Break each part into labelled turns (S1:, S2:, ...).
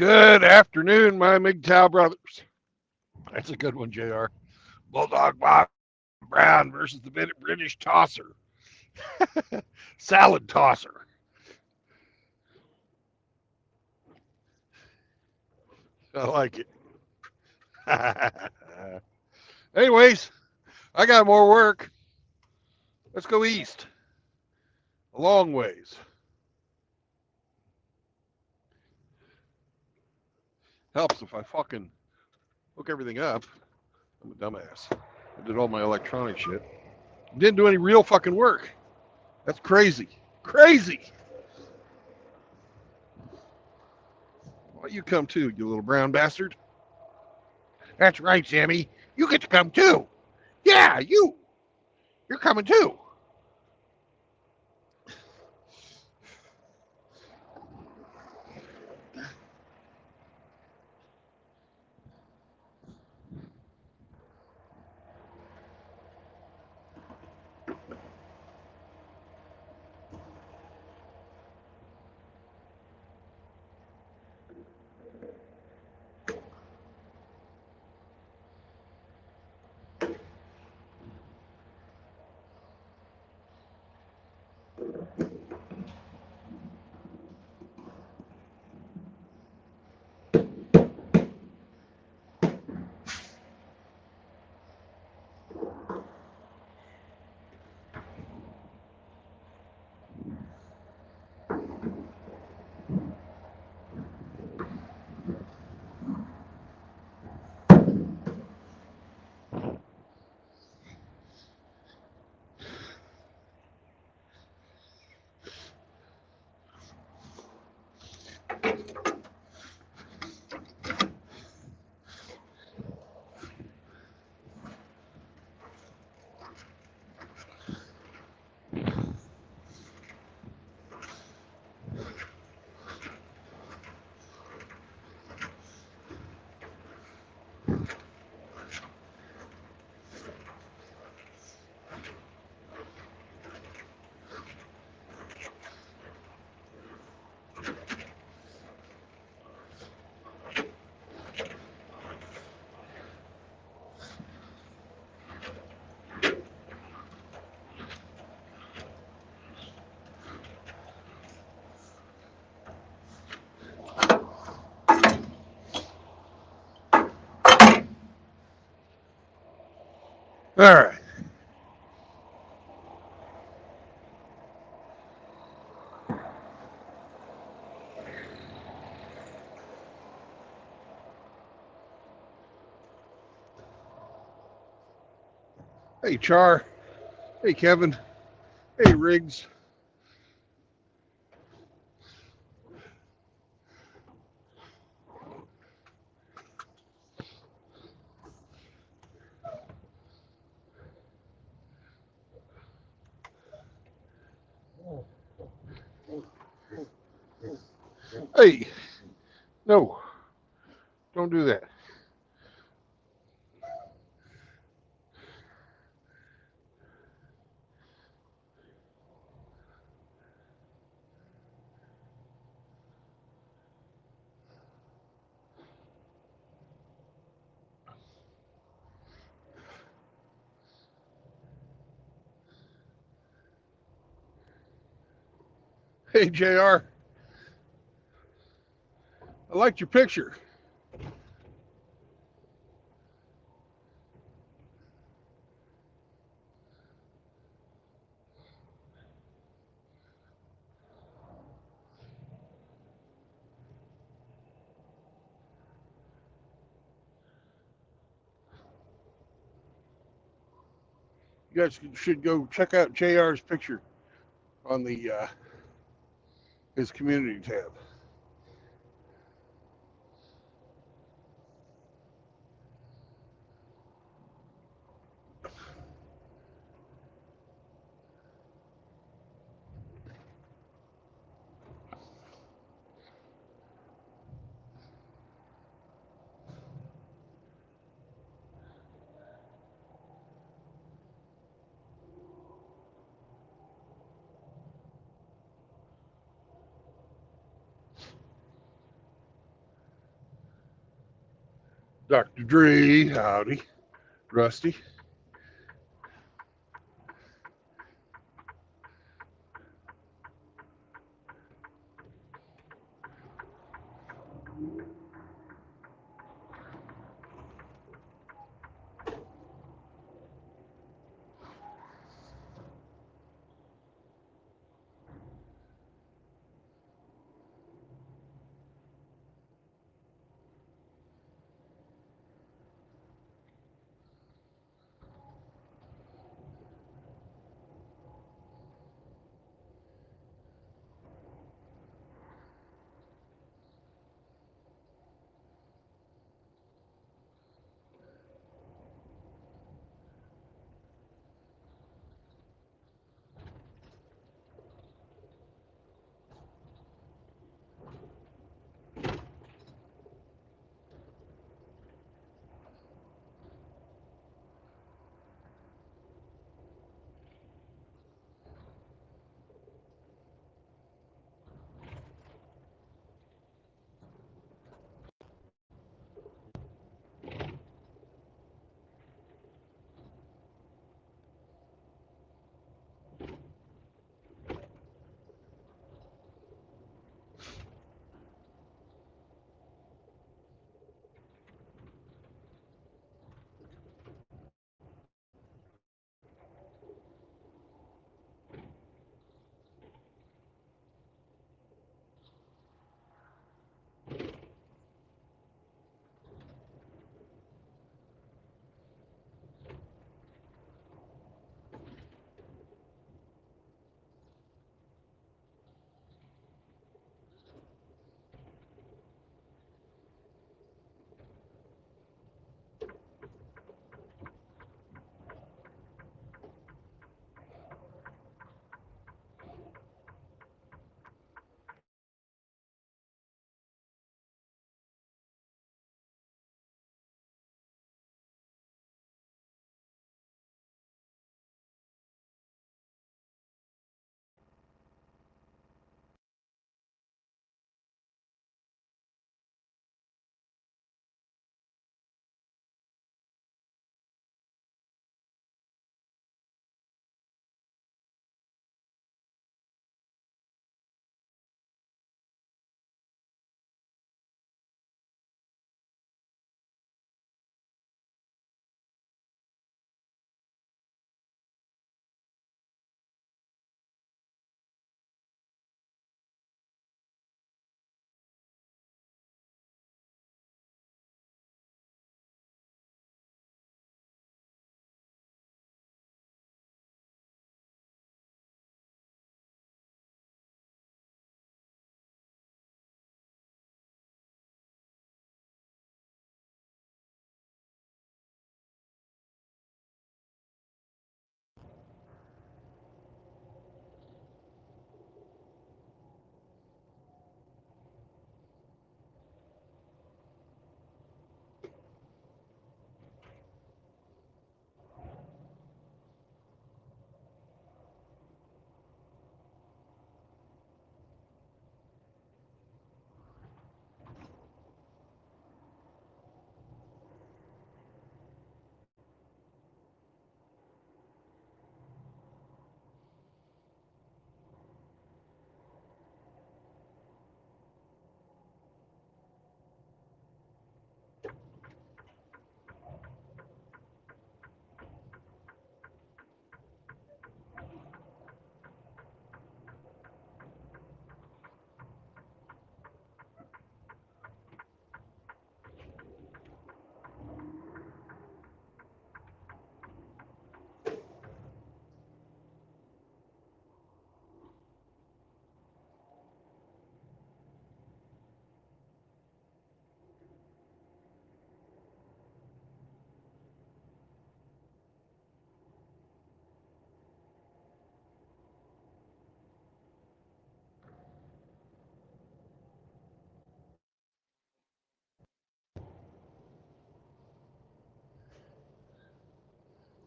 S1: Good afternoon, my MGTOW brothers. That's a good one, JR. Bulldog Bob Brown versus the British tosser. Salad tosser. I like it. Anyways, I got more work. Let's go east. A long ways. Helps if I fucking hook everything up. I'm a dumbass. I did all my electronic shit. Didn't do any real fucking work. That's crazy. Crazy. Why you come too, you little brown bastard? That's right, Sammy. You get to come too. Yeah, you. You're coming too. All right. Hey, Char. Hey, Kevin. Hey, Riggs. Hey, no, don't do that. Hey, JR. I liked your picture. You guys should go check out JR's picture on the his community tab. Dr. Dre, howdy. Rusty.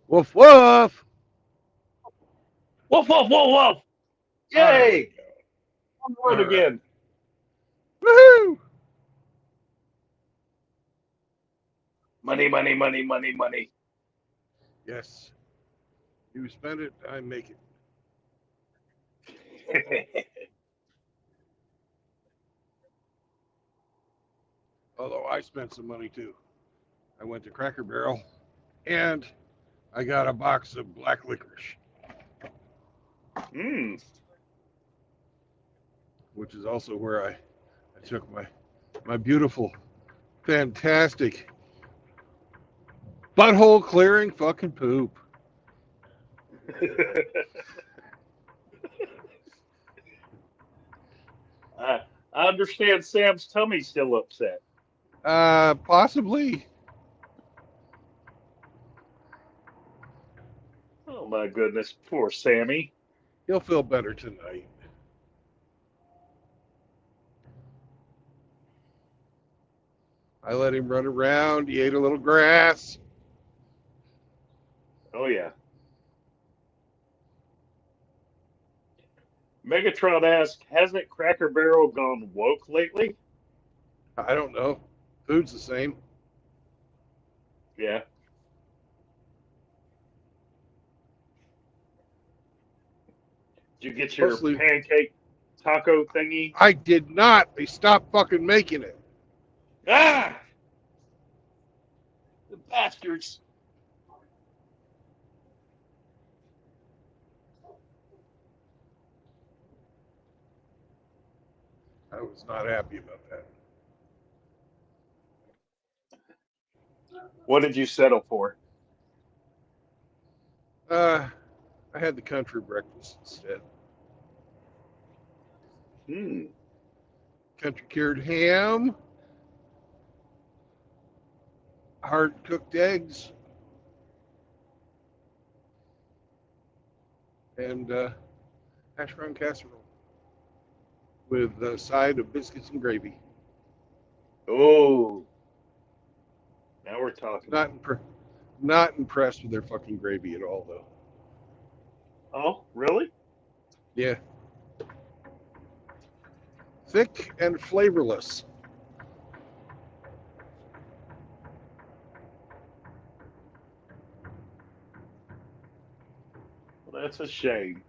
S1: Woof woof.
S2: Woof, woof, woof, woof.
S1: There we
S2: Yay.
S1: go.
S2: One
S1: All
S2: word
S1: right.
S2: again.
S1: Woohoo!
S2: Money, money, money, money, money.
S1: Yes. You spend it, I make it. Although I spent some money too. I went to Cracker Barrel and I got a box of black licorice,
S2: Mm.
S1: which is also where I took my beautiful, fantastic butthole clearing fucking poop.
S2: I, I understand Sam's tummy's still upset.
S1: Possibly.
S2: Oh my goodness, poor Sammy.
S1: He'll feel better tonight. I let him run around. He ate a little grass.
S2: Oh yeah. Megatron asks, hasn't Cracker Barrel gone woke lately?
S1: I don't know. Food's the same.
S2: Yeah. Did you get your
S1: Mostly,
S2: pancake taco thingy?
S1: I did not. They stopped fucking making it.
S2: Ah! The bastards.
S1: I was not happy about that.
S2: What did you settle for?
S1: I had the country breakfast instead.
S2: Hmm.
S1: Country cured ham, hard cooked eggs, and hash brown casserole with a side of biscuits and gravy.
S2: Oh, now we're talking.
S1: Not impressed with their fucking gravy at all, though.
S2: Oh, really?
S1: Yeah, thick and flavorless.
S2: Well, that's a shame.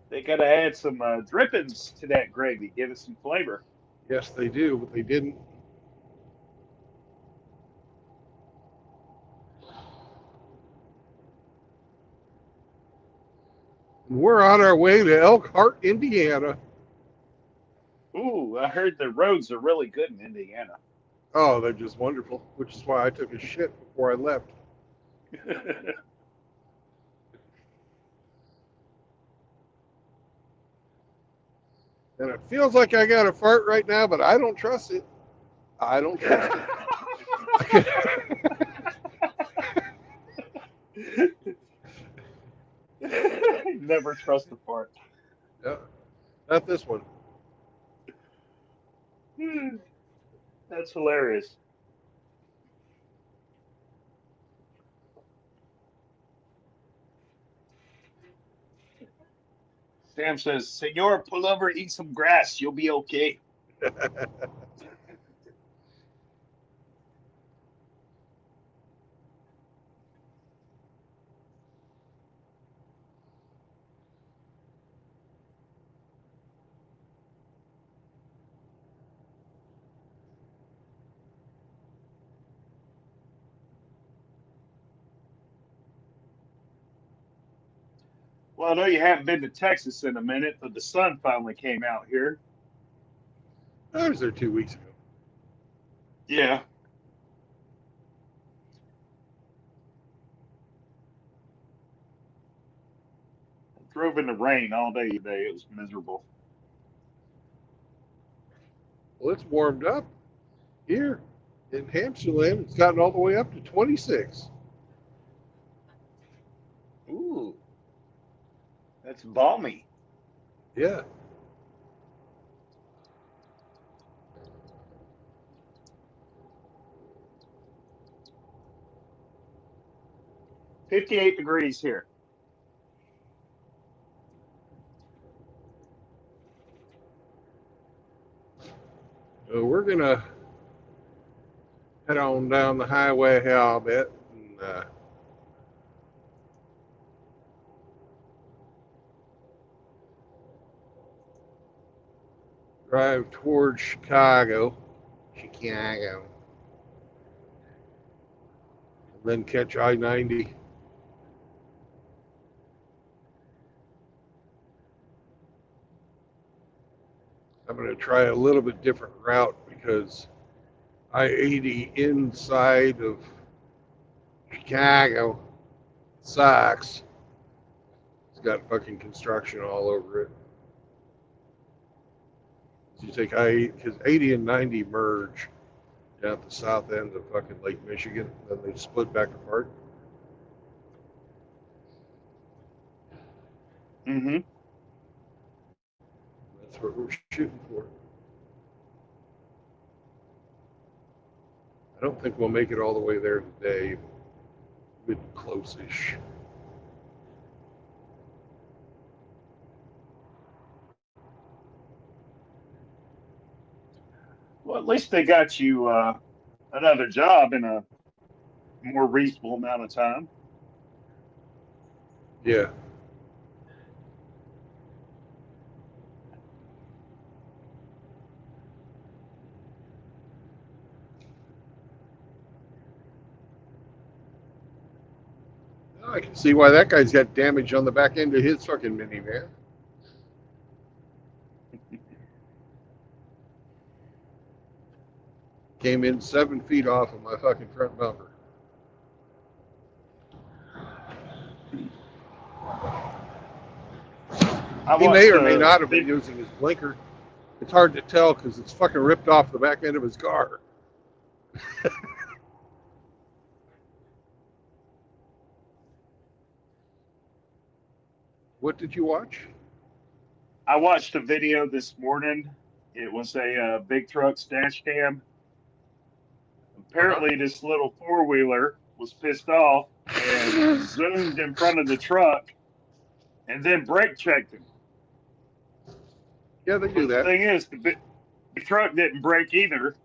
S2: They gotta add some drippings to that gravy, give it some flavor.
S1: Yes, they do, but they didn't. And we're on our way to Elkhart, Indiana.
S2: Ooh, I heard the roads are really good in Indiana.
S1: Oh, they're just wonderful, which is why I took a shit before I left. And it feels like I got a fart right now, but I don't trust it. I don't trust it.
S2: Never trust a fart.
S1: Yeah, not this one.
S2: That's hilarious. Sam says, Senor, pull over, eat some grass. You'll be okay. Well, I know you haven't been to Texas in a minute, but the sun finally came out here.
S1: I was there 2 weeks ago.
S2: Yeah. I drove in the rain all day today. It was miserable.
S1: Well, it's warmed up here in Hampshire. It's gotten all the way up to 26.
S2: Ooh, that's balmy.
S1: Yeah.
S2: 58 degrees here.
S1: gonna head on down the highway here a bit and drive towards Chicago. Then catch I-90. I'm going to try a little bit different route because I-80 inside of Chicago sucks. It's got fucking construction all over it. So you take I-80, because 80 and 90 merge down at the south end of fucking Lake Michigan, then they split back apart.
S2: Mm-hmm.
S1: That's what we're shooting for. I don't think we'll make it all the way there today, but close-ish.
S2: Well, at least they got you another job in a more reasonable amount of time.
S1: Yeah. I can see why that guy's got damage on the back end of his fucking minivan. Came in 7 feet off of my fucking front bumper. He may or may not have been using his blinker. It's hard to tell because it's fucking ripped off the back end of his car. What did you watch?
S2: I watched a video this morning. It was a big truck's dash cam. Apparently, this little four-wheeler was pissed off and zoomed in front of the truck and then brake checked him.
S1: Yeah, they do that.
S2: The thing is, the truck didn't brake either.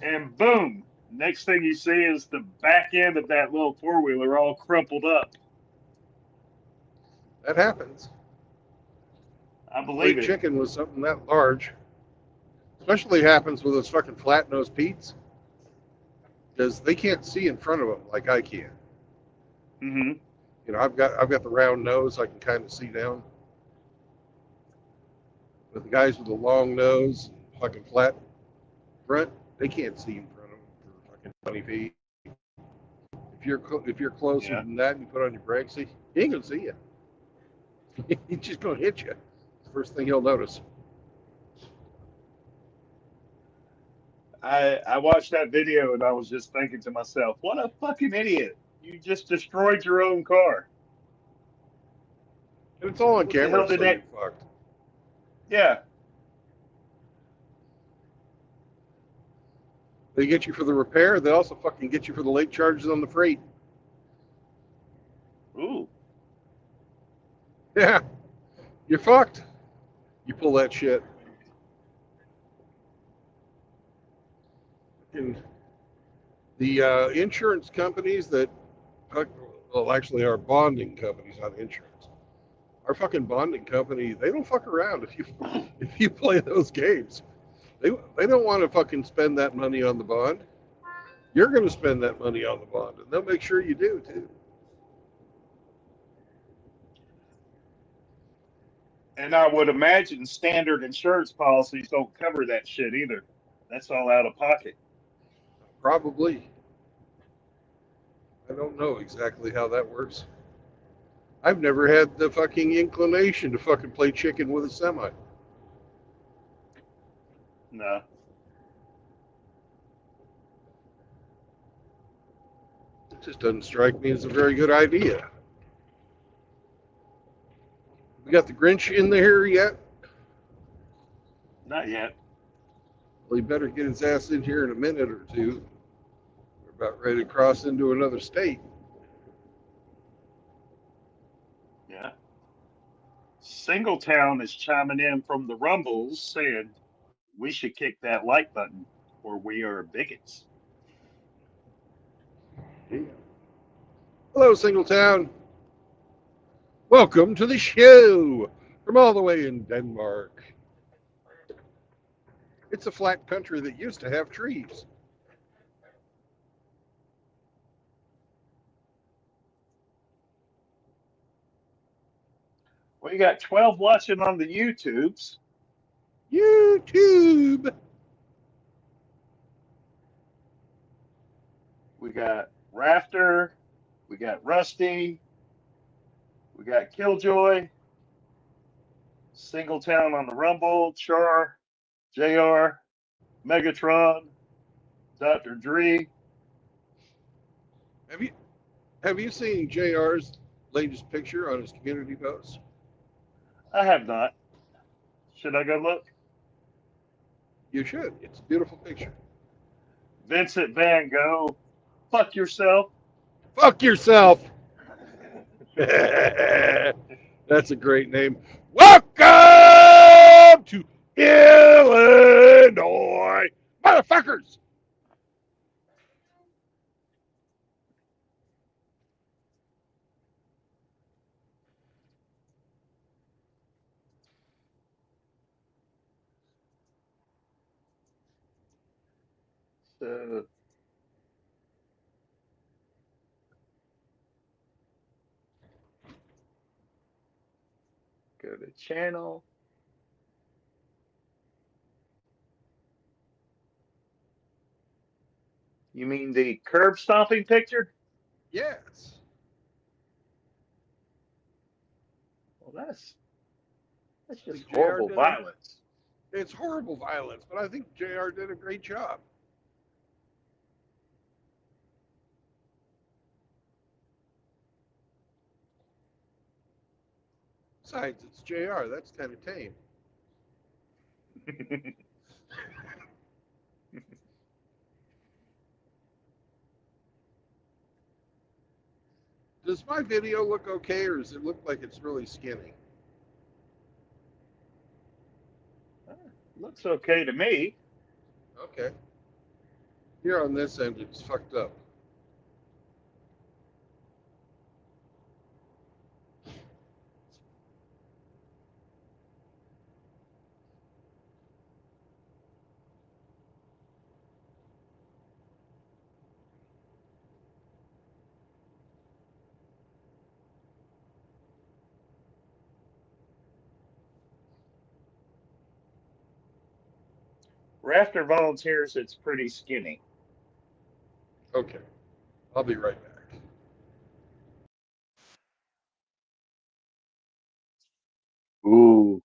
S2: And boom, next thing you see is the back end of that little four-wheeler all crumpled up.
S1: That happens.
S2: I believe it.
S1: Chicken was something that large. Especially happens with those fucking flat-nosed Pete's. Because they can't see in front of them like I can.
S2: Mm-hmm.
S1: You know, I've got the round nose, I can kind of see down. But the guys with the long nose, fucking flat front, they can't see in front of them for fucking 20 feet. If you're closer than that and you put on your brakes, he ain't gonna see you. He's just gonna hit you. First thing he'll notice.
S2: I watched that video and I was just thinking to myself, what a fucking idiot. You just destroyed your own car.
S1: And it's all on camera, so you're fucked.
S2: Yeah.
S1: They get you for the repair, they also fucking get you for the late charges on the freight.
S2: Ooh.
S1: Yeah. You're fucked. You pull that shit. And the insurance companies that, well, actually our bonding companies, not insurance. Our fucking bonding company, they don't fuck around if you play those games. They don't want to fucking spend that money on the bond. You're going to spend that money on the bond, and they'll make sure you do too.
S2: And I would imagine standard insurance policies don't cover that shit either. That's all out of pocket.
S1: Probably. I don't know exactly how that works. I've never had the fucking inclination to fucking play chicken with a semi.
S2: No.
S1: It just doesn't strike me as a very good idea. We got the Grinch in there yet?
S2: Not yet.
S1: Well, he better get his ass in here in a minute or two. We're about ready to cross into another state.
S2: Yeah. Singletown is chiming in from the Rumbles saying, we should kick that like button, or we are bigots.
S1: Hello, Singletown. Welcome to the show from all the way in Denmark. It's a flat country that used to have trees.
S2: We got 12 watching on the YouTubes.
S1: YouTube.
S2: We got Rafter. We got Rusty. We got Killjoy. Singletown on the Rumble. Char. JR. Megatron. Dr. Dre.
S1: Have you seen JR's latest picture on his community post?
S2: I have not. Should I go look?
S1: You should. It's a beautiful picture.
S2: Vincent Van Gogh. Fuck yourself.
S1: Fuck yourself. That's a great name. Welcome to Illinois, motherfuckers.
S2: So, go to channel. You mean the curb stomping picture?
S1: Yes.
S2: Well, that's just
S1: JR
S2: horrible
S1: did
S2: violence.
S1: It's horrible violence, but I think JR did a great job. Besides, it's JR. That's kind of tame. Does my video look okay, or does it look like it's really skinny?
S2: Looks okay to me.
S1: Okay. Here on this end, it's fucked up.
S2: Rafter volunteers, it's pretty skinny.
S1: Okay. I'll be right back.
S2: Ooh.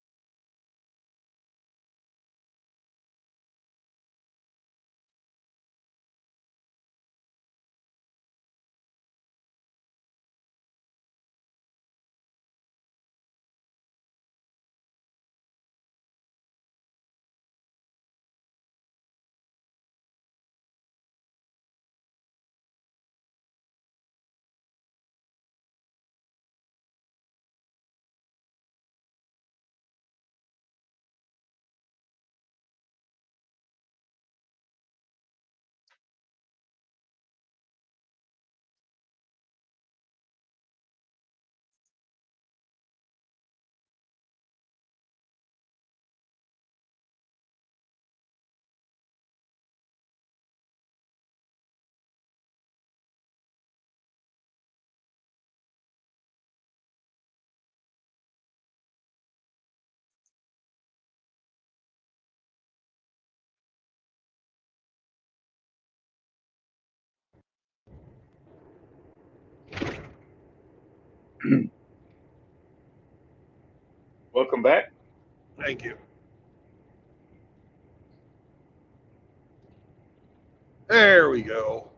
S2: Welcome back.
S1: Thank you. There we go.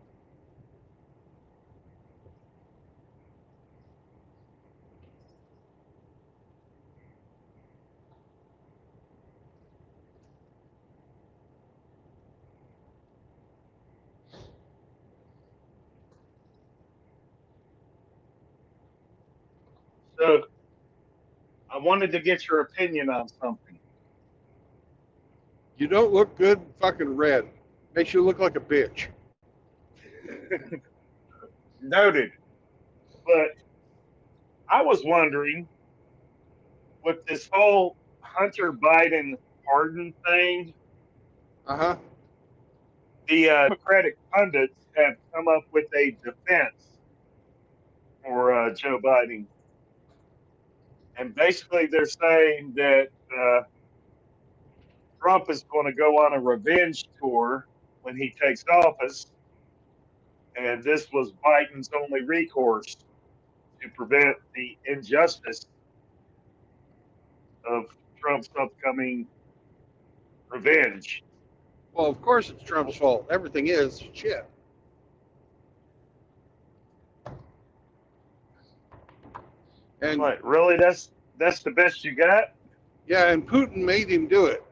S2: So, I wanted to get your opinion on something.
S1: You don't look good in fucking red. Makes you look like a bitch.
S2: Noted. But I was wondering, with this whole Hunter Biden pardon thing,
S1: Uh-huh.
S2: the Democratic pundits have come up with a defense for Joe Biden. And basically, they're saying that Trump is going to go on a revenge tour when he takes office. And this was Biden's only recourse to prevent the injustice of Trump's upcoming revenge.
S1: Well, of course it's Trump's fault. Everything is shit. And
S2: But really, that's the best you got?
S1: yeah, and Putin made him do it.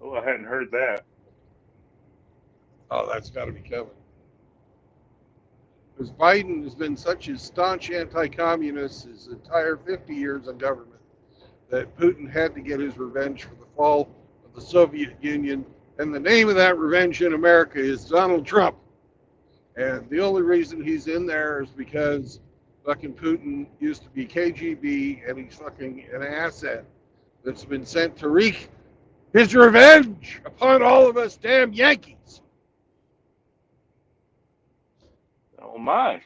S2: Oh, I hadn't heard that.
S1: Oh, that's got to be coming. Because Biden has been such a staunch anti-communist his entire 50 years in government that Putin had to get his revenge for the fall of the Soviet Union. And the name of that revenge in America is Donald Trump. And the only reason he's in there is because fucking Putin used to be KGB and he's fucking an asset that's been sent to wreak his revenge upon all of us damn Yankees.
S2: Oh my!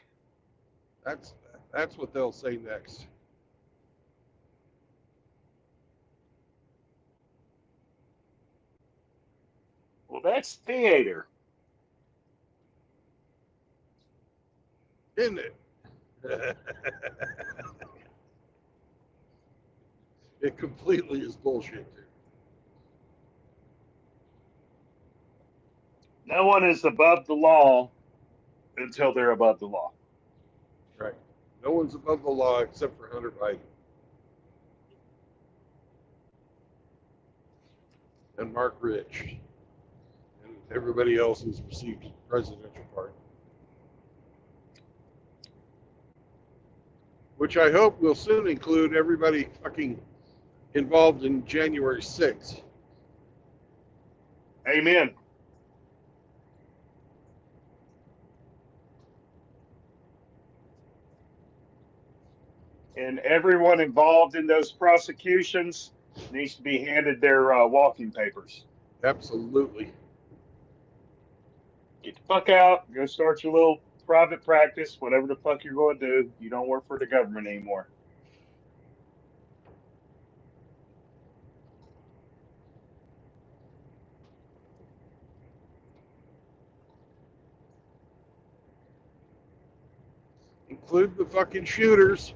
S1: That's that's what they'll say next.
S2: Well, that's theater.
S1: Isn't it? It completely is bullshit, dude.
S2: No one is above the law until they're above the law.
S1: Right. No one's above the law except for Hunter Biden and Mark Rich and everybody else who's received presidential pardon. Which I hope will soon include everybody fucking involved in January 6th.
S2: Amen. And everyone involved in those prosecutions needs to be handed their walking papers.
S1: Absolutely.
S2: Get the fuck out, go start your little private practice, whatever the fuck you're going to do. You don't work for the government anymore.
S1: Include the fucking shooters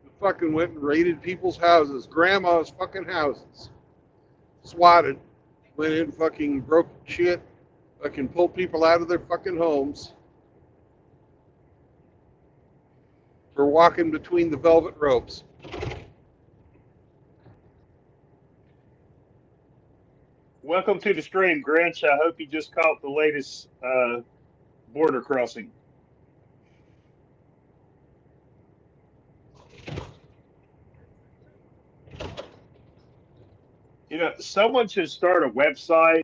S1: who fucking went and raided people's houses, grandma's fucking houses. Swatted, went in, fucking broke shit, fucking pulled people out of their fucking homes for walking between the velvet ropes.
S2: Welcome to the stream, Grinch. I hope you just caught the latest border crossing. You know, someone should start a website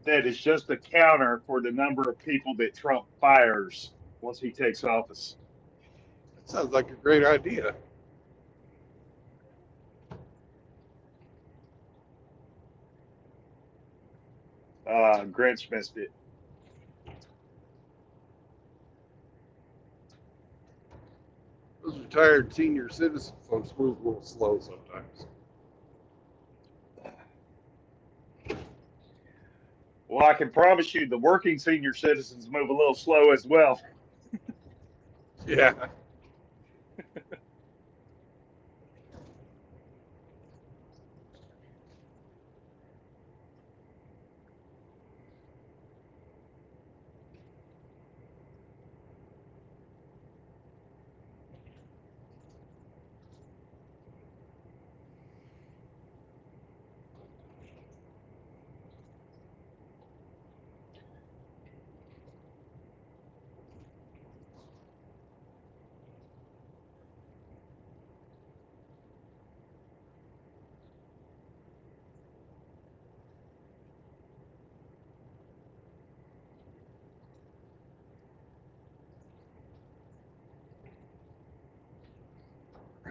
S2: that is just a counter for the number of people that Trump fires once he takes office.
S1: That sounds like a great idea.
S2: Grinch missed it.
S1: Those retired senior citizen folks move a little slow sometimes.
S2: Well, I can promise you the working senior citizens move a little slow as well.
S1: Yeah.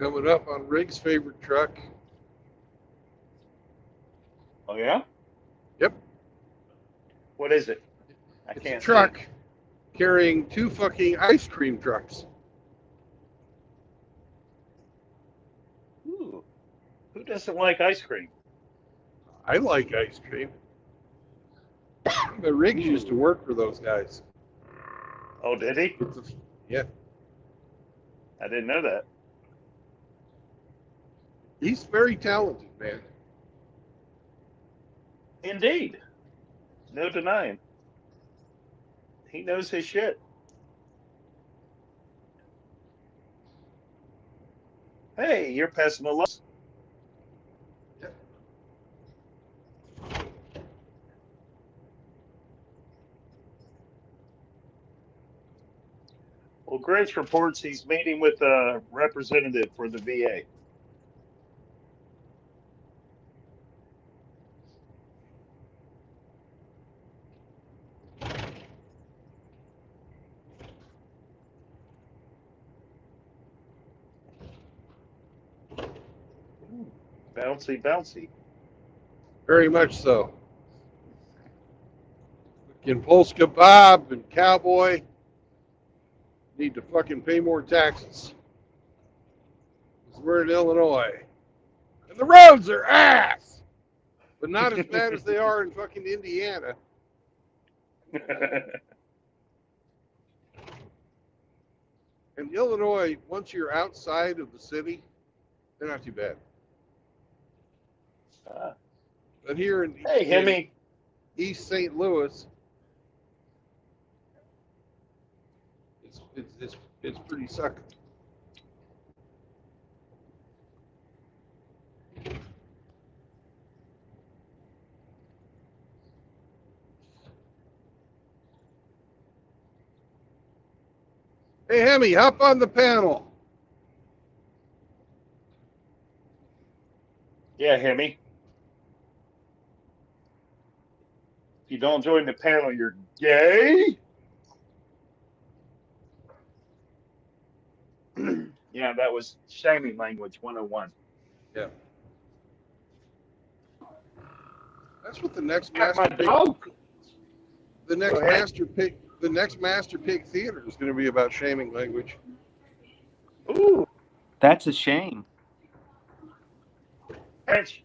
S1: coming up on Rig's favorite truck.
S2: Oh yeah.
S1: Yep,
S2: What is it? I
S1: it's a
S2: can't
S1: truck carrying 2 fucking ice cream trucks.
S2: see. Ooh. Who doesn't like ice cream?
S1: I like ice cream. But Riggs used to work for those guys.
S2: Oh, did he?
S1: Yeah,
S2: I didn't know that.
S1: he's very talented, man.
S2: Indeed. No denying. He knows his shit. Hey, you're passing a lot.
S1: Yep.
S2: Well, Grace reports he's meeting with a representative for the VA. Bouncy, bouncy.
S1: Very much so. Fucking Polska Bob and Cowboy need to fucking pay more taxes. 'Cause we're in Illinois. And the roads are ass! But not as bad as they are in fucking Indiana. In Illinois, once you're outside of the city, they're not too bad. But here in,
S2: Hey, Hemi.
S1: East St. Louis, it's pretty sucky. Hey, Hemi, hop on the panel.
S2: Yeah, Hemi. If you don't join the panel, you're gay. Yeah, that was shaming language 101.
S1: Yeah. That's what the next
S2: Got my
S1: Master Pig,
S2: dog.
S1: the next
S2: Go ahead.
S1: Master Pig Theater is going to be about shaming language.
S2: Ooh,
S3: That's a shame.
S2: French.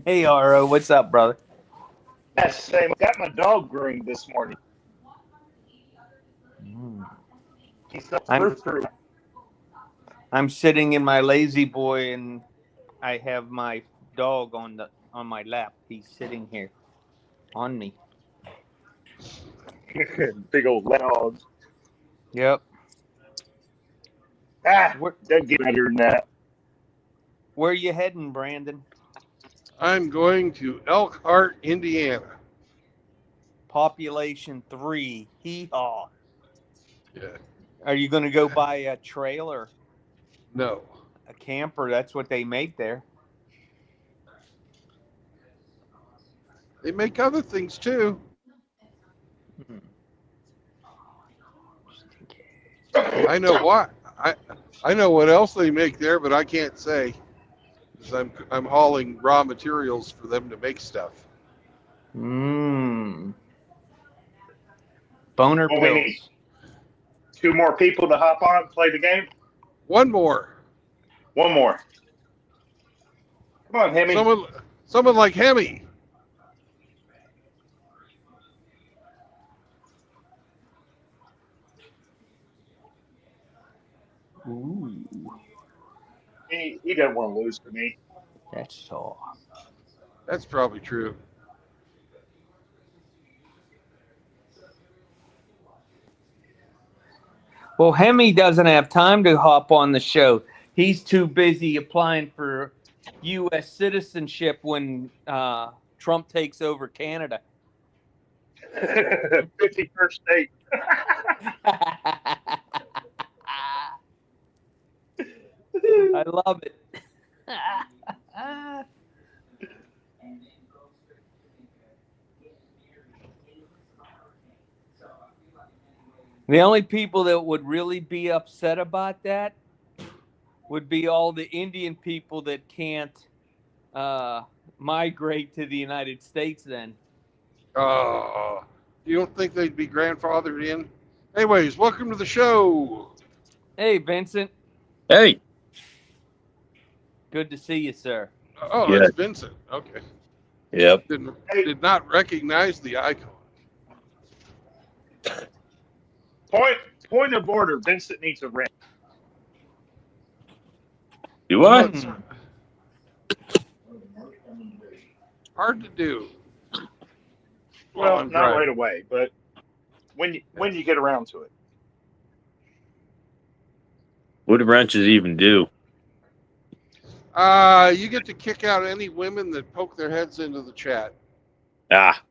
S3: Hey, RO, what's up, brother?
S2: Yes, same. Got my dog groomed this morning. He's so frou-frou.
S3: I'm sitting in my lazy boy, and I have my dog on my lap. He's sitting here on me.
S2: Big old dog.
S3: Yep.
S2: Doesn't get better than that.
S3: Where are you heading, Brandon?
S1: I'm going to Elkhart, Indiana.
S3: Population 3. Hee-haw.
S1: Yeah.
S3: Are you going to go buy a trailer,
S1: No.
S3: a camper? That's what they make there.
S1: They make other things too. I know what. I know what else they make there, but I can't say because I'm hauling raw materials for them to make stuff.
S3: Boner
S2: Well, we
S3: pills.
S2: need 2 more people to hop on and play the game.
S1: One more.
S2: One more. Come on, Hemi.
S1: Someone like Hemi.
S3: Ooh,
S2: He doesn't want to lose to me.
S3: that's soft.
S1: That's probably true.
S3: Well, Hemi doesn't have time to hop on the show. He's too busy applying for U.S. citizenship when Trump takes over Canada.
S2: 51st state.
S3: I love it. The only people that would really be upset about that would be all the Indian people that can't migrate to the United States then.
S1: You don't think they'd be grandfathered in? Anyways, welcome to the show.
S3: Hey, Vincent.
S4: Hey.
S3: Good to see you, sir.
S1: Oh,
S4: Yeah.
S1: it's Vincent. Okay.
S4: Yep.
S1: Did not recognize the icon.
S2: Point of order. Vincent needs a rant.
S4: Do what?
S1: It's hard to do.
S2: Well,
S1: I'm
S2: not
S1: driving.
S2: right away, but when you get around to it.
S4: What do wrenches even do?
S1: You get to kick out any women that poke their heads into the chat.
S4: Ah.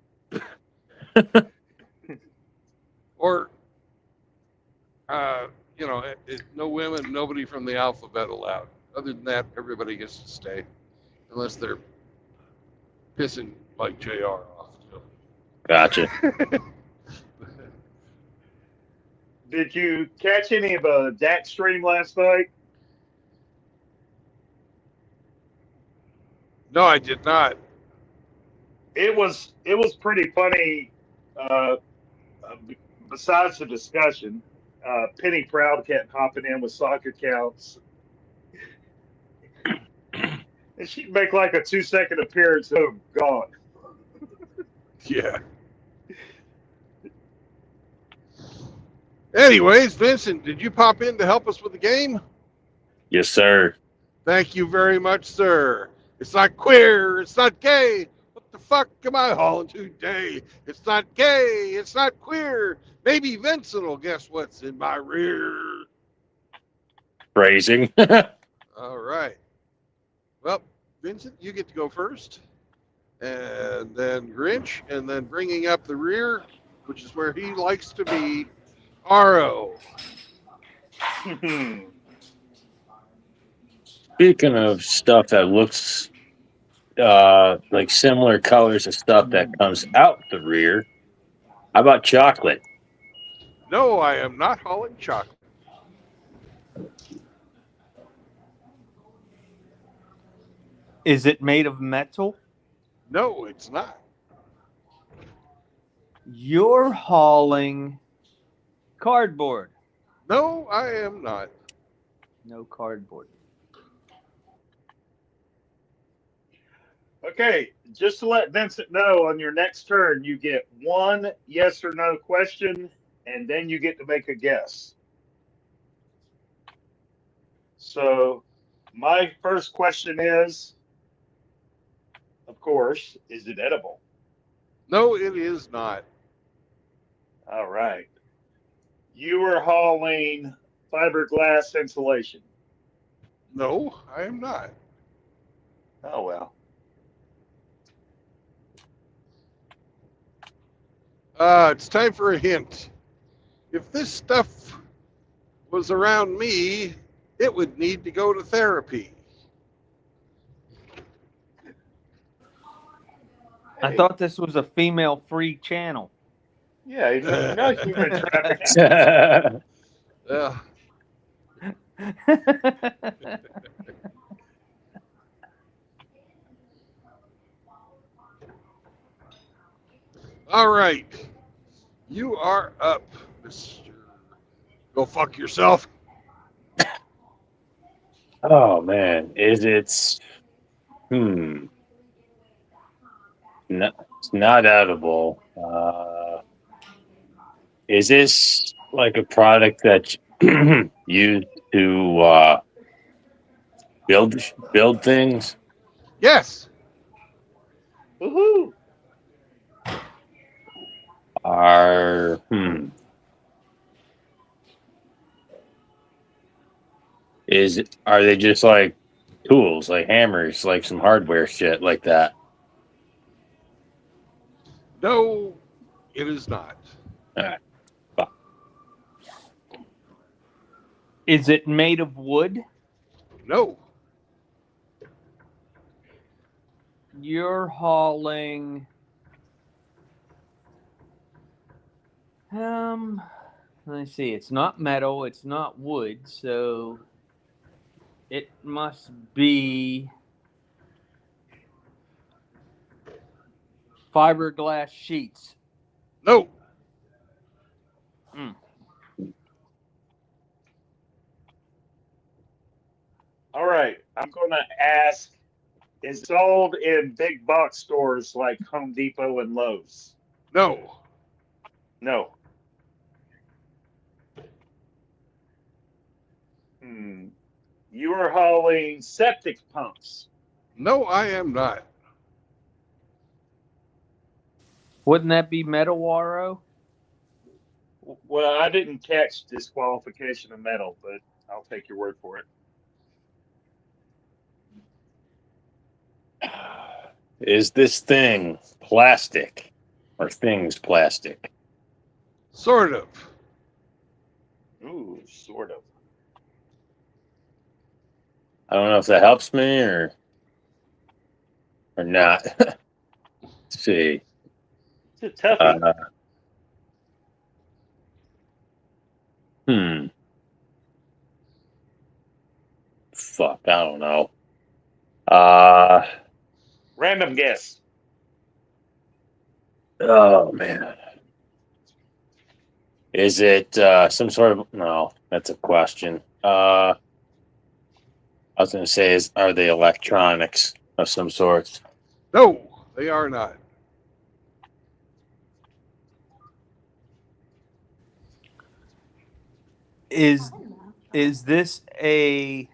S1: Or, no women, nobody from the alphabet allowed. Other than that, everybody gets to stay. Unless they're pissing like JR off.
S4: Gotcha.
S2: Did you catch any of Dak stream last night?
S1: No, I did not.
S2: It was pretty funny. Besides the discussion, Penny Proud kept hopping in with sock accounts, and she'd make like a 2-second appearance. Oh, gone.
S1: Yeah. Anyways, Vincent, did you pop in to help us with the game?
S4: Yes, sir.
S1: Thank you very much, sir. It's not queer. It's not gay. What the fuck am I hauling today? It's not gay. It's not queer. Maybe Vincent will guess what's in my rear.
S4: Phrasing.
S1: All right. Well, Vincent, you get to go first. And then Grinch. And then bringing up the rear, which is where he likes to be, RO.
S4: Speaking of stuff that looks like similar colors of stuff that comes out the rear, how about chocolate?
S1: No, I am not hauling chocolate.
S3: Is it made of metal?
S1: No, it's not.
S3: You're hauling cardboard.
S1: No, I am not.
S3: No cardboard.
S2: Okay, just to let Vincent know, on your next turn, you get one yes or no question, and then you get to make a guess. So, my first question is, of course, is it edible?
S1: No, it is not.
S2: All right. You are hauling fiberglass insulation.
S1: No, I am not.
S2: Oh, well.
S1: It's time for a hint. If this stuff was around me, it would need to go to therapy.
S3: I thought this was a female-free channel.
S2: Yeah, no human trafficking.
S1: All right. You are up, Mr. Go fuck yourself.
S4: Oh man, is it? No, it's not edible. Is this like a product that's used to build things?
S1: Yes.
S2: Woohoo!
S4: Are are they just like tools, like hammers, like some hardware shit like that?
S1: No, it is not.
S4: All right.
S3: Is it made of wood?
S1: No.
S3: You're hauling. Let's see. It's not metal. It's not wood. So It must be fiberglass sheets.
S1: No.
S2: All right. I'm going to ask, is it sold in big box stores like Home Depot and Lowe's?
S1: No.
S2: No. You are hauling septic pumps.
S1: No, I am not.
S3: Wouldn't that be Metawaro?
S2: Well, I didn't catch disqualification of metal, but I'll take your word for it.
S4: Is this thing plastic or things plastic?
S1: Sort of.
S2: Ooh, sort of.
S4: I don't know if that helps me or not. Let's see.
S2: It's a toughie.
S4: Fuck, I don't know.
S2: Random guess.
S4: Oh man. Is it some sort of no, that's a question. I was gonna say are they electronics of some sort?
S1: No, they are not.
S3: Is this a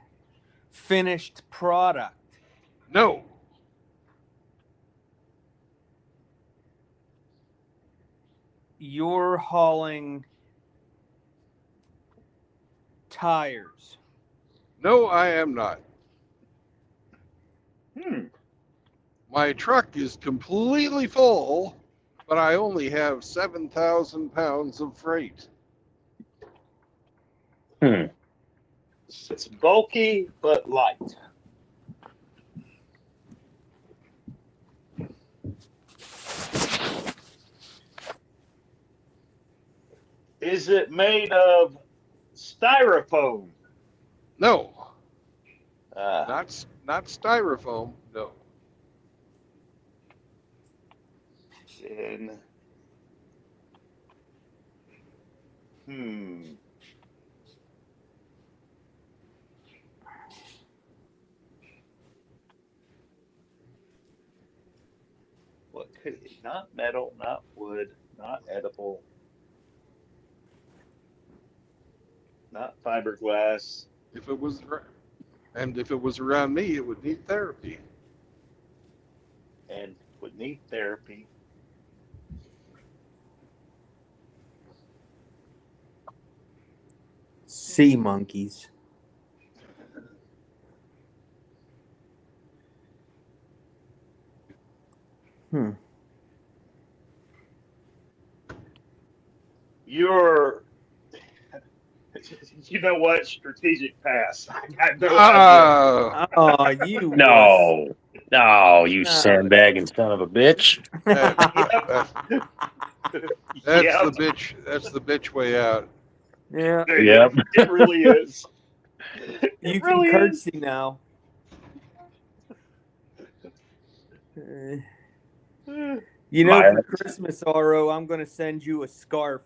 S3: finished product?
S1: No.
S3: You're hauling tires.
S1: No, I am not. My truck is completely full, but I only have 7,000 pounds of freight.
S2: It's bulky but light. Is it made of styrofoam?
S1: No,
S2: Uh,
S1: not styrofoam. No.
S2: then, what could it? Not metal, not wood, not edible, not fiberglass.
S1: If it was around me, it would need therapy.
S2: And would need therapy.
S3: Sea monkeys.
S2: You're, you know what? Strategic pass. I got no idea.
S3: Oh, you
S4: No, you
S3: No.
S4: sandbagging son of a bitch.
S1: That's
S2: Yep.
S1: the bitch. That's the bitch way out.
S3: Yeah,
S4: Yep.
S2: It really is.
S3: you
S2: It
S3: can
S2: really is.
S3: curtsy now. You know,
S4: My-
S3: for Christmas, Oro, I'm going to send you a scarf.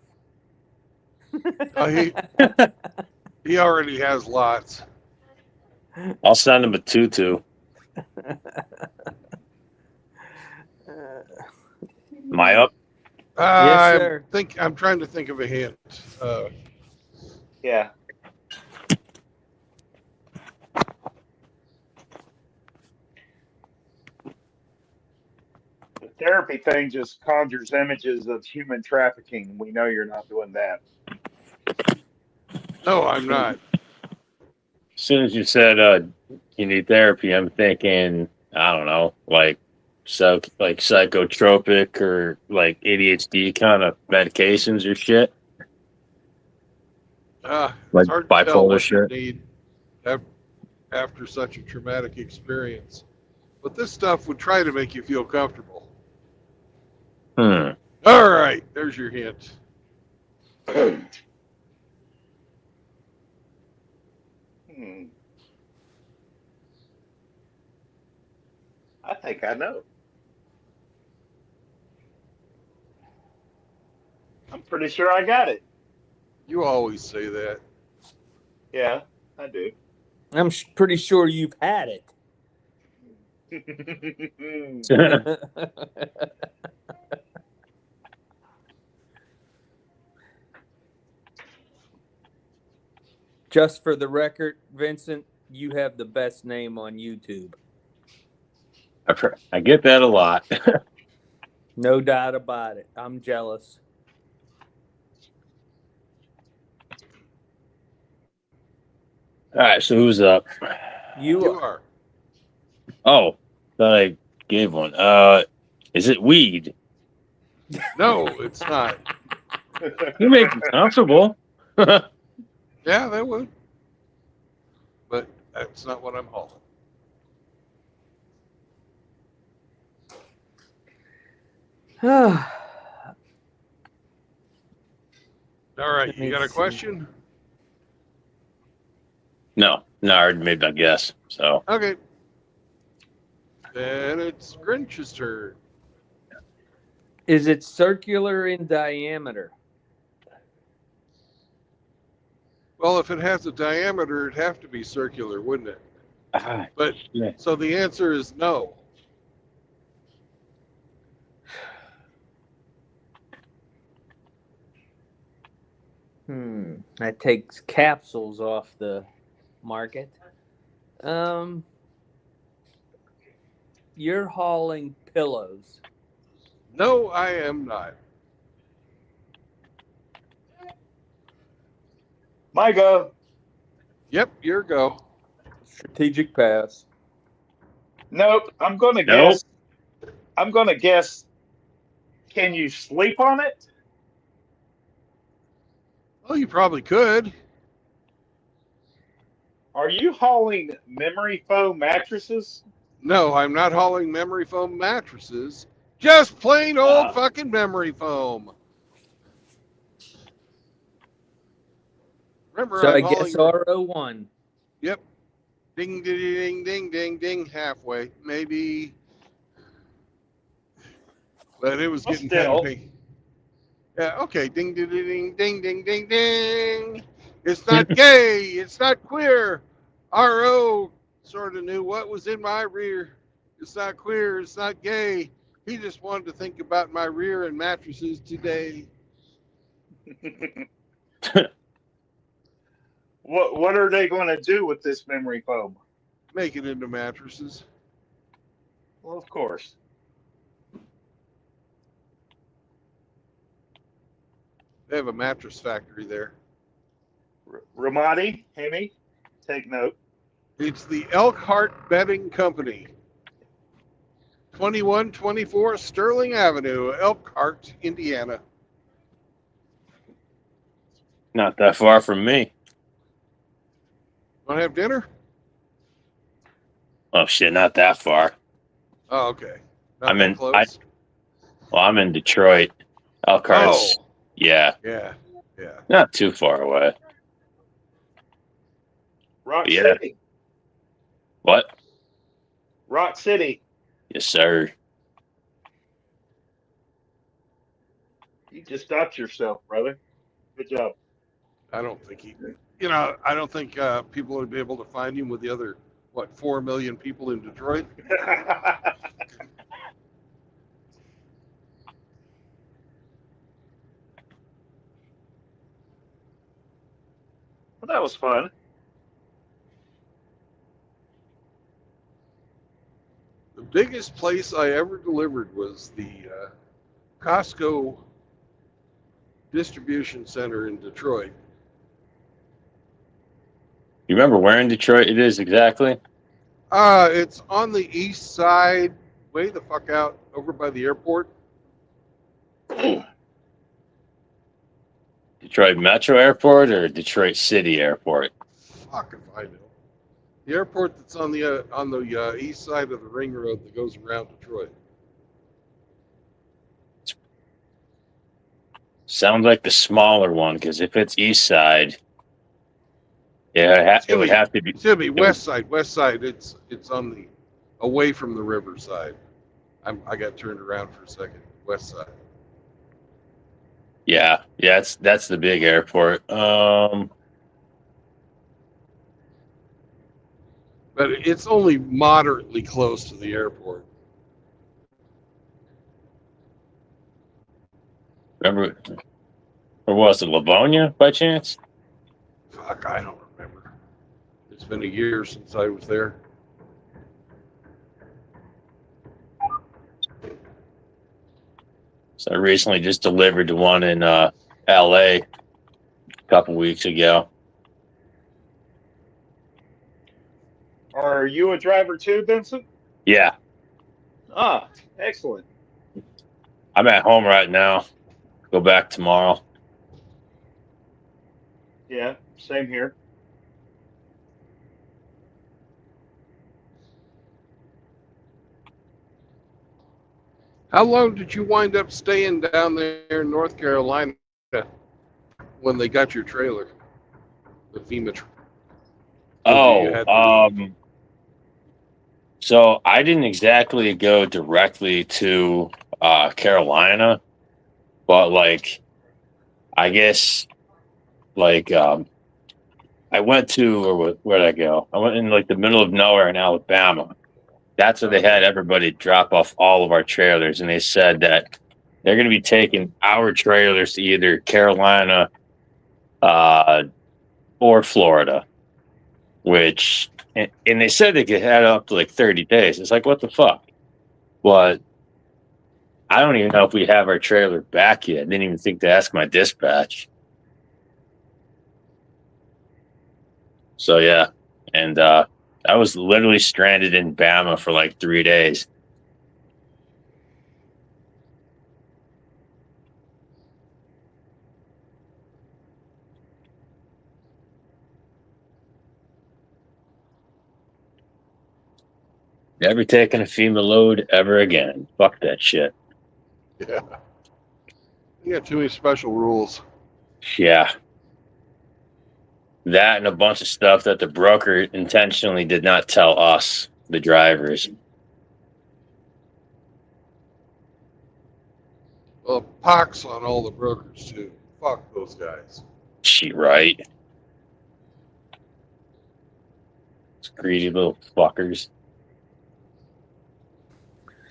S1: He already has lots.
S4: I'll send him a tutu. Am I up?
S3: Yes, sir.
S1: I'm trying to think of a hint.
S2: Yeah. The therapy thing just conjures images of human trafficking. We know you're not doing that.
S1: No, I'm not.
S4: As soon as you said you need therapy, I'm thinking, I don't know, like psychotropic or like ADHD kind of medications or shit.
S1: Like
S4: Like
S1: it's hard to tell
S4: bipolar
S1: what you
S4: shit.
S1: need after such a traumatic experience. But this stuff would try to make you feel comfortable. All right, there's your hint.
S2: think I know. I'm pretty sure I got it.
S1: You always say that.
S2: Yeah, I do.
S3: I'm pretty sure you've had it. Just for the record, Vincent, you have the best name on YouTube.
S4: I get that a lot.
S3: No doubt about it. I'm jealous.
S4: All right, so who's up?
S3: You
S1: You
S3: are.
S1: are.
S4: Oh, thought I gave one. Is it weed?
S1: No, it's not.
S4: You make me comfortable.
S1: Yeah, that would. But that's not what I'm hauling. All right,
S3: Let
S1: you
S3: me
S1: got a
S3: see.
S1: question?
S4: No, I already made my guess. So
S1: Okay. Then it's Grinch's turn.
S3: Is it circular in diameter?
S1: Well, if it has a diameter, it'd have to be circular, wouldn't it? But
S4: yeah.
S1: so the answer is no.
S3: That takes capsules off the market. You're hauling pillows.
S1: No, I am not.
S2: My go.
S1: Yep, your go.
S3: Strategic pass.
S2: Nope. I'm gonna
S4: Nope.
S2: guess. I'm gonna guess. Can you sleep on it?
S1: Well, you probably could.
S2: Are you hauling memory foam mattresses?
S1: No, I'm not hauling memory foam mattresses. Just plain old
S2: Ah.
S1: fucking memory foam. Remember,
S3: So
S1: I'm
S3: I guess
S1: hauling.
S3: RO1.
S1: Yep. Ding, ding, ding, ding, ding, ding. Halfway, maybe. But it was
S2: Well,
S1: getting kind
S2: still.
S1: of big. Yeah. Okay. Ding, ding, ding, ding, ding, ding, ding. It's not gay. It's not queer. RO sort of knew what was in my rear. It's not queer. It's not gay. He just wanted to think about my rear and mattresses today.
S2: What are they going to do with this memory foam?
S1: Make it into mattresses.
S2: Well, of course.
S1: They have a mattress factory there.
S2: Ramadi, Hemi, take note.
S1: It's the Elkhart Bedding Company. 2124 Sterling Avenue, Elkhart, Indiana.
S4: Not that far from me.
S1: Want to have dinner?
S4: Oh shit, not that far.
S1: Oh, okay. Not
S4: I'm
S1: that
S4: in-
S1: close.
S4: Well, I'm in Detroit. Elkhart's,
S1: Oh,
S4: yeah,
S1: yeah.
S4: not too far away.
S2: Rock
S4: Yeah.
S2: City.
S4: What?
S2: Rock City.
S4: Yes, sir.
S2: You just stopped yourself, brother. Good job.
S1: I don't think I don't think people would be able to find him with the other, 4 million people in Detroit.
S2: Well, that was fun.
S1: The biggest place I ever delivered was the Costco distribution center in Detroit.
S4: You remember where in Detroit it is exactly?
S1: It's on the east side, way the fuck out, over by the airport.
S4: Detroit Metro Airport or Detroit City Airport?
S1: Fuck if I know. The airport that's on the east side of the ring road that goes around Detroit.
S4: Sounds like the smaller one, because if it's east side, yeah, it would have to be.
S1: It's gonna be west side. West side. It's on the away from the riverside. I got turned around for a second. West side.
S4: Yeah, that's the big airport.
S1: But it's only moderately close to the airport.
S4: Remember, or was it Livonia by chance?
S1: Fuck, I don't remember. It's been a year since I was there.
S4: So I recently just delivered to one in LA a couple weeks ago.
S2: Are you a driver too, Vincent?
S4: Yeah,
S2: Ah, excellent.
S4: I'm at home right now. Go back tomorrow.
S2: Yeah, same here.
S1: How long did you wind up staying down there in North Carolina when they got your trailer? The FEMA trailer?
S4: So I didn't exactly go directly to Carolina, but like, I guess, like, I went to, or where did I go? I went in like the middle of nowhere in Alabama. That's where they had everybody drop off all of our trailers, and they said that they're going to be taking our trailers to either Carolina or Florida, which, and they said they could head up to like 30 days. It's like, what the fuck? But I don't even know if we have our trailer back yet. I didn't even think to ask my dispatch. So yeah, and I was literally stranded in Bama for like 3 days. Never taking a FEMA load ever again. Fuck that shit.
S1: Yeah. You got too many special rules.
S4: Yeah. That and a bunch of stuff that the broker intentionally did not tell us, the drivers.
S1: Well, pox on all the brokers too. Fuck those guys.
S4: She right. It's greedy little fuckers.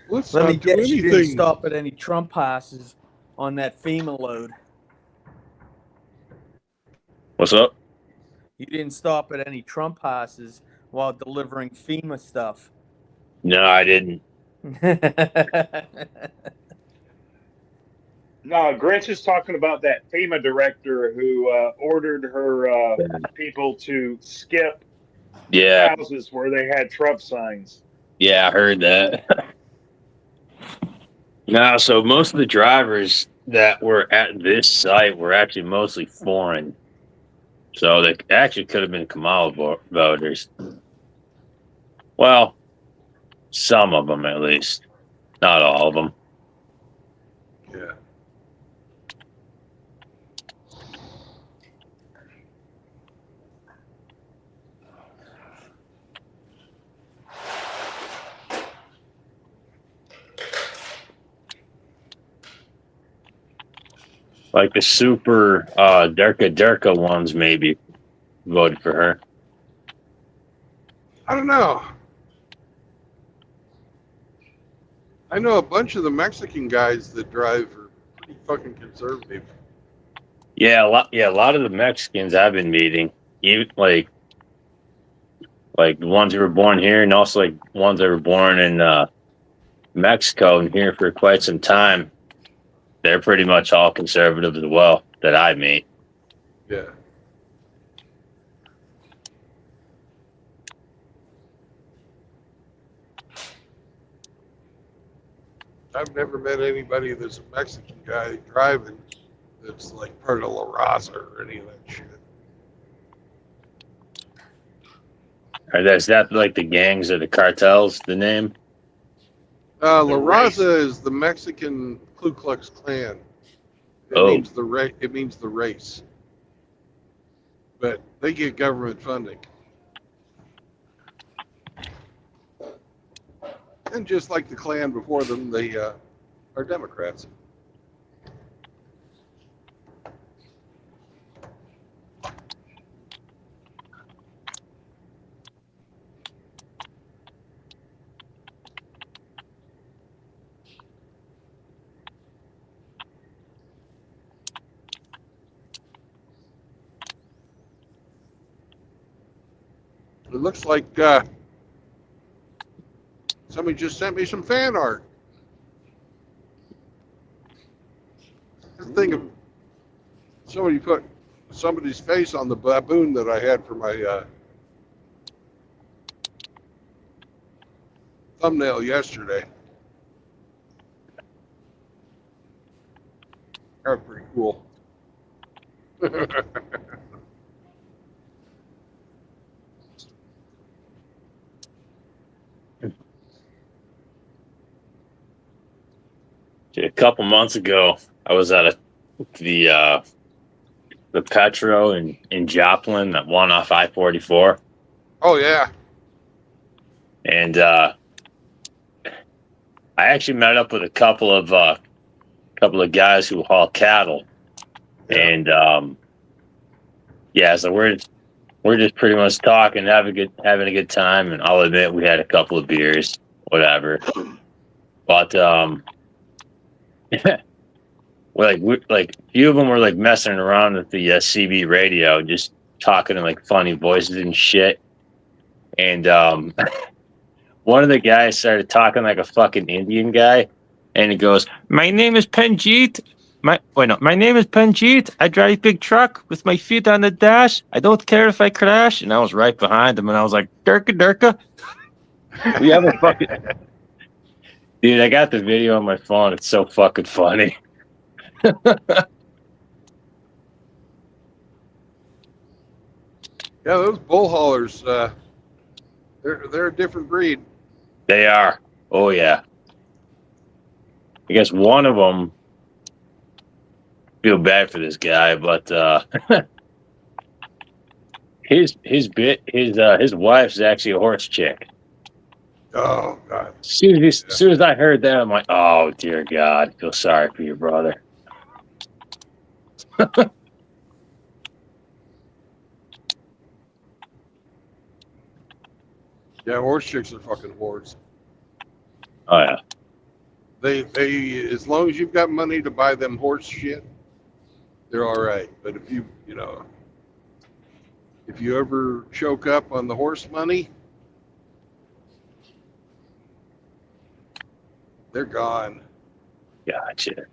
S1: Let's
S3: Let me
S1: not do
S3: guess, you didn't
S1: anything.
S3: stop at any Trump houses on that FEMA load.
S4: What's up?
S3: You didn't stop at any Trump houses while delivering FEMA stuff.
S4: No, I didn't.
S2: No, Grinch is talking about that FEMA director who ordered her people to skip
S4: Yeah.
S2: houses where they had Trump signs.
S4: Yeah, I heard that. No, so most of the drivers that were at this site were actually mostly foreign. So they actually could have been Kamala voters. Well, some of them at least. Not all of them.
S1: Yeah.
S4: Like the super Durka ones maybe voted for her.
S1: I don't know. I know a bunch of the Mexican guys that drive are pretty fucking conservative.
S4: Yeah, a lot of the Mexicans I've been meeting, even like the ones who were born here, and also like ones that were born in Mexico and here for quite some time. They're pretty much all conservative as well that I meet.
S1: Yeah. I've never met anybody that's a Mexican guy driving that's like part of La Raza or any of that shit.
S4: Is that like the gangs or the cartels, the name?
S1: La
S2: race.
S1: Raza is the Mexican Ku Klux Klan. It
S4: Oh.
S1: means it means the race. But they get government funding. And just like the Klan before them, they are Democrats. It looks like somebody just sent me some fan art. Just think of somebody put somebody's face on the baboon that I had for my thumbnail yesterday. That was pretty cool.
S4: A couple months ago, I was at the Petro in Joplin, that one off I-44.
S1: Oh yeah.
S4: And I actually met up with a couple of guys who haul cattle,
S1: Yeah.
S4: and yeah, so we're just pretty much talking, having a good time, and I'll admit we had a couple of beers, whatever. But we're like a few of them were like messing around with the CB radio, just talking in like funny voices and shit. And one of the guys started talking like a fucking Indian guy, and he goes, "My name is Panjit. My name is Panjit. I drive big truck with my feet on the dash. I don't care if I crash." And I was right behind him, and I was like, "Durka, Durka." We have a fucking dude. I got the video on my phone. It's so fucking funny.
S1: Yeah, those bull haulers, they're a different breed.
S4: They are. Oh yeah. I guess one of them. Feel bad for this guy, but his wife's actually a horse chick.
S1: Oh God.
S4: As soon as I heard that, I'm like, oh dear God, I feel sorry for your brother.
S1: Yeah, horse chicks are fucking whores.
S4: Oh yeah.
S1: They as long as you've got money to buy them horse shit, they're all right. But if you ever choke up on the horse money, they're gone.
S4: Gotcha.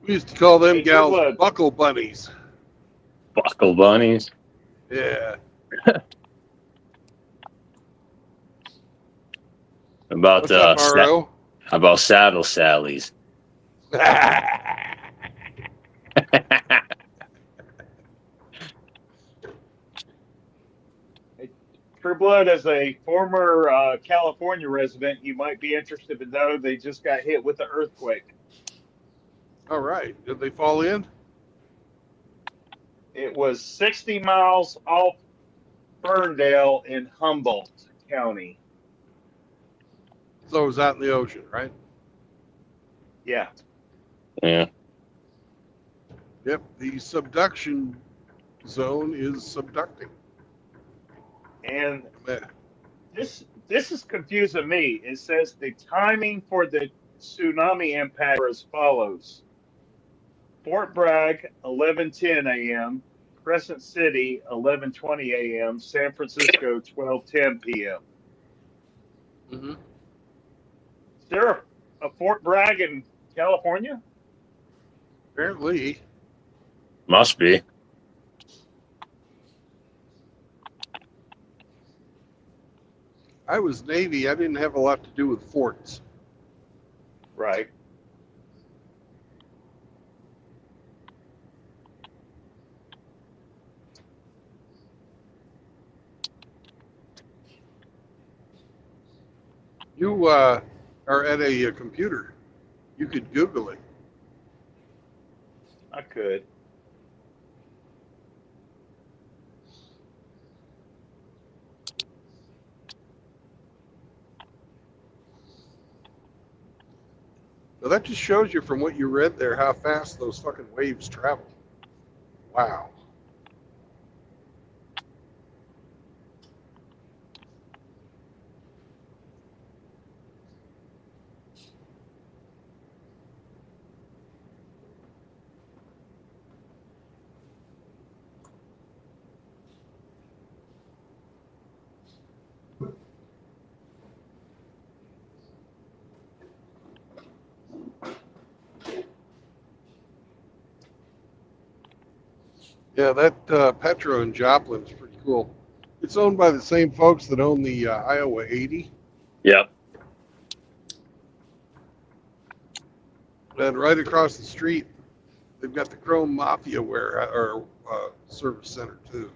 S1: We used to call them
S2: Hey,
S1: gals
S2: good luck.
S1: buckle bunnies.
S4: Buckle bunnies.
S1: Yeah.
S4: About
S1: What's up, Mario?
S4: about saddle Sallies.
S2: True Blood, as a former California resident, you might be interested to know they just got hit with an earthquake.
S1: All right. Did they fall in?
S2: It was 60 miles off Ferndale in Humboldt County.
S1: So it was out in the ocean, right?
S2: Yeah.
S4: Yeah.
S1: Yep. The subduction zone is subducting.
S2: And
S1: Man.
S2: this is confusing me. It says the timing for the tsunami impact are as follows: Fort Bragg, 11:10 a.m. Crescent City, 11:20 a.m. San Francisco, 12:10 p.m.
S1: Mm-hmm.
S2: Is there a Fort Bragg in California?
S1: Apparently.
S4: Must be.
S1: I was Navy. I didn't have a lot to do with forts.
S2: Right.
S1: You are at a computer. You could Google it.
S2: I could.
S1: Now that just shows you from what you read there how fast those fucking waves travel. Wow. Yeah, that Petro in Joplin is pretty cool. It's owned by the same folks that own the Iowa 80.
S4: Yep.
S1: And right across the street, they've got the Chrome Mafia service center too.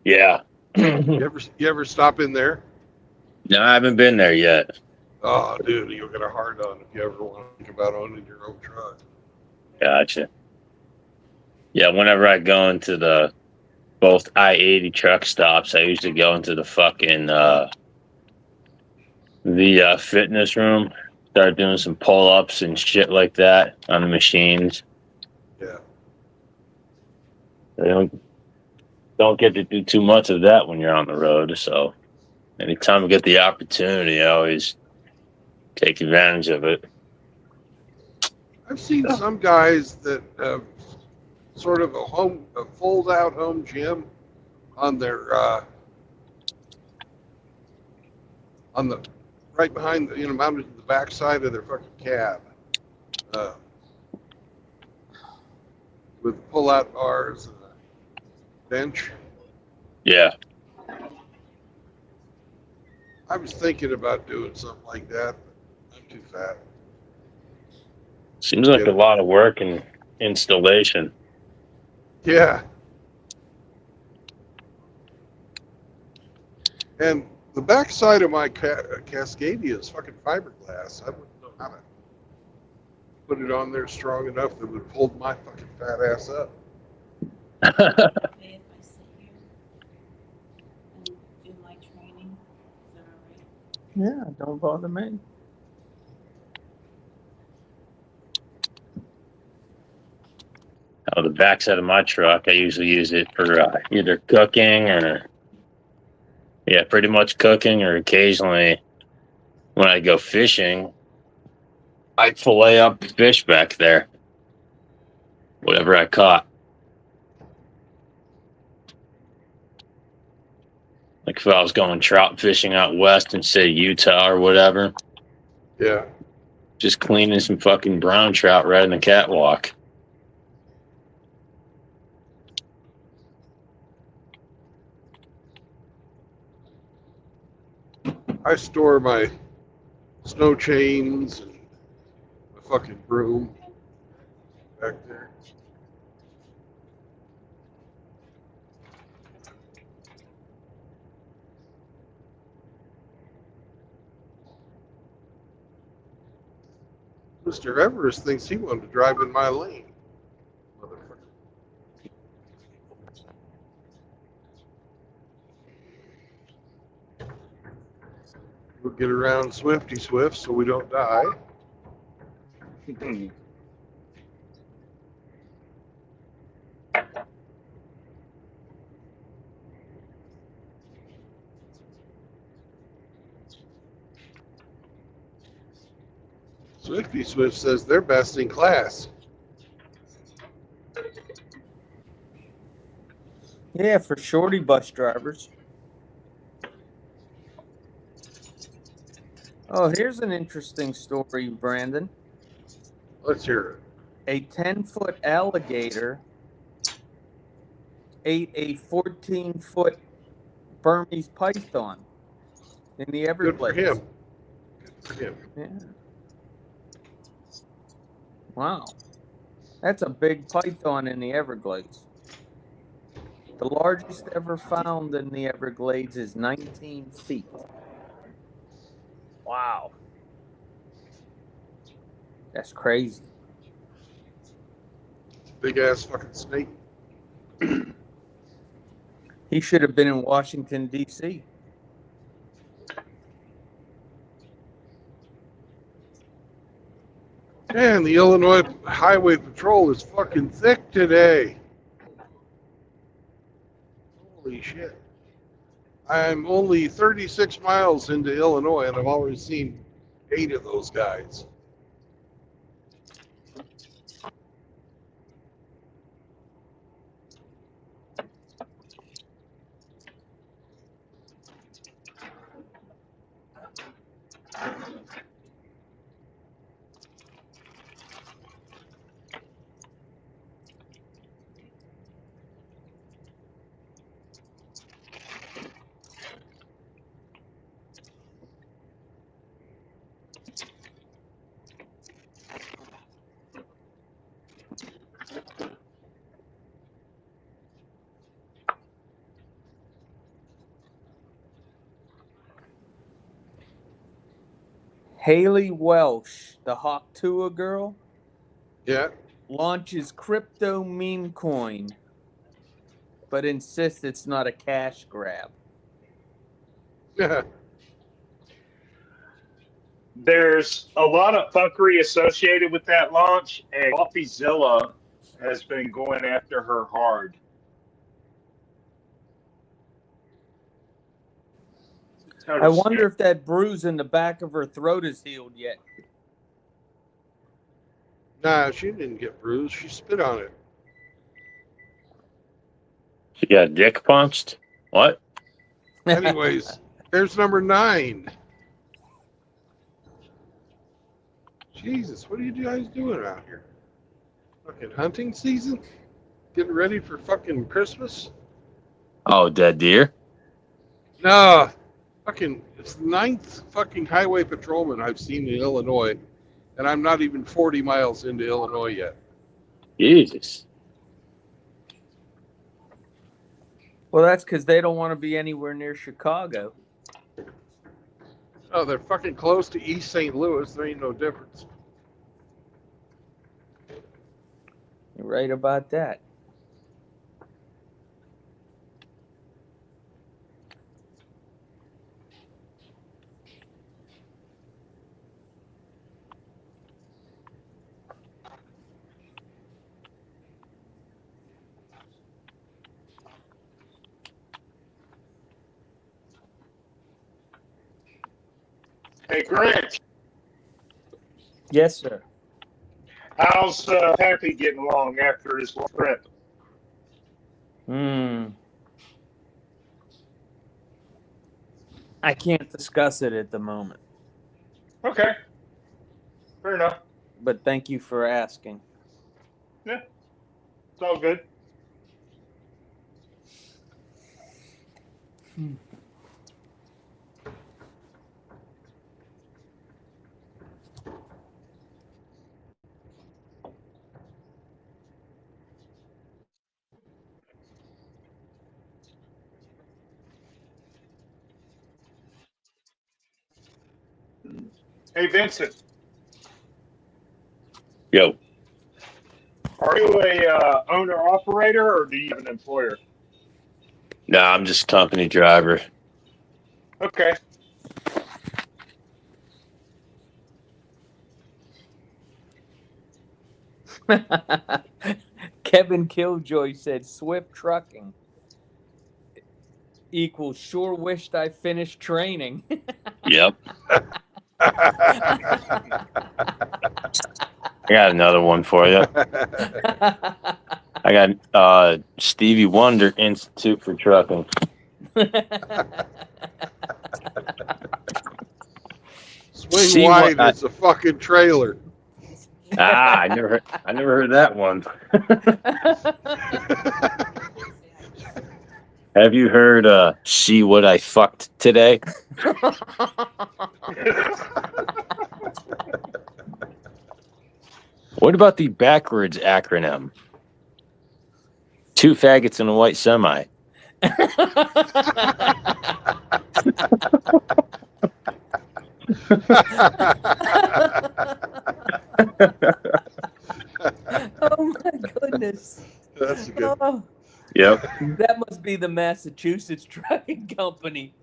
S4: Yeah.
S1: You ever stop in there?
S4: No, I haven't been there yet.
S1: Oh, dude, you'll get a hard on if you ever want to think about owning your own truck.
S4: Gotcha. Yeah, whenever I go into the both I-80 truck stops, I usually go into the fucking the fitness room, start doing some pull-ups and shit like that on the machines.
S1: Yeah.
S4: They don't get to do too much of that when you're on the road, so anytime I get the opportunity, I always take advantage of it.
S1: I've seen some guys that have sort of a fold-out home gym on their on the right behind the, mounted to the back side of their fucking cab, with pull-out bars and a bench.
S4: Yeah.
S1: I was thinking about doing something like that, but I'm too fat.
S4: Seems like a lot of work and installation.
S1: Yeah. And the back side of my Cascadia is fucking fiberglass. I wouldn't know how to put it on there strong enough that would hold my fucking fat ass up.
S5: Okay, if I sit here and do my training, is that all right?
S3: Yeah, don't bother me.
S4: Oh, the backside of my truck, I usually use it for either cooking or, yeah, pretty much cooking, or occasionally when I go fishing, I fillet up fish back there. Whatever I caught. Like if I was going trout fishing out west in, say, Utah or whatever,
S1: Yeah.
S4: just cleaning some fucking brown trout right in the catwalk.
S1: I store my snow chains and my fucking broom back there. Mr. Everest thinks he wanted to drive in my lane. Motherfucker. We'll get around Swifty Swift so we don't die. Swifty Swift says they're best in class.
S3: Yeah, for shorty bus drivers. Oh, here's an interesting story, Brandon.
S1: Let's hear
S3: A 10-foot alligator ate a 14-foot Burmese python in the
S1: it. Good for
S3: Everglades.
S1: him. Good for him.
S3: Yeah. Wow. That's a big python in the Everglades. The largest ever found in the Everglades is 19 feet. Wow. That's crazy.
S1: Big ass fucking snake.
S3: He should have been in Washington, D.C.
S1: Man, the Illinois Highway Patrol is fucking thick today. Holy shit. I'm only 36 miles into Illinois, and I've already seen 8 of those guys.
S3: Haley Welsh, the Hawk Tua girl,
S1: Yeah.
S3: launches crypto meme coin, but insists it's not a cash grab.
S1: Yeah.
S2: There's a lot of fuckery associated with that launch, and CoffeeZilla has been going after her hard. Total
S3: I wonder
S2: scam.
S3: if that bruise in the back of her throat is healed yet.
S1: Nah, she didn't get bruised. She spit on it.
S4: She got dick punched. What?
S1: Anyways, here's number 9. Jesus, what are you guys doing out here? Fucking hunting season? Getting ready for fucking Christmas?
S4: Oh, dead deer.
S1: No. Fucking, it's the 9th fucking highway patrolman I've seen in Illinois, and I'm not even 40 miles into Illinois yet.
S4: Jesus.
S3: Well, that's because they don't want to be anywhere near Chicago.
S1: Oh, they're fucking close to East St. Louis. There ain't no difference.
S3: You're right about that.
S2: Hey, Grant,
S3: Yes, sir.
S2: how's Pappy getting along after his trip?
S3: I can't discuss it at the moment,
S2: Okay, fair enough.
S3: but thank you for asking.
S2: It's all good. Hey, Vincent,
S4: Yo.
S2: are you a owner operator or do you have an employer?
S4: Nah, I'm just a company driver.
S2: Okay.
S3: Kevin Killjoy said Swift Trucking equals sure wished I finished training.
S4: Yep. I got another one for you. I got Stevie Wonder Institute for Trucking.
S1: Swing
S4: See
S1: wide,
S4: what
S1: it's a fucking trailer.
S4: Ah, I never heard that one. Have you heard see what I fucked today? What about the backwards acronym? 2 faggots in a white semi.
S3: Oh my goodness.
S1: That's a good.
S3: Oh,
S4: Yep.
S3: that must be the Massachusetts Trucking Company.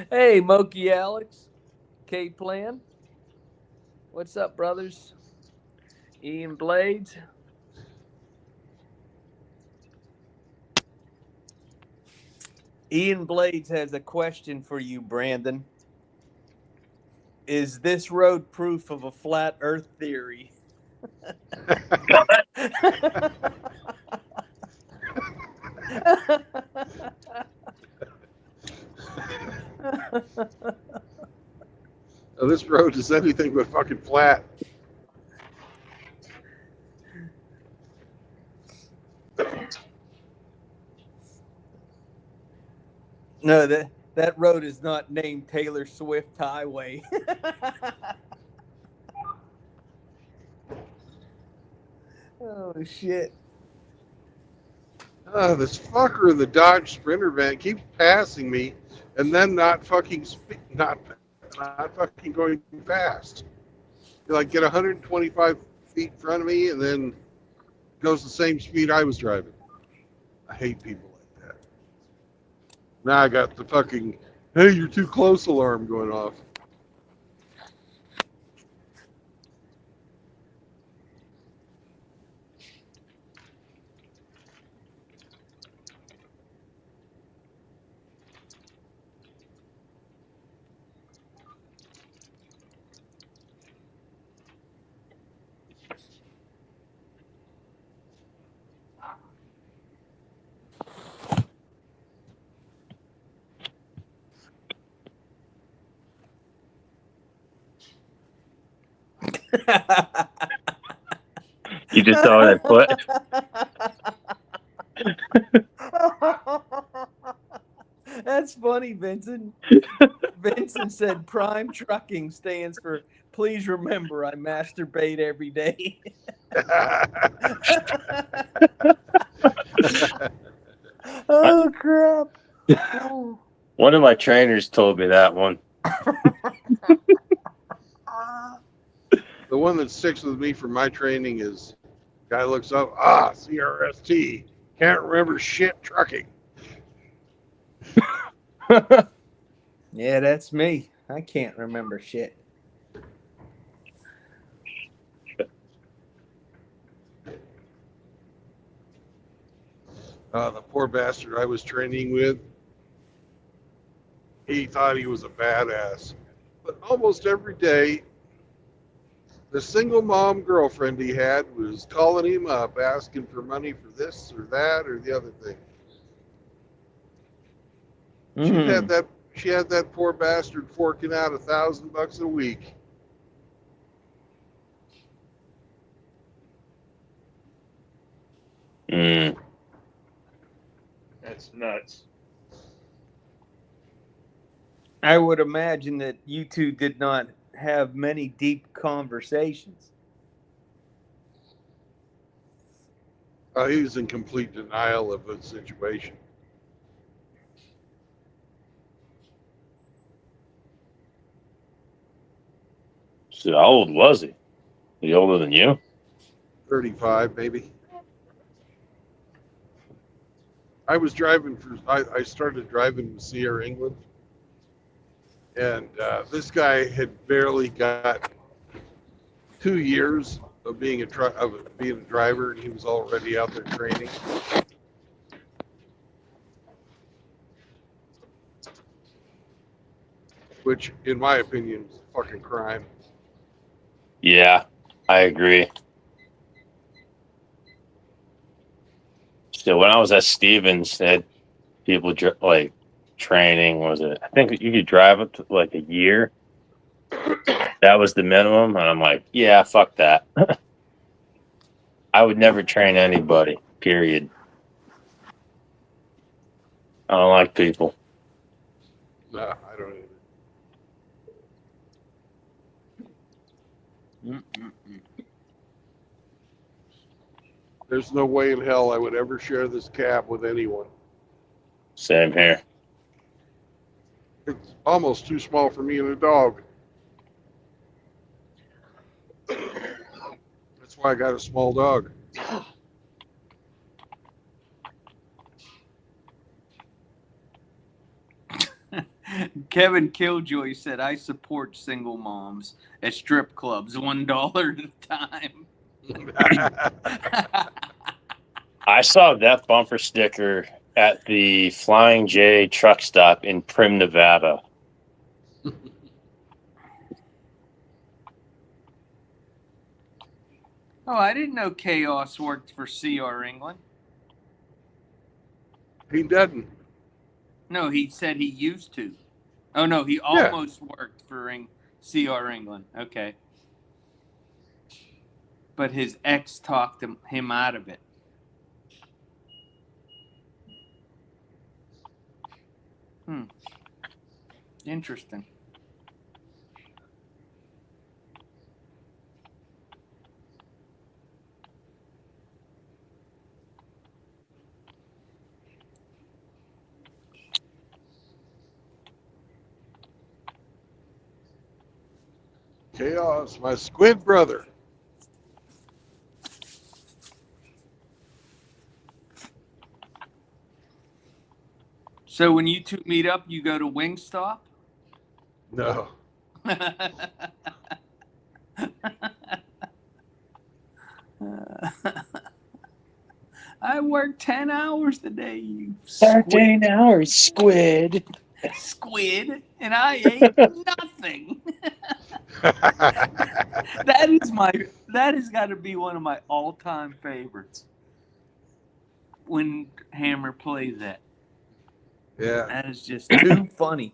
S3: Hey, Moki Alex, K Plan. What's up, brothers? Ian Blades. Ian Blades has a question for you, Brandon. Is this road proof of a flat earth theory?
S1: Oh, this road is anything but fucking flat.
S3: No, that road is not named Taylor Swift Highway. Oh shit.
S1: This fucker in the Dodge Sprinter van keeps passing me, and then not fucking not fucking going fast. You like get 125 feet in front of me, and then goes the same speed I was driving. I hate people like that. Now I got the fucking "hey, you're too close" alarm going off.
S4: You just saw that foot.
S3: That's funny, Vincent. Vincent said Prime Trucking stands for "Please remember I masturbate every day." Oh crap. Oh.
S4: One of my trainers told me that one.
S1: The one that sticks with me for my training is guy looks up, CRST. Can't remember shit trucking.
S3: Yeah, that's me. I can't remember shit.
S1: The poor bastard I was training with, he thought he was a badass. But almost every day, the single mom girlfriend he had was calling him up, asking for money for this or that or the other thing. She had that poor bastard forking out $1,000 a week.
S4: Mm.
S2: That's nuts.
S3: I would imagine that you two did not have many deep conversations.
S1: He was in complete denial of the situation.
S4: So how old was he? He older than you?
S1: 35, maybe. I was driving I started driving with Sierra England. And this guy had barely got 2 years of being a driver, and he was already out there training. Which, in my opinion, is a fucking crime.
S4: Yeah, I agree. So when I was at Stevens, they had people like training. Was it? I think you could drive up to like a year. That was the minimum, and I'm like, yeah, fuck that. I would never train anybody. Period. I don't like people.
S1: Nah, I don't either. There's no way in hell I would ever share this cab with anyone.
S4: Same here.
S1: It's almost too small for me and a dog. why I got a small dog.
S3: Kevin Killjoy said, "I support single moms at strip clubs, $1 at a time."
S4: I saw that bumper sticker at the Flying J truck stop in Prim, Nevada.
S3: Oh, I didn't know Chaos worked for CR England.
S1: He doesn't.
S3: No, he said he used to. Oh no, he
S1: Yeah.
S3: almost worked for CR England. Okay. But his ex talked him out of it. Interesting.
S1: Chaos, my squid brother.
S3: So when you two meet up, you go to Wingstop?
S1: No.
S3: I worked 10 hours today, you squid.
S4: 13 hours, squid.
S3: Squid, and I ate nothing. That has got to be one of my all-time favorites. When Hammer plays that.
S1: Yeah.
S3: That is just too funny.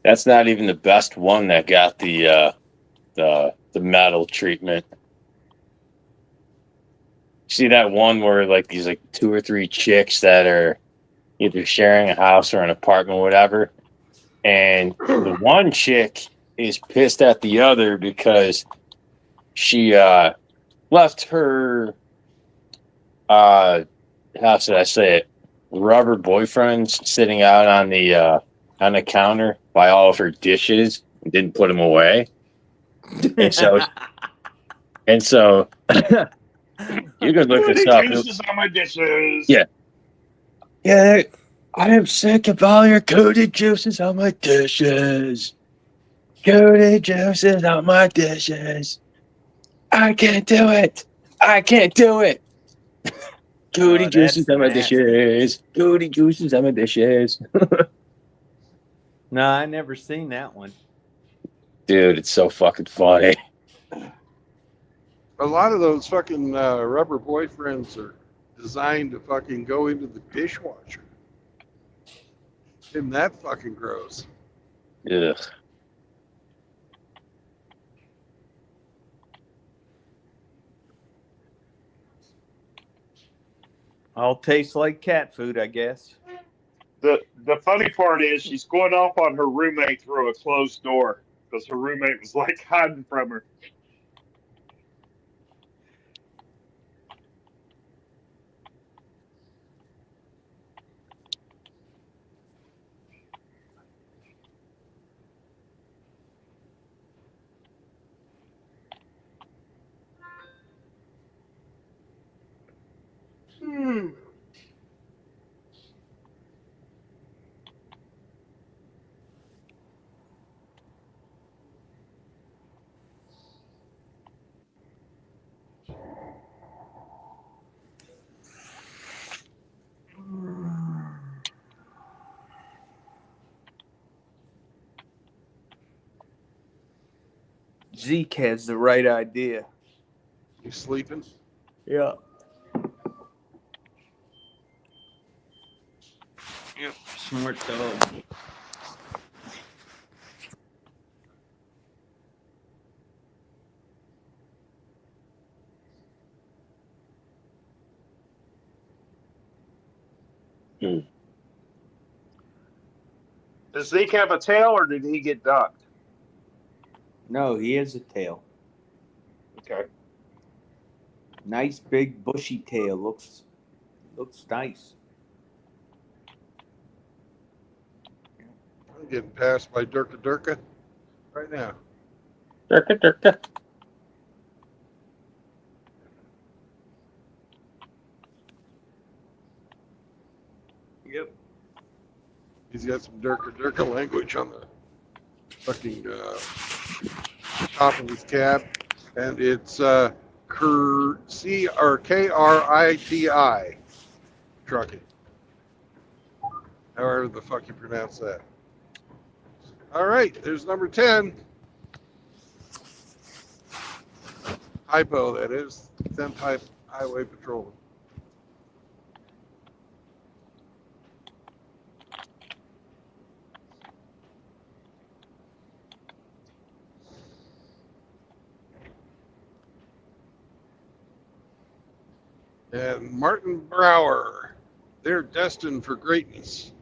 S4: That's not even the best one that got the metal treatment. See that one where like these like 2 or 3 chicks that are either sharing a house or an apartment, whatever, and the one chick is pissed at the other because she left her how should I say it, rubber boyfriends sitting out on the counter by all of her dishes and didn't put them away. And so you could look this up.
S2: Juices on my dishes.
S4: Yeah. Yeah, I am sick of all your coated juices on my dishes. Coated juices on my dishes. I can't do it. I can't do it. Coated juices on my dishes. Coated juices on my dishes.
S3: No, I never seen that one.
S4: Dude, it's so fucking funny.
S1: A lot of those fucking rubber boyfriends are designed to fucking go into the dishwasher. Isn't that fucking gross?
S4: Ugh.
S3: All tastes like cat food, I guess.
S2: The funny part is she's going off on her roommate through a closed door because her roommate was like hiding from her.
S3: Zeke has the right idea.
S1: You sleeping?
S3: Yeah.
S1: Yep.
S3: Smart dog.
S2: Does Zeke have a tail or did he get ducked?
S3: No, he has a tail.
S2: Okay.
S3: Nice big bushy tail. Looks nice.
S1: I'm getting passed by Durka Durka right now.
S4: Durka, Durka.
S3: Yep.
S1: He's got some Durka Durka language on the fucking top of his cab, and it's KRITI trucking. However the fuck you pronounce that. All right, there's number 10. Hypo, that is. 10th type highway patrolman. And Martin Brower, they're destined for greatness.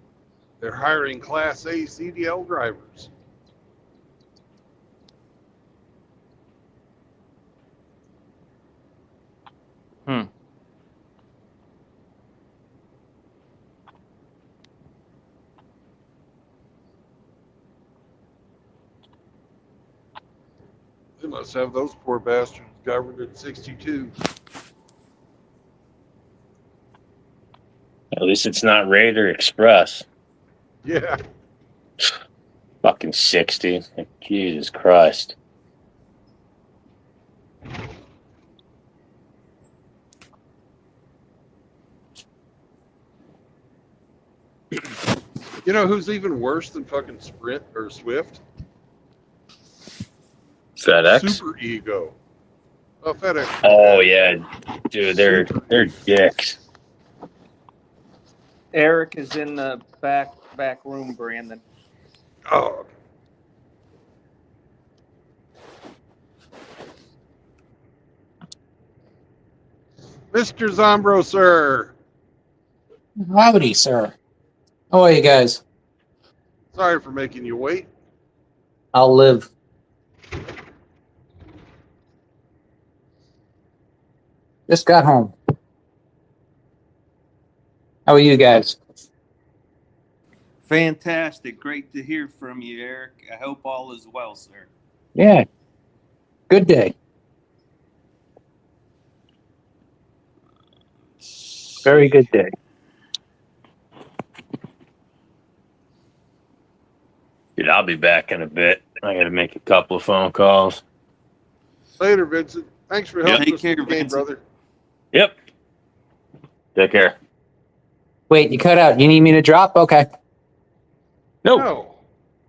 S1: They're hiring Class A CDL drivers. They must have those poor bastards governed at 62.
S4: At least it's not Raider Express.
S1: Yeah.
S4: Fucking 60. Jesus Christ.
S1: You know who's even worse than fucking Sprint or Swift?
S4: FedEx.
S1: Super Ego. Oh, FedEx.
S4: Oh yeah, dude, they're dicks.
S3: Eric is in the back room, Brandon.
S1: Oh. Mr. Zombro, sir.
S6: Howdy, sir. How are you guys?
S1: Sorry for making you wait.
S6: I'll live. Just got home. How are you guys?
S3: Fantastic. Great to hear from you, Eric. I hope all is well, sir.
S6: Yeah. Good day. Very good day.
S4: Dude, I'll be back in a bit. I got to make a couple of phone calls.
S1: Later, Vincent. Thanks for helping
S3: Take
S1: us
S3: care,
S1: with the game,
S3: Vincent.
S1: brother.
S4: Yep. Take care.
S6: Wait, you cut out. You need me to drop? Okay.
S4: No.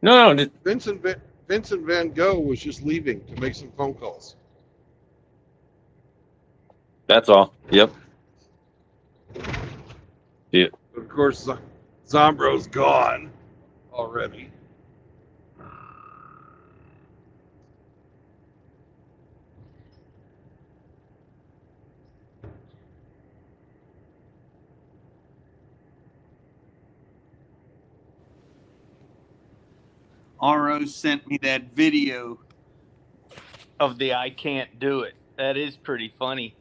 S1: Vincent Van Gogh was just leaving to make some phone calls.
S4: That's all. Yep.
S1: Of course, Zombro's gone already.
S3: RO sent me that video of the I Can't Do It. That is pretty funny.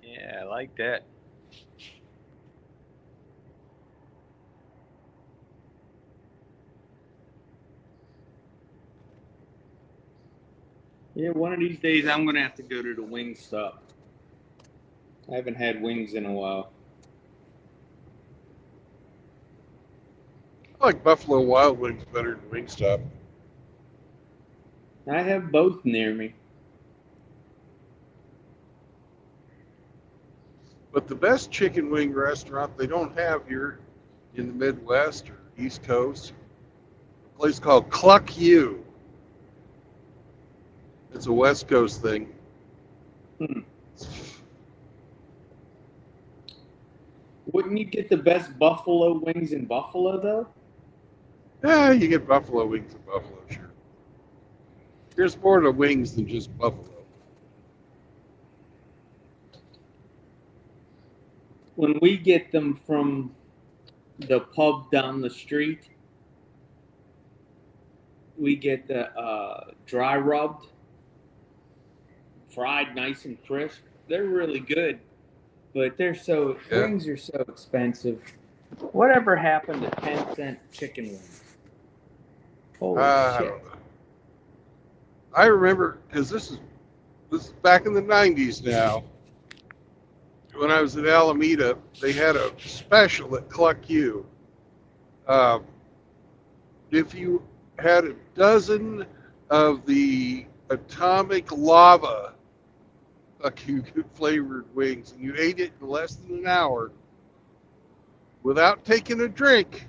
S3: Yeah, I like that. Yeah, one of these days I'm going to have to go to the Wingstop. I haven't had wings in a while.
S1: I like Buffalo Wild Wings better than Wingstop.
S3: I have both near me.
S1: But the best chicken wing restaurant they don't have here in the Midwest or East Coast, a place called Cluck U. It's a West Coast thing.
S3: Wouldn't you get the best buffalo wings in Buffalo, though?
S1: Yeah, you get buffalo wings in Buffalo, sure. There's more to wings than just buffalo.
S3: When we get them from the pub down the street, we get the dry rubbed, fried nice and crisp. They're really good, but they're so
S1: Yeah.
S3: wings are so expensive. Whatever happened to 10-cent chicken wings? Holy
S1: I
S3: shit.
S1: don't know. I remember because this is back in the '90s now. When I was at Alameda, they had a special at Cluck Q. If you had a dozen of the atomic lava fucking flavored wings and you ate it in less than an hour without taking a drink,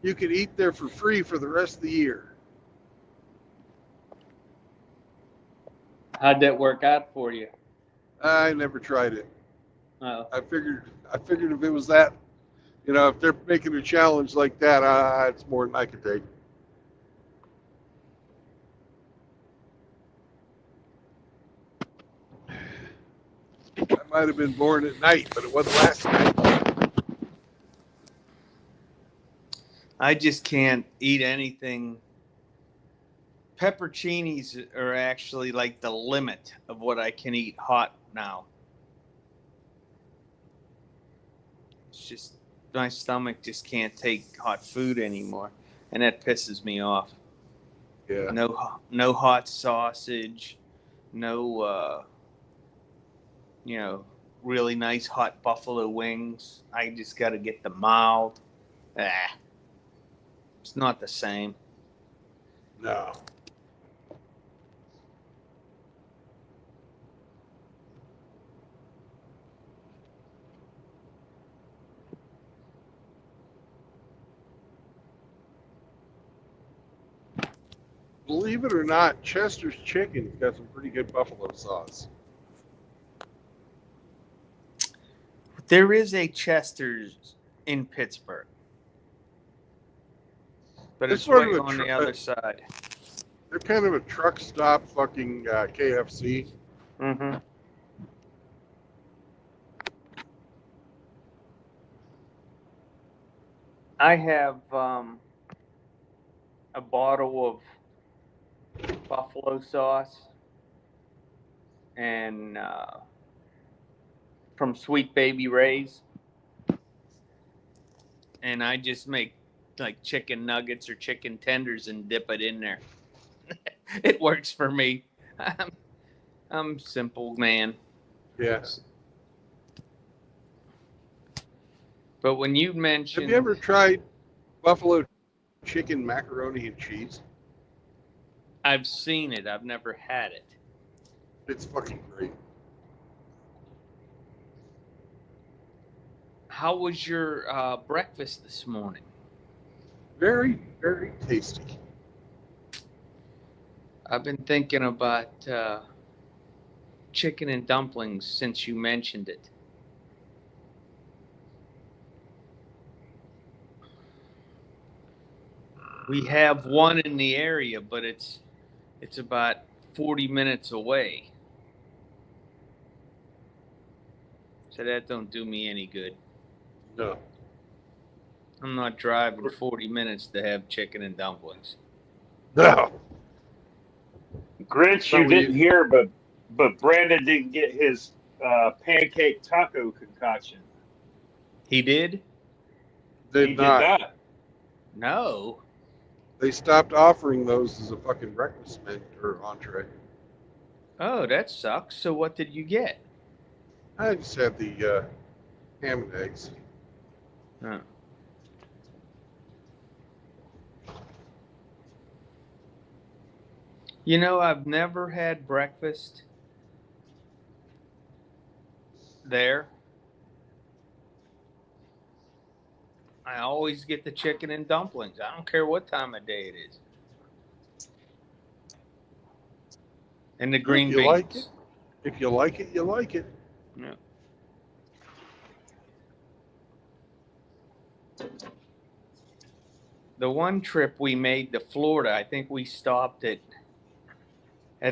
S1: you could eat there for free for the rest of the year.
S3: How'd that work out for you?
S1: I never tried it.
S3: Oh.
S1: I figured if it was that, if they're making a challenge like that, it's more than I could take. I might have been born at night, but it wasn't last night.
S3: I just can't eat anything. Pepperoncinis are actually like the limit of what I can eat hot now. It's just my stomach just can't take hot food anymore, and that pisses me off.
S1: Yeah.
S3: No hot sausage, no really nice hot buffalo wings. I just got to get the mild. It's not the same.
S1: No. Believe it or not, Chester's Chicken's got some pretty good buffalo sauce.
S3: There is a Chester's in Pittsburgh, but
S1: It's
S3: it's
S1: sort
S3: way
S1: of a
S3: on the other side.
S1: They're kind of a truck stop fucking KFC.
S3: Mm-hmm. I have a bottle of buffalo sauce and from Sweet Baby Ray's, and I just make like chicken nuggets or chicken tenders and dip it in there. It works for me. I'm simple, man.
S1: Yeah.
S3: But when you mentioned,
S1: Have you ever tried buffalo chicken macaroni and cheese?
S3: I've seen it. I've never had it.
S1: It's fucking great.
S3: How was your breakfast this morning?
S1: Very, very tasty.
S3: I've been thinking about chicken and dumplings since you mentioned it. We have one in the area, but it's about 40 minutes away. So that don't do me any good.
S1: No.
S3: I'm not driving 40 minutes to have chicken and dumplings.
S1: No.
S2: Grinch, you didn't hear, but Brandon didn't get his pancake taco concoction.
S3: He did?
S1: Did
S2: He
S1: not.
S2: did not.
S3: No.
S1: They stopped offering those as a fucking breakfast menu or entree.
S3: Oh, that sucks. So what did you get?
S1: I just had the ham and eggs.
S3: Oh. You know, I've never had breakfast there. I always get the chicken and dumplings. I don't care what time of day it is. And the green
S1: If you
S3: beans.
S1: like it, if you like it, you like it.
S3: Yeah. The one trip we made to Florida, I think we stopped at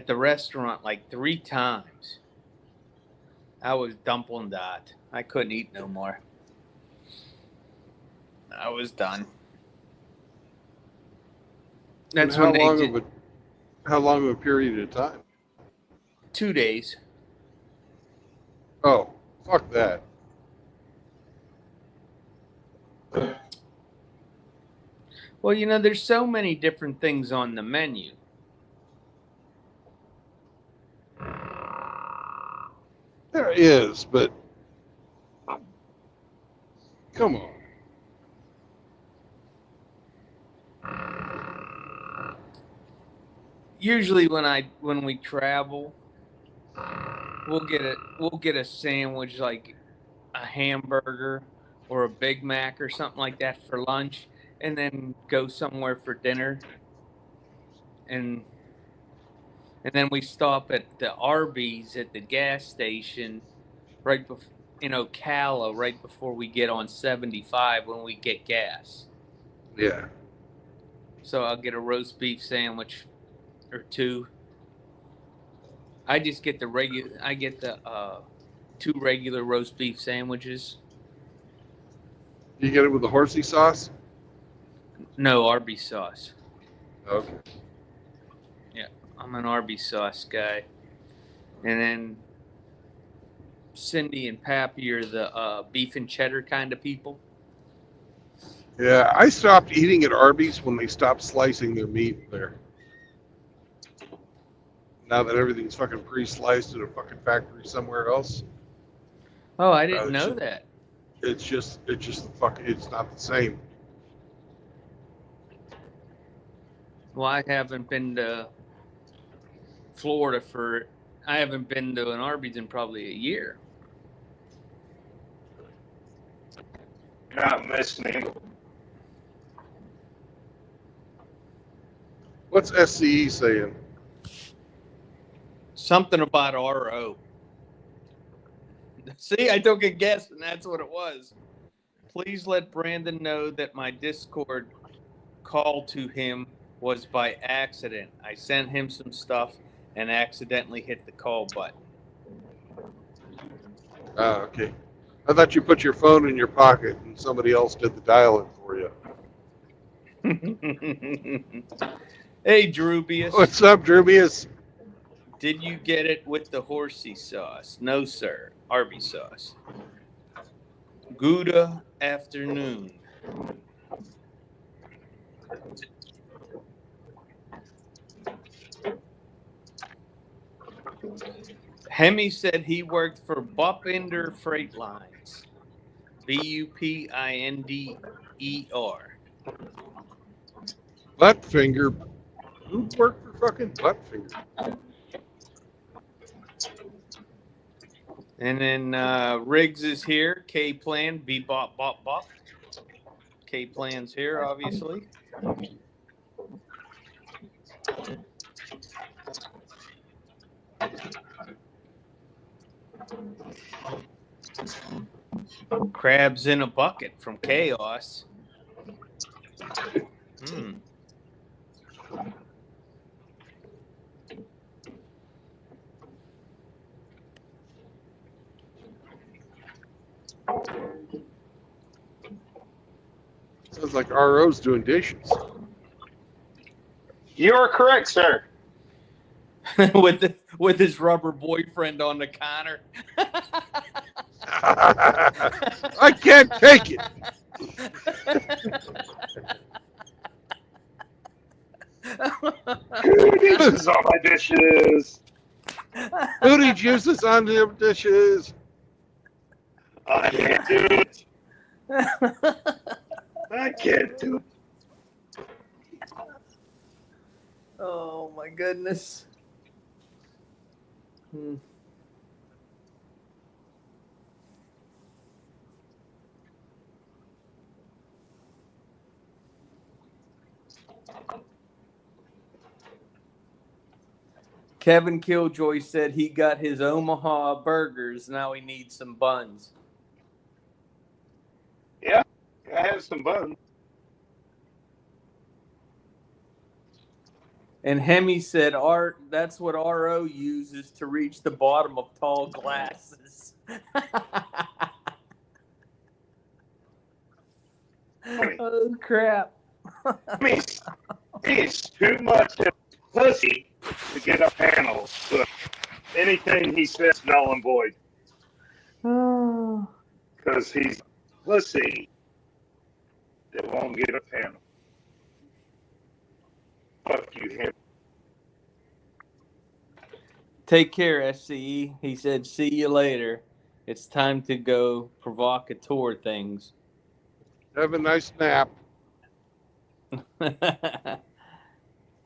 S3: the restaurant like 3 times. I was dumpling that. I couldn't eat no more. I was done. That's
S1: And
S3: when they
S1: how long of a period of time?
S3: 2 days.
S1: Oh, fuck that.
S3: Well, you know, there's so many different things on the menu.
S1: There is, but come on.
S3: Usually when we travel, we'll get a sandwich like a hamburger or a Big Mac or something like that for lunch, and then go somewhere for dinner. And then we stop at the Arby's at the gas station right before, Ocala, right before we get on 75 when we get gas.
S1: Yeah.
S3: So I'll get a roast beef sandwich or two. I just get the 2 regular roast beef sandwiches.
S1: You get it with the horsey sauce?
S3: No Arby's sauce.
S1: Okay.
S3: I'm an Arby's sauce guy. And then Cindy and Pappy are the beef and cheddar kind of people.
S1: Yeah, I stopped eating at Arby's when they stopped slicing their meat there. Now that everything's fucking pre-sliced at a fucking factory somewhere else,
S3: Oh, I didn't know that.
S1: it's just it's not the same.
S3: Well, I haven't been to Florida I haven't been to an Arby's in probably a year.
S2: Not listening.
S1: What's SCE saying?
S3: Something about RO. See, I took a guess, and that's what it was. Please let Brandon know that my Discord call to him was by accident. I sent him some stuff and accidentally hit the call button.
S1: Ah, okay. I thought you put your phone in your pocket and somebody else did the dialing for you.
S3: Hey, Drubius.
S1: What's up, Drubius?
S3: Did you get it with the horsey sauce? No, sir. Arby's sauce. Good afternoon. Hemi said he worked for Bupinder Freight Lines. Bupinder.
S1: Buttfinger. Who worked for fucking Buttfinger?
S3: And then Riggs is here. K-Plan. Bebop, bop, bop. K-Plan's here, obviously. Crabs in a bucket from Chaos.
S1: Sounds like RO's doing dishes.
S2: You are correct, sir.
S3: with his rubber boyfriend on the counter.
S1: I can't take it.
S2: Booty juices on my dishes.
S1: Booty juices on the dishes.
S2: I can't do it. I can't do it.
S3: Oh my goodness. Kevin Killjoy said he got his Omaha burgers. Now he needs some buns.
S2: Yeah, I have some buns.
S3: And Hemi said, that's what RO uses to reach the bottom of tall glasses. Oh, crap.
S2: He's too much of a pussy to get a panel. But anything he says, null and void.
S3: Oh.
S2: Because he's a pussy. They won't get a panel. Fuck you, him.
S3: Take care, SCE. He said, see you later. It's time to go provocateur things.
S1: Have a nice nap.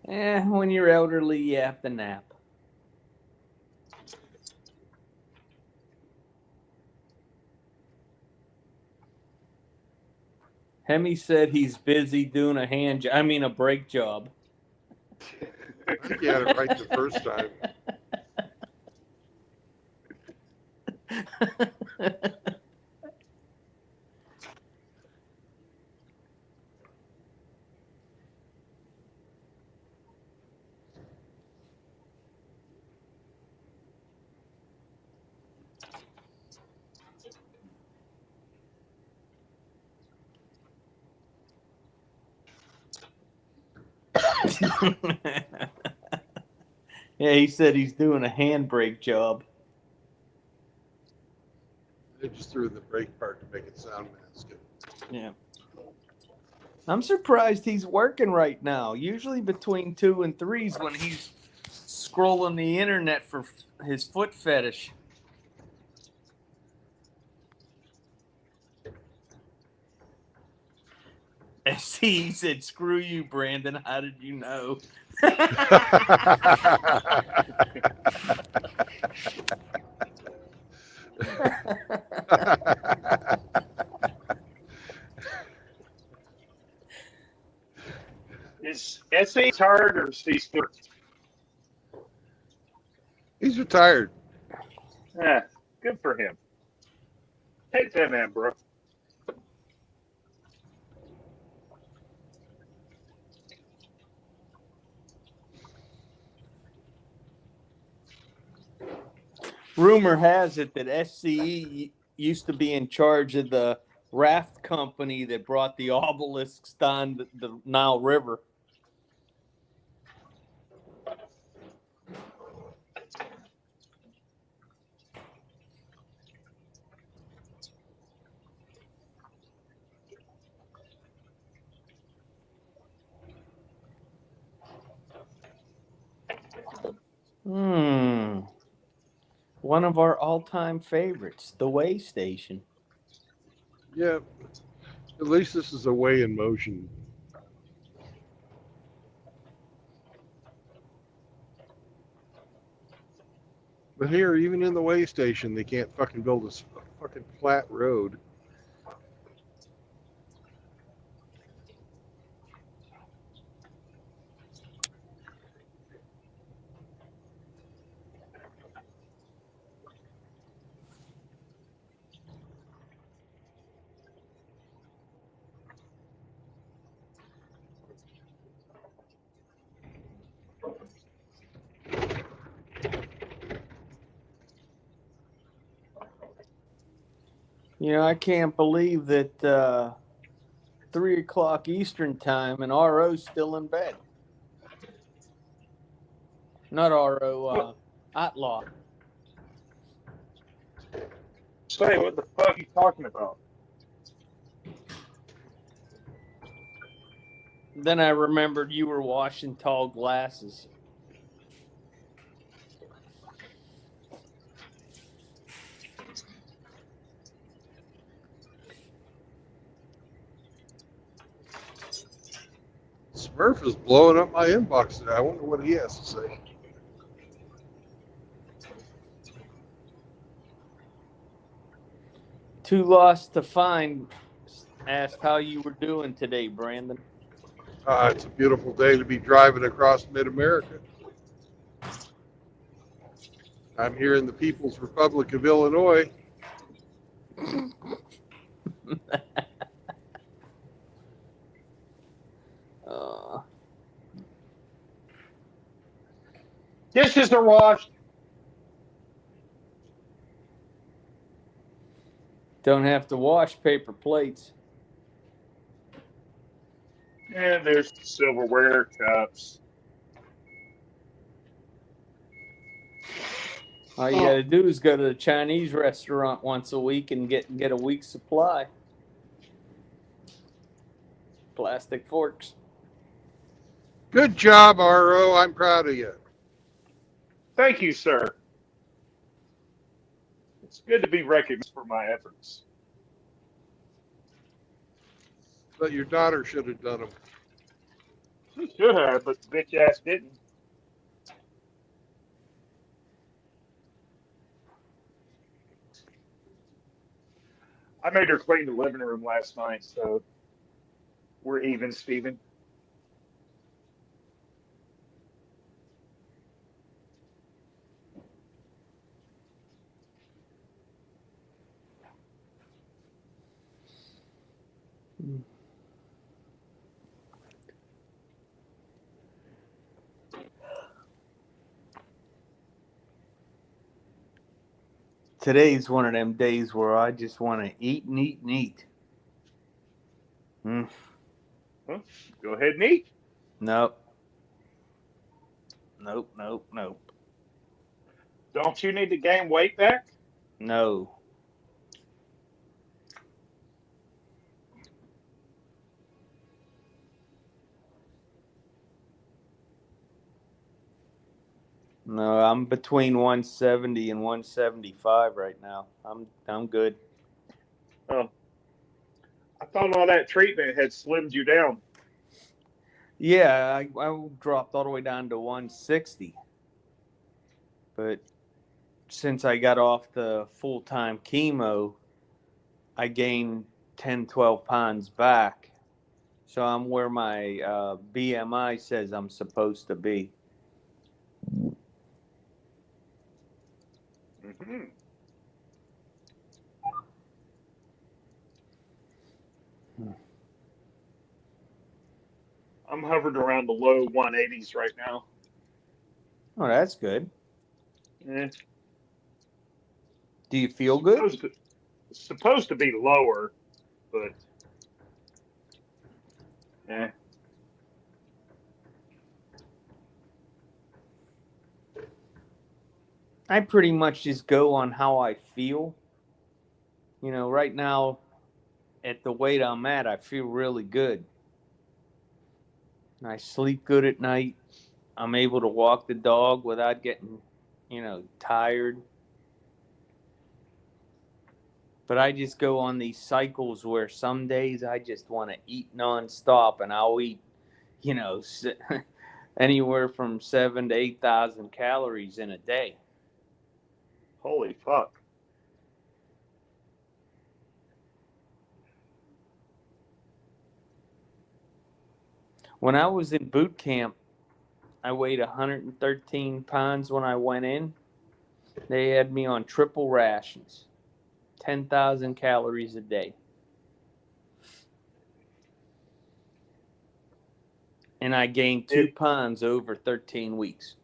S3: When you're elderly, you have to nap. Hemi said he's busy doing a brake job.
S1: I think you had it right the first time.
S3: Yeah, he said he's doing a handbrake job.
S1: They just threw in the brake part to make it sound masculine.
S3: Yeah. I'm surprised he's working right now. Usually between 2 and 3's when he's scrolling the internet for his foot fetish. He said, screw you, Brandon. How did you know?
S2: Is S.A. tired or is he still?
S1: He's retired.
S2: Yeah, good for him. Take that, man, bro.
S3: Rumor has it that SCE used to be in charge of the raft company that brought the obelisks down the Nile River. One of our all-time favorites, the Way Station.
S1: Yeah. At least this is a way in motion. But here, even in the way station, they can't fucking build a fucking flat road.
S3: You know, I can't believe that 3 o'clock Eastern time and RO's still in bed. Not RO, Outlaw.
S2: Say, what the fuck are you talking about?
S3: Then I remembered you were washing tall glasses.
S1: Smurf is blowing up my inbox today. I wonder what he has to say.
S3: Too Lost to Find asked how you were doing today, Brandon.
S1: It's a beautiful day to be driving across mid-America. I'm here in the People's Republic of Illinois.
S2: Dishes are washed.
S3: Don't have to wash paper plates.
S2: And there's silverware, cups.
S3: All you gotta do is go to the Chinese restaurant once a week and get a week's supply. plastic forks.
S1: Good job, RO. I'm proud of you.
S2: Thank you, sir. It's good to be recognized for my efforts.
S1: But your daughter should have done them.
S2: She should have, but the bitch ass didn't. I made her clean the living room last night, so we're even, Steven.
S3: Today's one of them days where I just want to eat and eat and eat.
S2: Well, go ahead and eat.
S3: Nope. Nope.
S2: Don't you need to gain weight back?
S3: No. No, I'm between 170 and 175 right now. I'm good.
S2: Oh, I thought all that treatment had slimmed you down.
S3: Yeah, I dropped all the way down to 160. But since I got off the full-time chemo, I gained 10, 12 pounds back. So I'm where my BMI says I'm supposed to be.
S2: Mm-hmm. I'm hovered around the low 180s right now.
S3: Oh, that's good.
S2: Eh,
S3: Do you feel good?
S2: supposed to be lower, but eh.
S3: I pretty much just go on how I feel. You know, right now, at the weight I'm at, I feel really good. I sleep good at night. I'm able to walk the dog without getting, tired. But I just go on these cycles where some days I just want to eat nonstop, and I'll eat, anywhere from 7,000 to 8,000 calories in a day.
S2: Holy fuck.
S3: When I was in boot camp, I weighed 113 pounds when I went in. They had me on triple rations, 10,000 calories a day. And I gained 2 pounds over 13 weeks.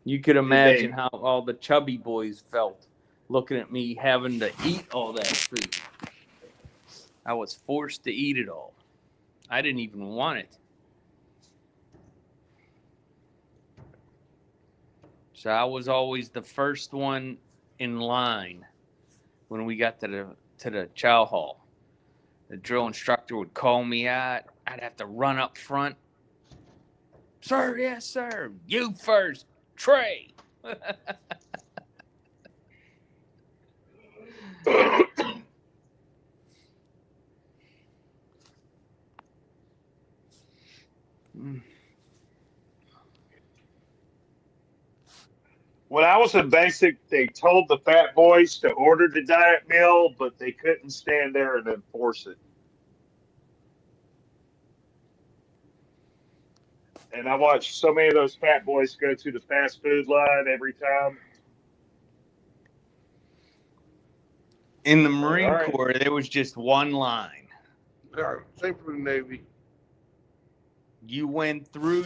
S3: You could imagine how all the chubby boys felt looking at me having to eat all that food. I was forced to eat it all. I didn't even want it. So I was always the first one in line when we got to the chow hall. The drill instructor would call me out. I'd have to run up front. Sir, yes, sir. You first. Trey.
S2: When I was in basic, they told the fat boys to order the diet meal, but they couldn't stand there and enforce it. And I watched so many of those fat boys go to the fast food line every time.
S3: In the Marine Corps, there was just one line.
S1: Same for the Navy.
S3: You went through,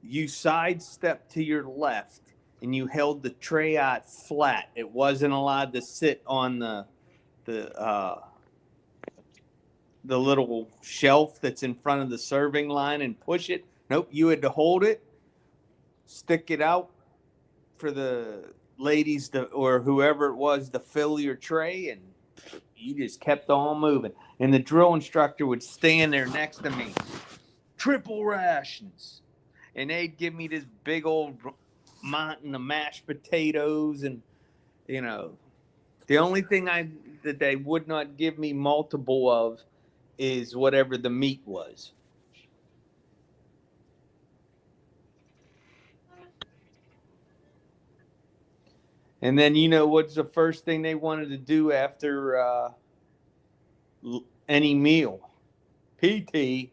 S3: you sidestepped to your left, and you held the tray out flat. It wasn't allowed to sit on the little shelf that's in front of the serving line and push it. Nope, you had to hold it, stick it out for the ladies or whoever it was to fill your tray, and you just kept on moving. And the drill instructor would stand there next to me, triple rations. And they'd give me this big old mountain of mashed potatoes. And, you know, the only thing that they would not give me multiple of is whatever the meat was. And then, you know, what's the first thing they wanted to do after any meal? PT.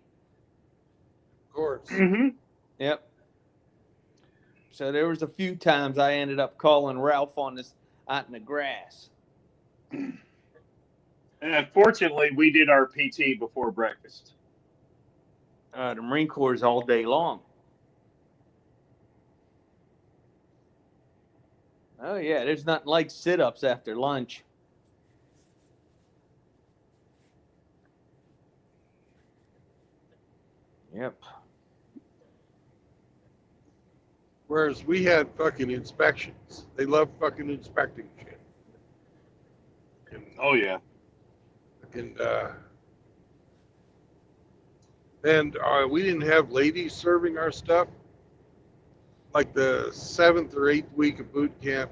S1: Of course.
S2: Mm-hmm.
S3: Yep. So there was a few times I ended up calling Ralph on this out in the grass.
S2: And unfortunately, we did our PT before breakfast.
S3: The Marine Corps is all day long. Oh, yeah, there's nothing like sit-ups after lunch. Yep.
S1: Whereas we had fucking inspections. They love fucking inspecting shit.
S2: Oh, yeah.
S1: And we didn't have ladies serving our stuff. Like the 7th or 8th week of boot camp,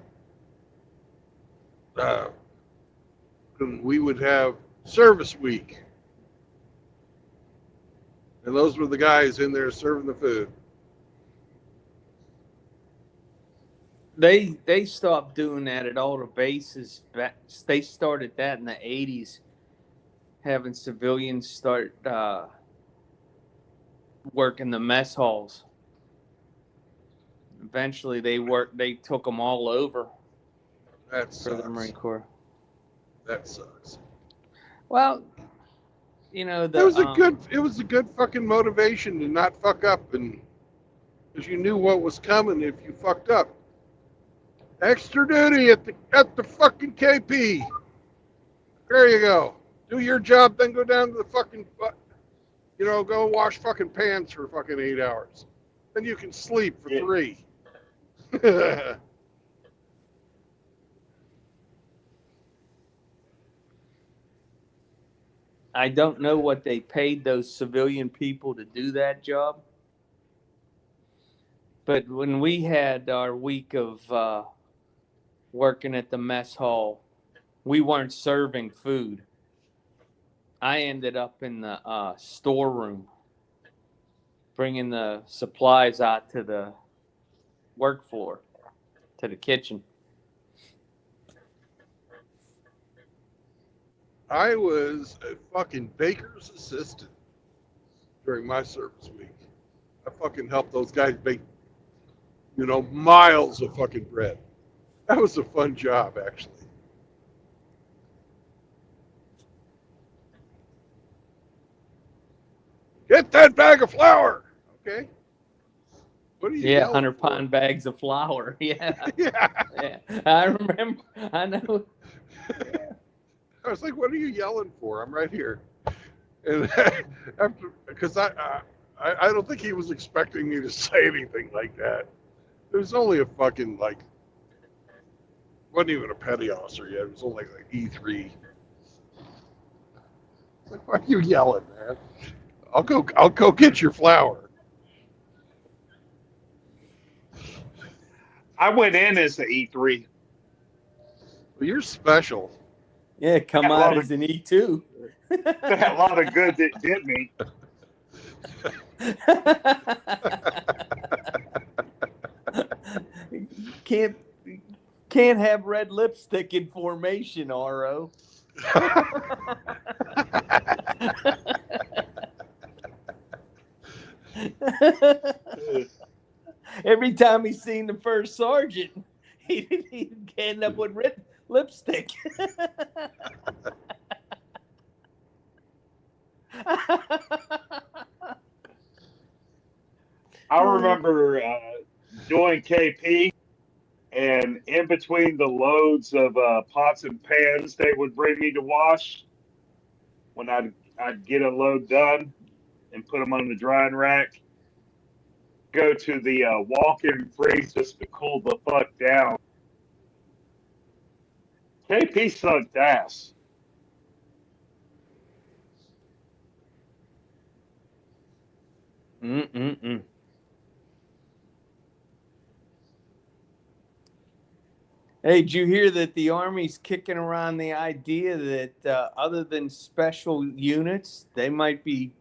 S1: and we would have service week. And those were the guys in there serving the food.
S3: They stopped doing that at all the bases. They started that in the 80s, having civilians start working the mess halls. Eventually, they took them all over
S1: That
S3: for
S1: sucks.
S3: the Marine Corps.
S1: That sucks.
S3: Well, you know,
S1: It was a good fucking motivation to not fuck up, and because you knew what was coming if you fucked up. Extra duty at the fucking KP. There you go. Do your job, then go down to the fucking, go wash fucking pants for fucking 8 hours. Then you can sleep for 3.
S3: I don't know what they paid those civilian people to do that job. But when we had our week of working at the mess hall, we weren't serving food. I ended up in the storeroom, bringing the supplies out to the work floor, to the kitchen.
S1: I was a fucking baker's assistant during my service week. I fucking helped those guys bake, miles of fucking bread. That was a fun job, actually. Get that bag of flour, okay? What are you?
S3: Yeah, 100-pound bags of flour. Yeah.
S1: Yeah.
S3: I remember. I know.
S1: I was like, "What are you yelling for? I'm right here." And because I don't think he was expecting me to say anything like that. It was only a fucking wasn't even a petty officer yet. It was only like E3. It's like, why are you yelling, man? I'll go get your flour.
S2: I went in as the E3.
S1: Well, you're special.
S3: Yeah, come
S2: Yeah,
S3: out as an E2.
S2: A lot of good that did me.
S3: Can't have red lipstick in formation, RO. Every time he's seen the first sergeant, he'd end up with red lipstick.
S2: I remember doing KP, and in between the loads of pots and pans they would bring me to wash, when I'd get a load done and put them on the drying rack, go to the walk-in freeze just to cool the fuck down. KP sucked ass.
S3: Mm-mm-mm. Hey, did you hear that the Army's kicking around the idea that other than special units, they might be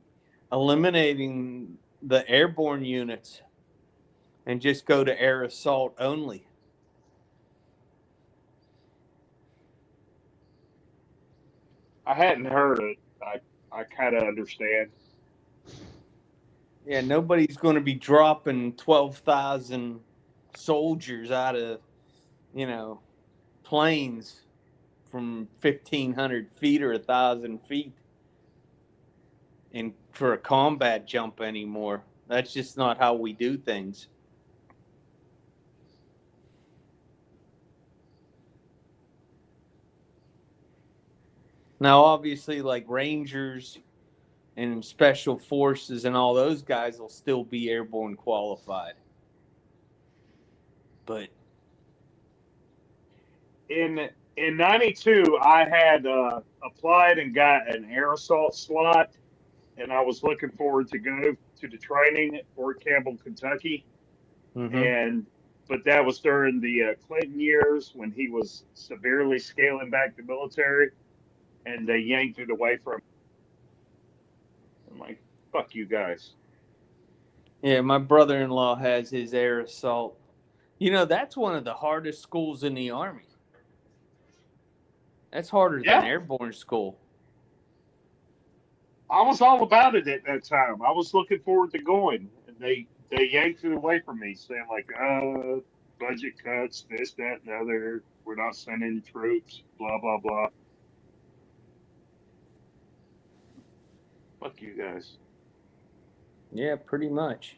S3: eliminating the airborne units and just go to air assault only?
S2: I hadn't heard it. I kind of understand.
S3: Yeah, nobody's going to be dropping 12,000 soldiers out of, planes from 1,500 feet or 1,000 feet for a combat jump anymore. That's just not how we do things. Now, obviously, like Rangers and Special Forces and all those guys will still be airborne qualified. But
S2: In '92, I had applied and got an air assault slot, and I was looking forward to go to the training at Fort Campbell, Kentucky. And but that was during the Clinton years when he was severely scaling back the military, and they yanked it away from him. I'm like, fuck you guys.
S3: yeah, my brother-in-law has his air assault. That's one of the hardest schools in the Army. That's harder than
S2: Yeah,
S3: airborne school.
S2: I was all about it at that time. I was looking forward to going, and they yanked it away from me, saying like, budget cuts, this, that, and the other. We're not sending troops, blah blah blah. Fuck you guys.
S3: Yeah, pretty much.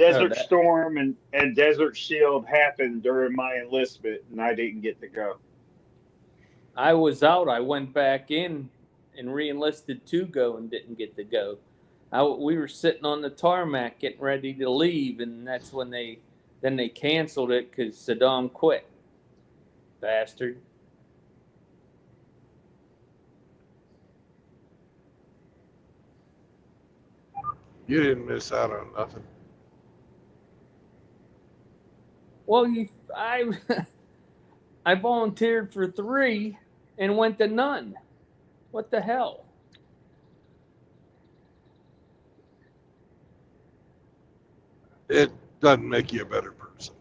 S3: Oh,
S2: Desert
S3: that
S2: Storm and Desert Shield happened during my enlistment, and I didn't get to go.
S3: I was out. I went back in and re-enlisted to go and didn't get to go. We were sitting on the tarmac getting ready to leave, and that's when they canceled it because Saddam quit. Bastard.
S1: You didn't miss out on nothing.
S3: Well, I volunteered for 3 and went to none. What the hell?
S1: It doesn't make you a better person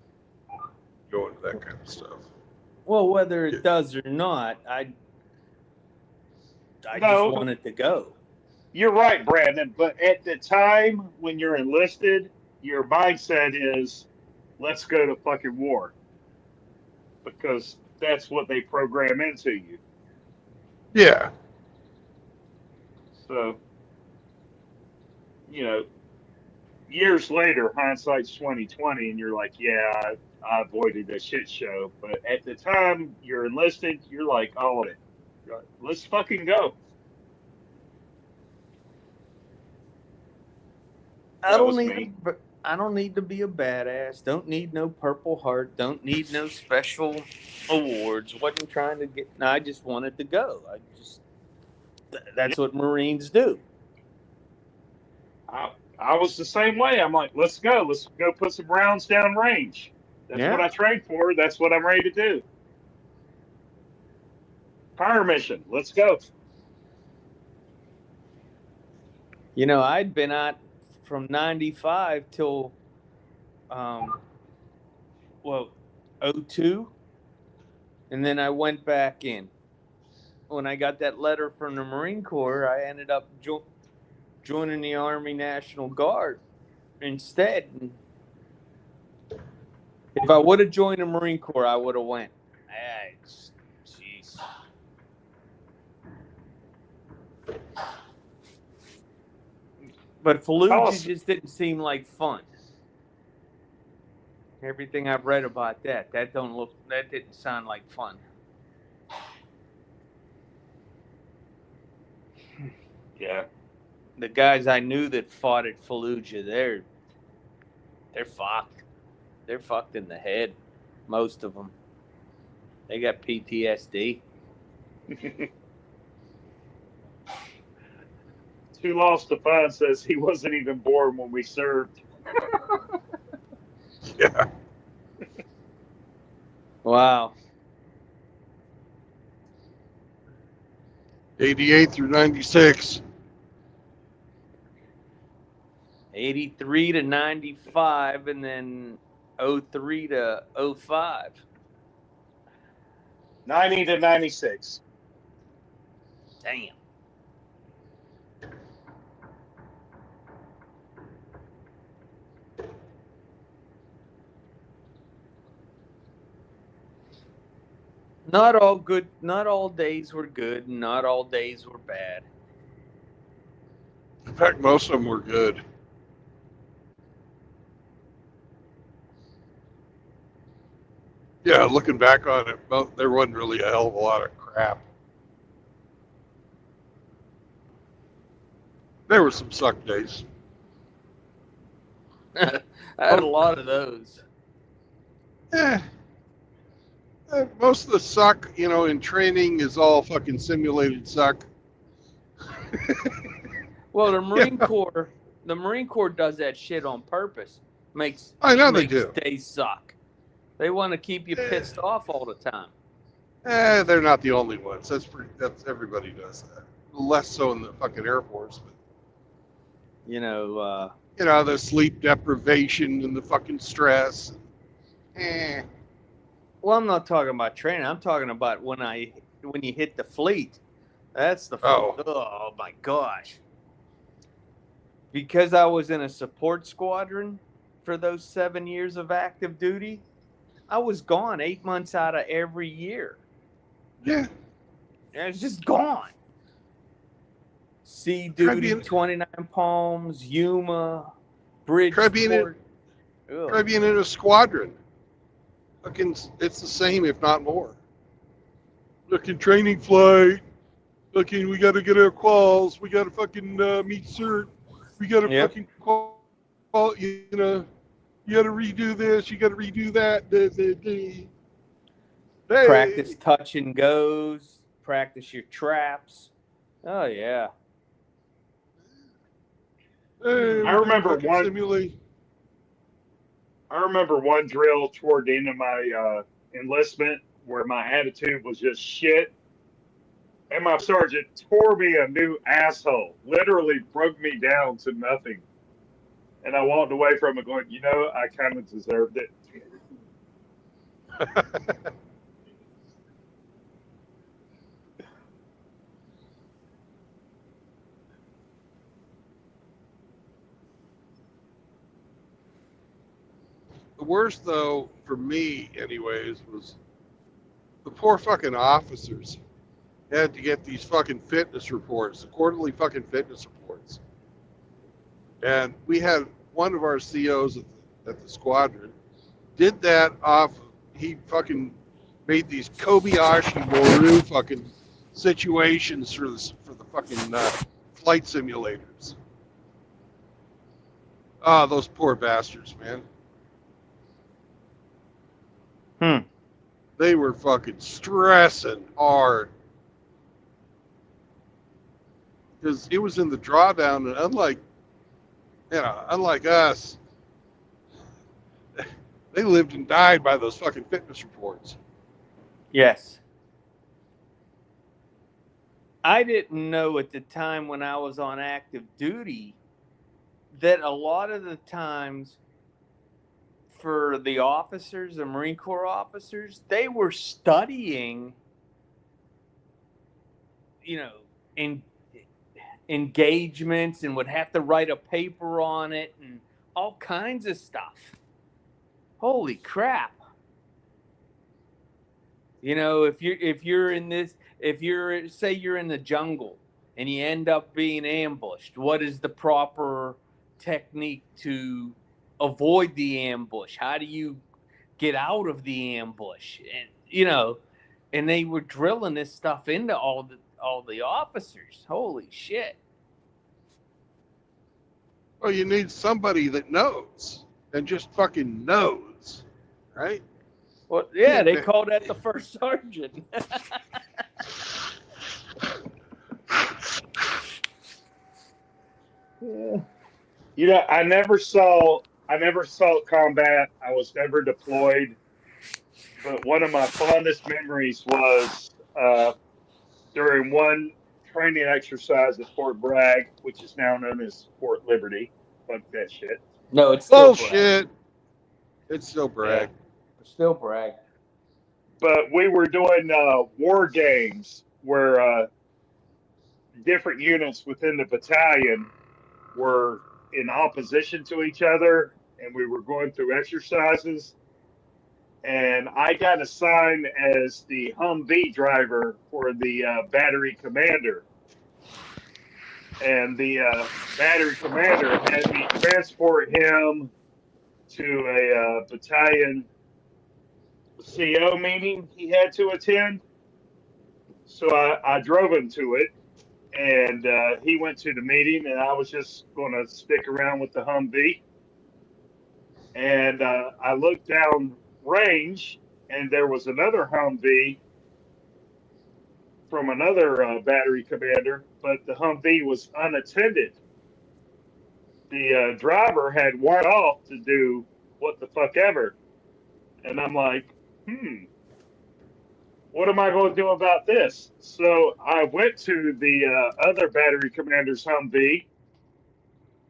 S1: going to that kind of stuff.
S3: Well, whether it does or not, I just
S2: No,
S3: wanted to go.
S2: you're right, Brandon. But at the time when you're enlisted, your mindset is, let's go to fucking war, because that's what they program into you.
S1: Yeah.
S2: So, you know, years later, hindsight's 2020, and you're like, yeah, I avoided a shit show. But at the time you're enlisted, you're like, oh, let's fucking go. That was me.
S3: I don't need to be a badass. Don't need no Purple Heart. Don't need no special awards. Wasn't trying to get. No, I just wanted to go. That's what Marines do.
S2: I was the same way. I'm like, let's go. Let's go put some rounds down range. That's what I trained for. That's what I'm ready to do. Fire mission. Let's go.
S3: I'd been out from 95 till 02, and then I went back in. When I got that letter from the Marine Corps, I ended up joining the Army National Guard instead. And if I would have joined the Marine Corps, I would have went. Jeez. But Fallujah
S2: Awesome.
S3: just didn't seem like fun. Everything I've read about that didn't sound like fun.
S2: Yeah.
S3: The guys I knew that fought at Fallujah, they're fucked. They're fucked in the head. Most of them. They got PTSD.
S2: Too Lost to Find says he wasn't even born when we served.
S1: Yeah.
S3: Wow.
S1: 88 through 96.
S3: 83 to 95 and then 03 to 05.
S2: 90 to 96.
S3: Damn. Not all days were good, and not all days were bad.
S1: In fact, most of them were good. Yeah, looking back on it, well, there wasn't really a hell of a lot of crap. There were some suck days.
S3: I had a lot of those.
S1: Most of the suck, in training is all fucking simulated suck.
S3: Well, the Marine Corps does that shit on purpose.
S1: I know they do.
S3: Days suck. They want to keep you pissed off all the time.
S1: They're not the only ones. That's everybody does that. Less so in the fucking Air Force, but the sleep deprivation and the fucking stress.
S3: Well, I'm not talking about training. I'm talking about when you hit the fleet. That's the oh my gosh. Because I was in a support squadron for those 7 years of active duty, I was gone 8 months out of every year.
S1: Yeah.
S3: And it's just gone. Sea duty, 29 Palms, Yuma, Bridgeport.
S1: Try being in a squadron. Fucking, it's the same, if not more. Fucking training flight. Fucking, we got to get our quals. We got to fucking meet cert. We got to fucking qual. You got to redo this. You got to redo that. Hey.
S3: Practice touch and goes. Practice your traps. Oh yeah.
S1: Hey,
S2: I remember one drill toward the end of my enlistment where my attitude was just shit. And my sergeant tore me a new asshole, literally broke me down to nothing. And I walked away from it going, I kind of deserved it.
S1: The worst, though, for me, anyways, was the poor fucking officers had to get these fucking fitness reports, the quarterly fucking fitness reports. And we had one of our COs at the squadron did that he fucking made these Kobayashi Maru fucking situations for the fucking flight simulators. Ah, those poor bastards, man. They were fucking stressing hard. Because it was in the drawdown, and unlike us, they lived and died by those fucking fitness reports.
S3: Yes. I didn't know at the time when I was on active duty that a lot of the times for the officers, the Marine Corps officers, they were studying, engagements and would have to write a paper on it and all kinds of stuff. Holy crap. If you're say you're in the jungle and you end up being ambushed. What is the proper technique to avoid the ambush? How do you get out of the ambush? And and they were drilling this stuff into all the officers. Holy shit.
S1: Well, you need somebody that knows and just fucking knows, right?
S3: Well, yeah, they
S1: Yeah.
S3: call that the first sergeant. Yeah.
S2: I never saw combat. I was never deployed, but one of my fondest memories was during one training exercise at Fort Bragg, which is now known as Fort Liberty. Fuck that shit.
S3: No, it's still Bragg.
S1: Bullshit. It's still Bragg.
S3: It's still Bragg.
S2: But we were doing war games where different units within the battalion were in opposition to each other, and we were going through exercises. And I got assigned as the Humvee driver for the battery commander. And the battery commander had me transport him to a battalion CO meeting he had to attend. So I drove him to it, and he went to the meeting, and I was just going to stick around with the Humvee. And I looked down range, and there was another Humvee from another battery commander, but the Humvee was unattended. The driver had one off to do what the fuck ever. And I'm like, what am I going to do about this? So I went to the other battery commander's Humvee,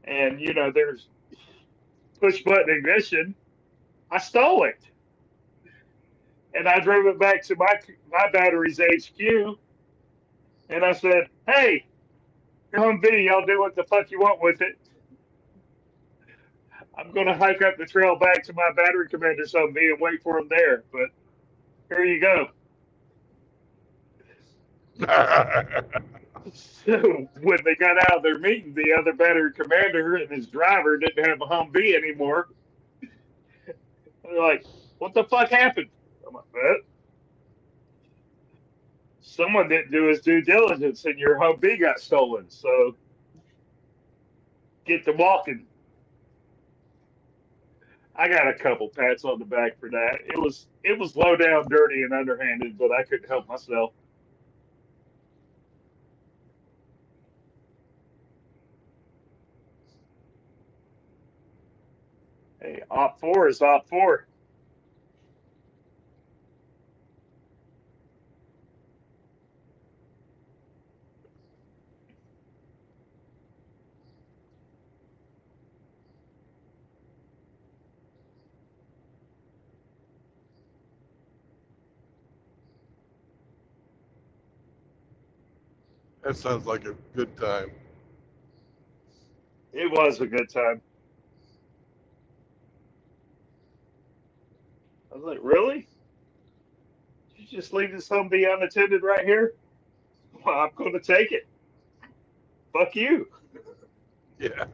S2: and there's push button ignition. I stole it, and I drove it back to my battery's HQ, and I said, "Hey, your Humvee, y'all do what the fuck you want with it. I'm going to hike up the trail back to my battery commander's Humvee and wait for him there. But here you go." So when they got out of their meeting, the other battery commander and his driver didn't have a Humvee anymore. They're like, "What the fuck happened?" I'm like, "Well, someone didn't do his due diligence and your Humvee got stolen. So get to walking." I got a couple pats on the back for that. It was low down, dirty, and underhanded, but I couldn't help myself. Hey, Op 4 is Op 4.
S1: That sounds like a good time.
S2: It was a good time. I was like, "Really? Did you just leave this Humvee unattended right here?" "Well, I'm going to take it. Fuck you."
S1: Yeah.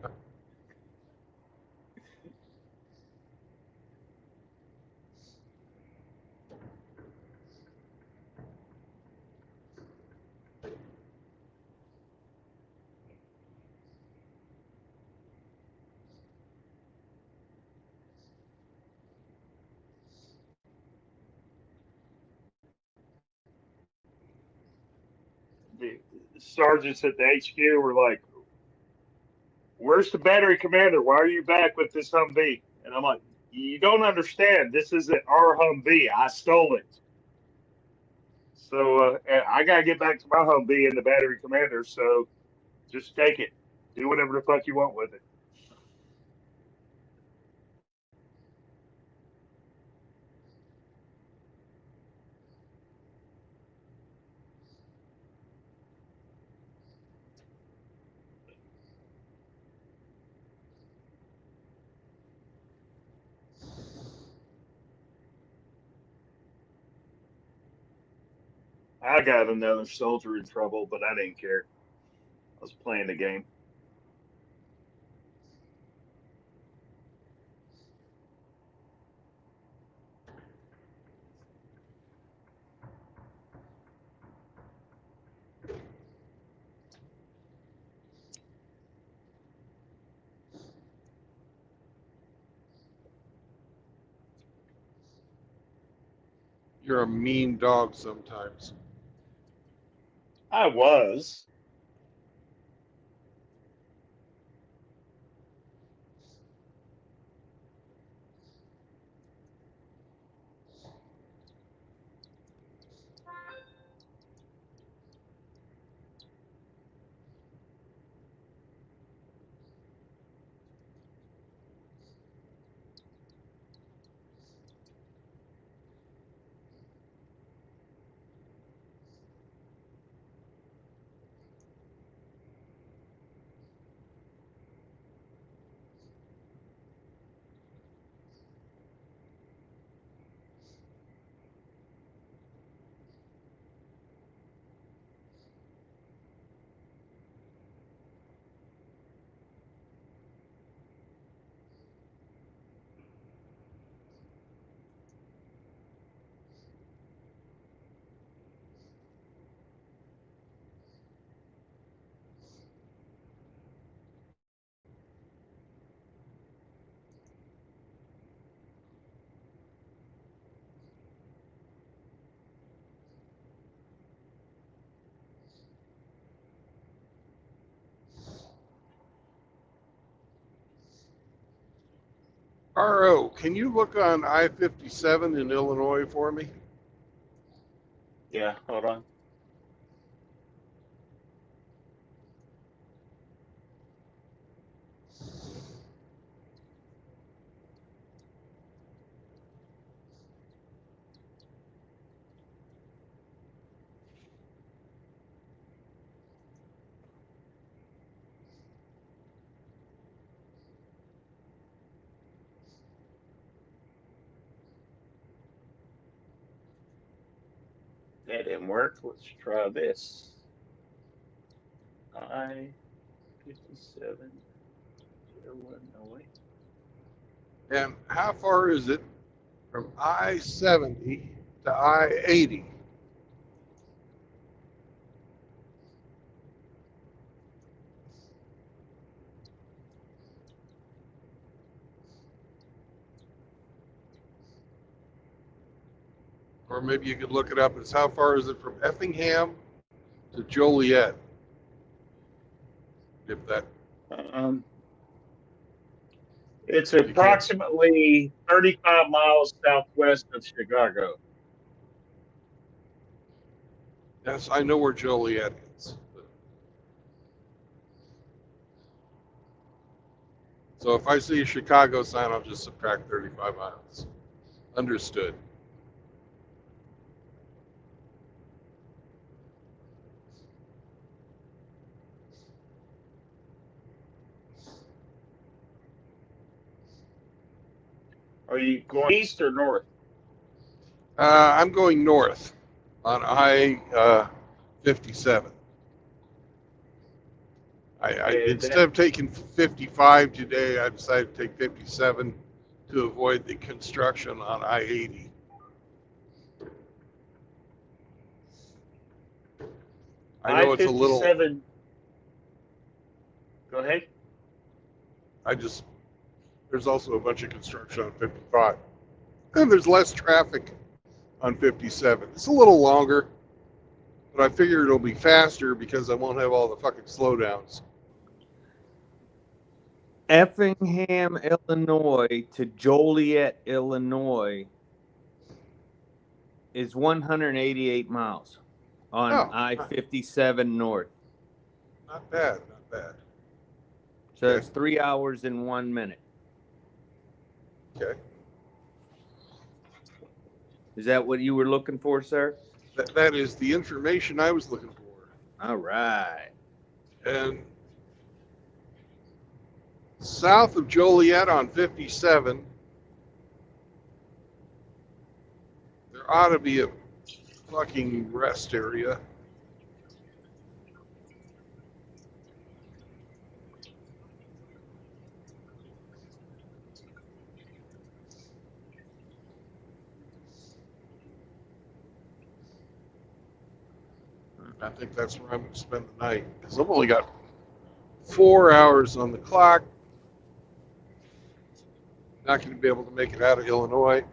S2: The sergeants at the HQ were like, "Where's the battery commander? Why are you back with this Humvee?" And I'm like, "You don't understand. This isn't our Humvee. I stole it. So I got to get back to my Humvee and the battery commander. So just take it. Do whatever the fuck you want with it." I got another soldier in trouble, but I didn't care. was playing the game.
S1: You're a mean dog sometimes.
S2: I was.
S1: RO, can you look on I-57 in Illinois for me?
S2: Yeah, hold on. That didn't work. Let's try this. I-57, Illinois.
S1: And how far is it from I-70 to I-80? Or maybe you could look it up as how far is it from Effingham to Joliet? If that,
S2: Um, it's
S1: can't.
S2: approximately 35 miles southwest of Chicago.
S1: yes, I know where Joliet is. So if I see a Chicago sign, I'll just subtract 35 miles. Understood.
S2: Are you going east or north?
S1: I'm going north on I-57.
S2: Okay,
S1: Instead of taking 55 today, I decided to take 57 to avoid the construction on I-80. I know it's a little.
S2: I-57. Go ahead.
S1: There's also a bunch of construction on 55. And there's less traffic on 57. It's a little longer, but I figure it'll be faster because I won't have all the fucking slowdowns.
S3: Effingham, Illinois to Joliet, Illinois is 188 miles on
S1: Oh,
S3: I-57 North.
S1: not bad, not bad.
S3: So
S1: Okay.
S3: it's 3 hours and 1 minute.
S1: Okay.
S3: Is that what you were looking for, sir?
S1: That is the information I was looking for.
S3: All right.
S1: And south of Joliet on 57, there ought to be a fucking rest area. I think that's where I'm going to spend the night. Because I've only got 4 hours on the clock. Not going to be able to make it out of Illinois.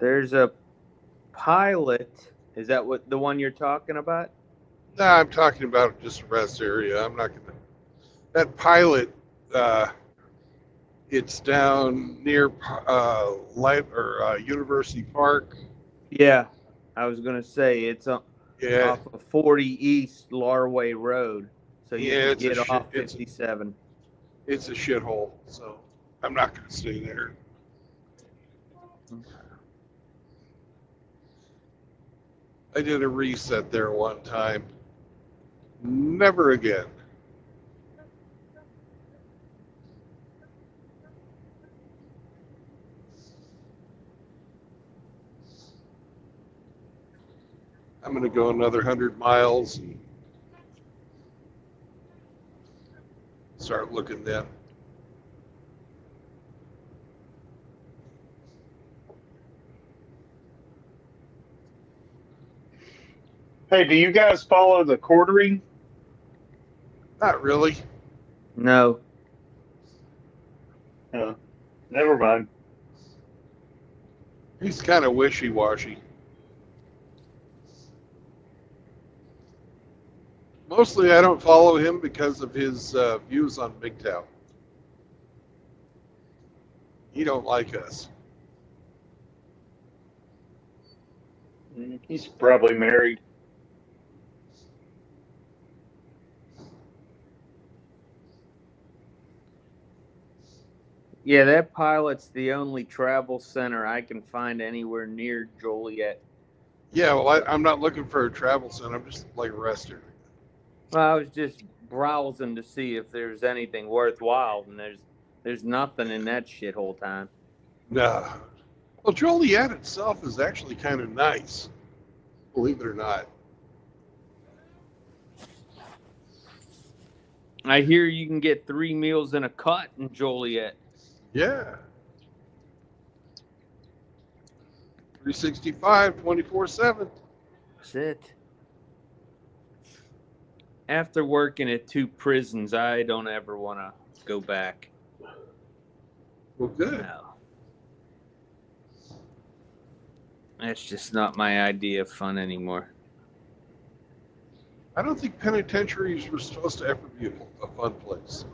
S3: There's a pilot. Is that what the one you're talking about?
S1: No, I'm talking about just rest area. I'm not going to. That pilot, it's down near University Park.
S3: Yeah, I was gonna say it's
S1: Yeah,
S3: off of 40 East Larway Road, so you
S1: Yeah,
S3: can
S1: it's a
S3: get
S1: shit-
S3: off
S1: it's-
S3: 57.
S1: it's a shithole. So I'm not going to stay there. I did a reset there one time. Never again. I'm going to go another 100 miles and start looking then.
S2: Hey, do you guys follow the quartering?
S1: Not really.
S3: No,
S2: Never mind.
S1: He's kind of wishy-washy. Mostly I don't follow him because of his views on MGTOW. He don't like us.
S2: He's probably married.
S3: yeah, that pilot's the only travel center I can find anywhere near Joliet.
S1: Yeah, well, I'm not looking for a travel center. I'm just like a rest area.
S3: Well, I was just browsing to see if there's anything worthwhile, and there's nothing in that shithole time.
S1: No. Well, Joliet itself is actually kind of nice, believe it or not.
S3: I hear you can get 3 meals in a cut in Joliet.
S1: Yeah. 365, 24/7.
S3: That's it. After working at 2 prisons, I don't ever want to go back.
S1: Well, good.
S3: No. That's just not my idea of fun anymore.
S1: I don't think penitentiaries were supposed to ever be a fun place.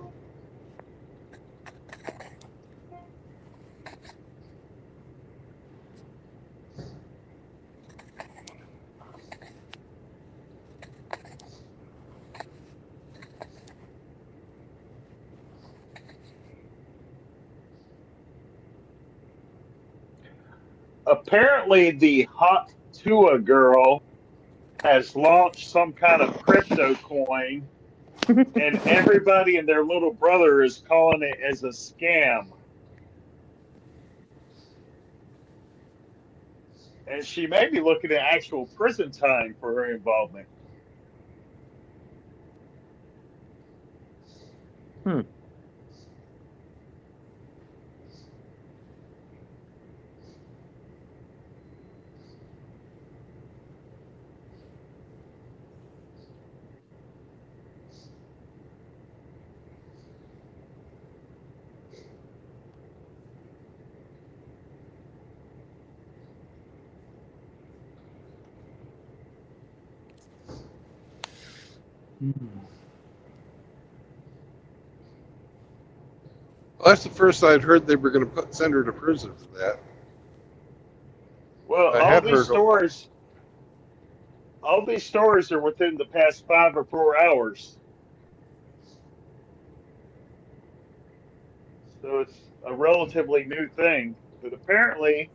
S2: Apparently, the Hot Tua girl has launched some kind of crypto coin, and everybody and their little brother is calling it as a scam. And she may be looking at actual prison time for her involvement.
S1: Well, that's the first I'd heard they were going to send her to prison for that.
S2: Well,
S1: I
S2: all
S1: had
S2: these
S1: heard
S2: stories are within the past 5 or 4 hours. So it's a relatively new thing. But apparently,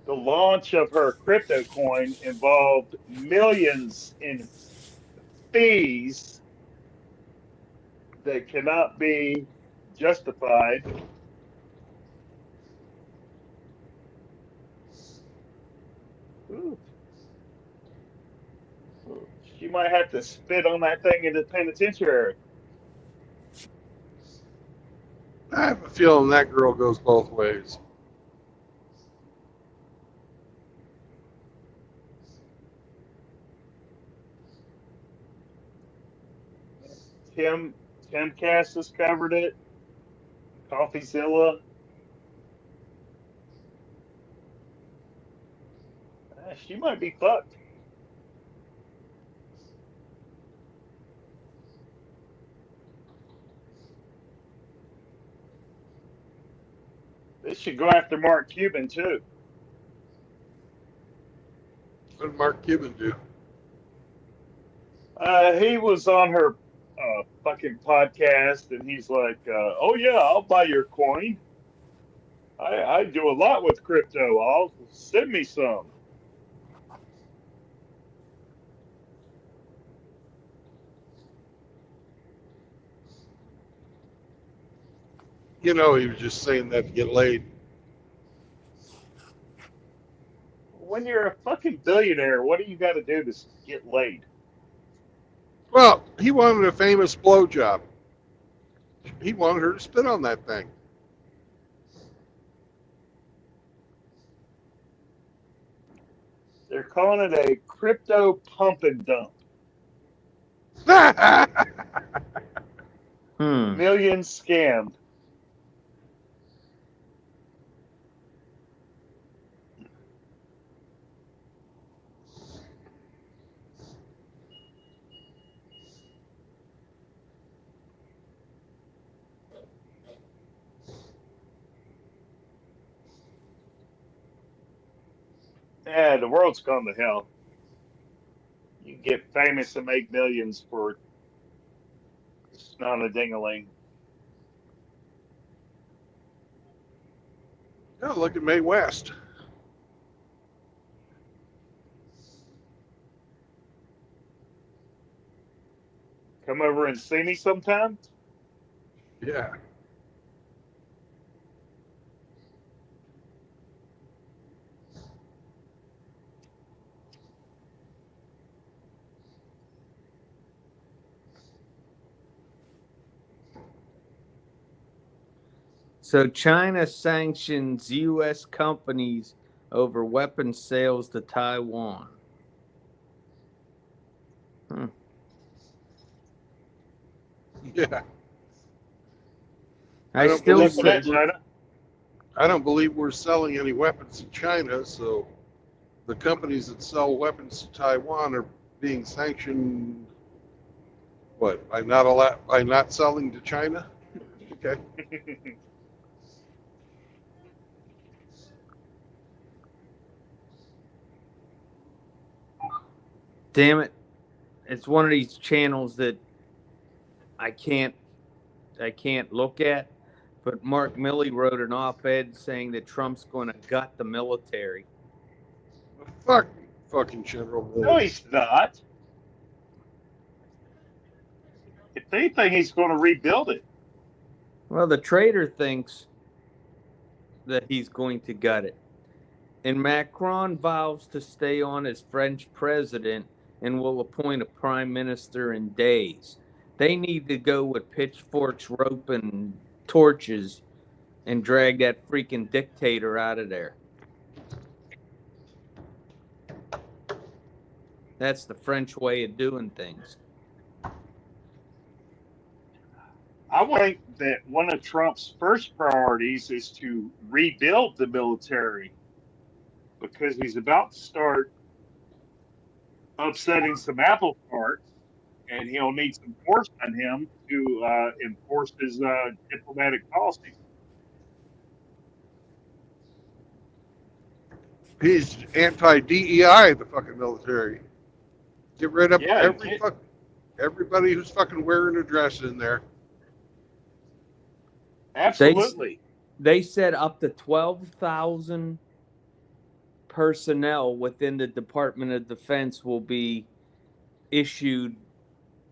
S2: the launch of her crypto coin involved millions in fees that cannot be justified. Ooh. She might have to spit on that thing in the penitentiary.
S1: I have a feeling that girl goes both ways.
S2: Tim Cass has covered it. CoffeeZilla. She might be fucked. They should go after Mark Cuban too.
S1: What did Mark Cuban do?
S2: He was on her fucking podcast, and he's like, "Oh yeah, I'll buy your coin. I do a lot with crypto. I'll send me some."
S1: You know, he was just saying that to get laid.
S2: When you're a fucking billionaire, what do you got to do to get laid?
S1: Well, he wanted a famous blowjob. He wanted her to spit on that thing.
S2: They're calling it a crypto pump and dump. Millions scammed. Yeah, the world's gone to hell. You can get famous and make millions for not a ding-a-ling.
S1: Oh, look at Mae West.
S2: Come over and see me sometime.
S1: Yeah.
S3: So China sanctions U.S. companies over weapons sales to Taiwan.
S1: Yeah.
S3: I
S1: don't
S3: still
S1: believe
S2: Look at
S3: say,
S2: that, China.
S1: I don't believe we're selling any weapons to China, so the companies that sell weapons to Taiwan are being sanctioned. What? By not selling to China? Okay.
S3: damn it, it's one of these channels that I can't look at. But Mark Milley wrote an op-ed saying that Trump's going to gut the military.
S1: Fucking General
S2: No,
S1: Milley.
S2: he's not. If anything, he's going to rebuild it.
S3: Well, the traitor thinks that he's going to gut it. And Macron vows to stay on as French president and will appoint a prime minister in days. They need to go with pitchforks, rope, and torches and drag that freaking dictator out of there. That's the French way of doing things.
S2: I think that one of Trump's first priorities is to rebuild the military because he's about to start upsetting some apple carts, and he'll need some force on him to enforce his diplomatic policies.
S1: He's anti-DEI, the fucking military. Get rid of
S2: Yeah,
S1: everybody who's fucking wearing a dress in there.
S2: absolutely.
S3: They said up to 12,000 personnel within the Department of Defense will be issued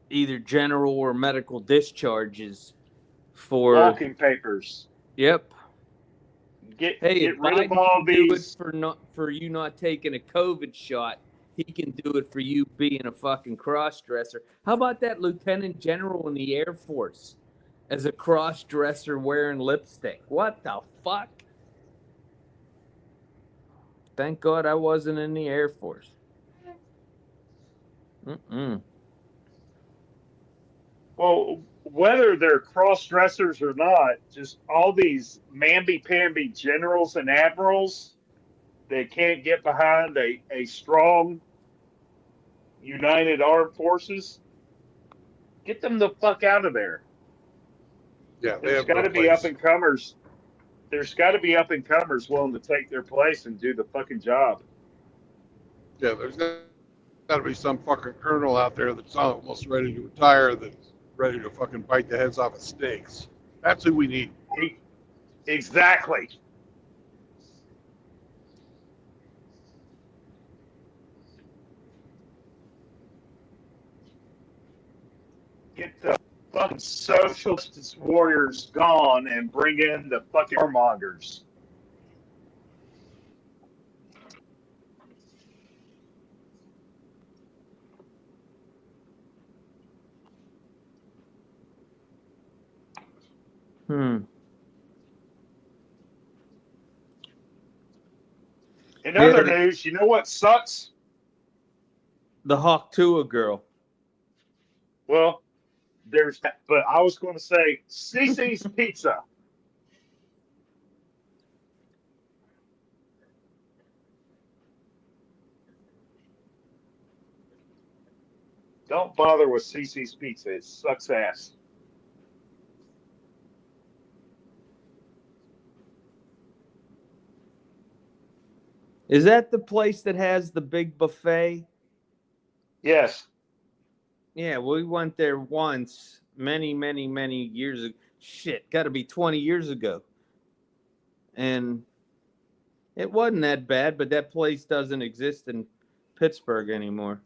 S3: either general or medical discharges for.
S2: Walking papers.
S3: Yep.
S2: Get
S3: Hey, if
S2: rid of
S3: Biden
S2: all
S3: can do it
S2: these.
S3: for you not taking a COVID shot, he can do it for you being a fucking cross-dresser. How about that lieutenant general in the Air Force as a cross-dresser wearing lipstick? What the fuck? Thank God I wasn't in the Air Force.
S2: Well, whether they're cross dressers or not, just all these mamby-pamby generals and admirals that can't get behind a strong, united armed forces, get them the fuck out of there.
S1: Yeah, they
S2: There's
S1: have no
S2: got to be up
S1: place.
S2: and comers. There's got to be up and comers willing to take their place and do the fucking job.
S1: Yeah, there's got to be some fucking colonel out there that's almost ready to retire, that's ready to fucking bite the heads off of snakes. That's who we need.
S2: Exactly. Get the fucking socialist warriors gone and bring in the fucking warmongers. In other news, you know what sucks?
S3: The Hawk Tua girl.
S2: Well, there's that, but I was going to say Cece's Pizza. Don't bother with Cece's Pizza. It sucks ass.
S3: Is that the place that has the big buffet?
S2: Yes.
S3: Yeah, we went there once, many, many, many years ago. Shit, got to be 20 years ago. And it wasn't that bad, but that place doesn't exist in Pittsburgh anymore.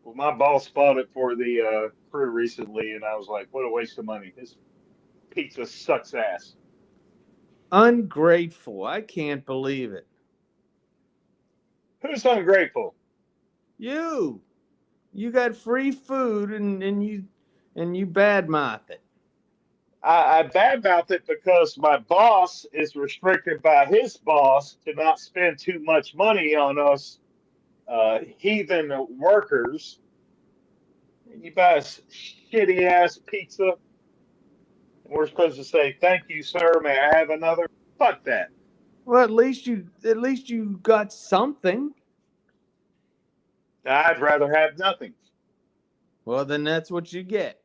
S2: Well, my boss bought it for the crew recently, and I was like, what a waste of money. This pizza sucks ass.
S3: Ungrateful. I can't believe it.
S2: Who's ungrateful?
S3: You. You got free food and you badmouth it.
S2: I badmouth it because my boss is restricted by his boss to not spend too much money on us heathen workers. You buy a shitty ass pizza, and we're supposed to say, "Thank you, sir. May I have another?" Fuck that.
S3: Well, at least you got something.
S2: I'd rather have nothing.
S3: Well, then that's what you get.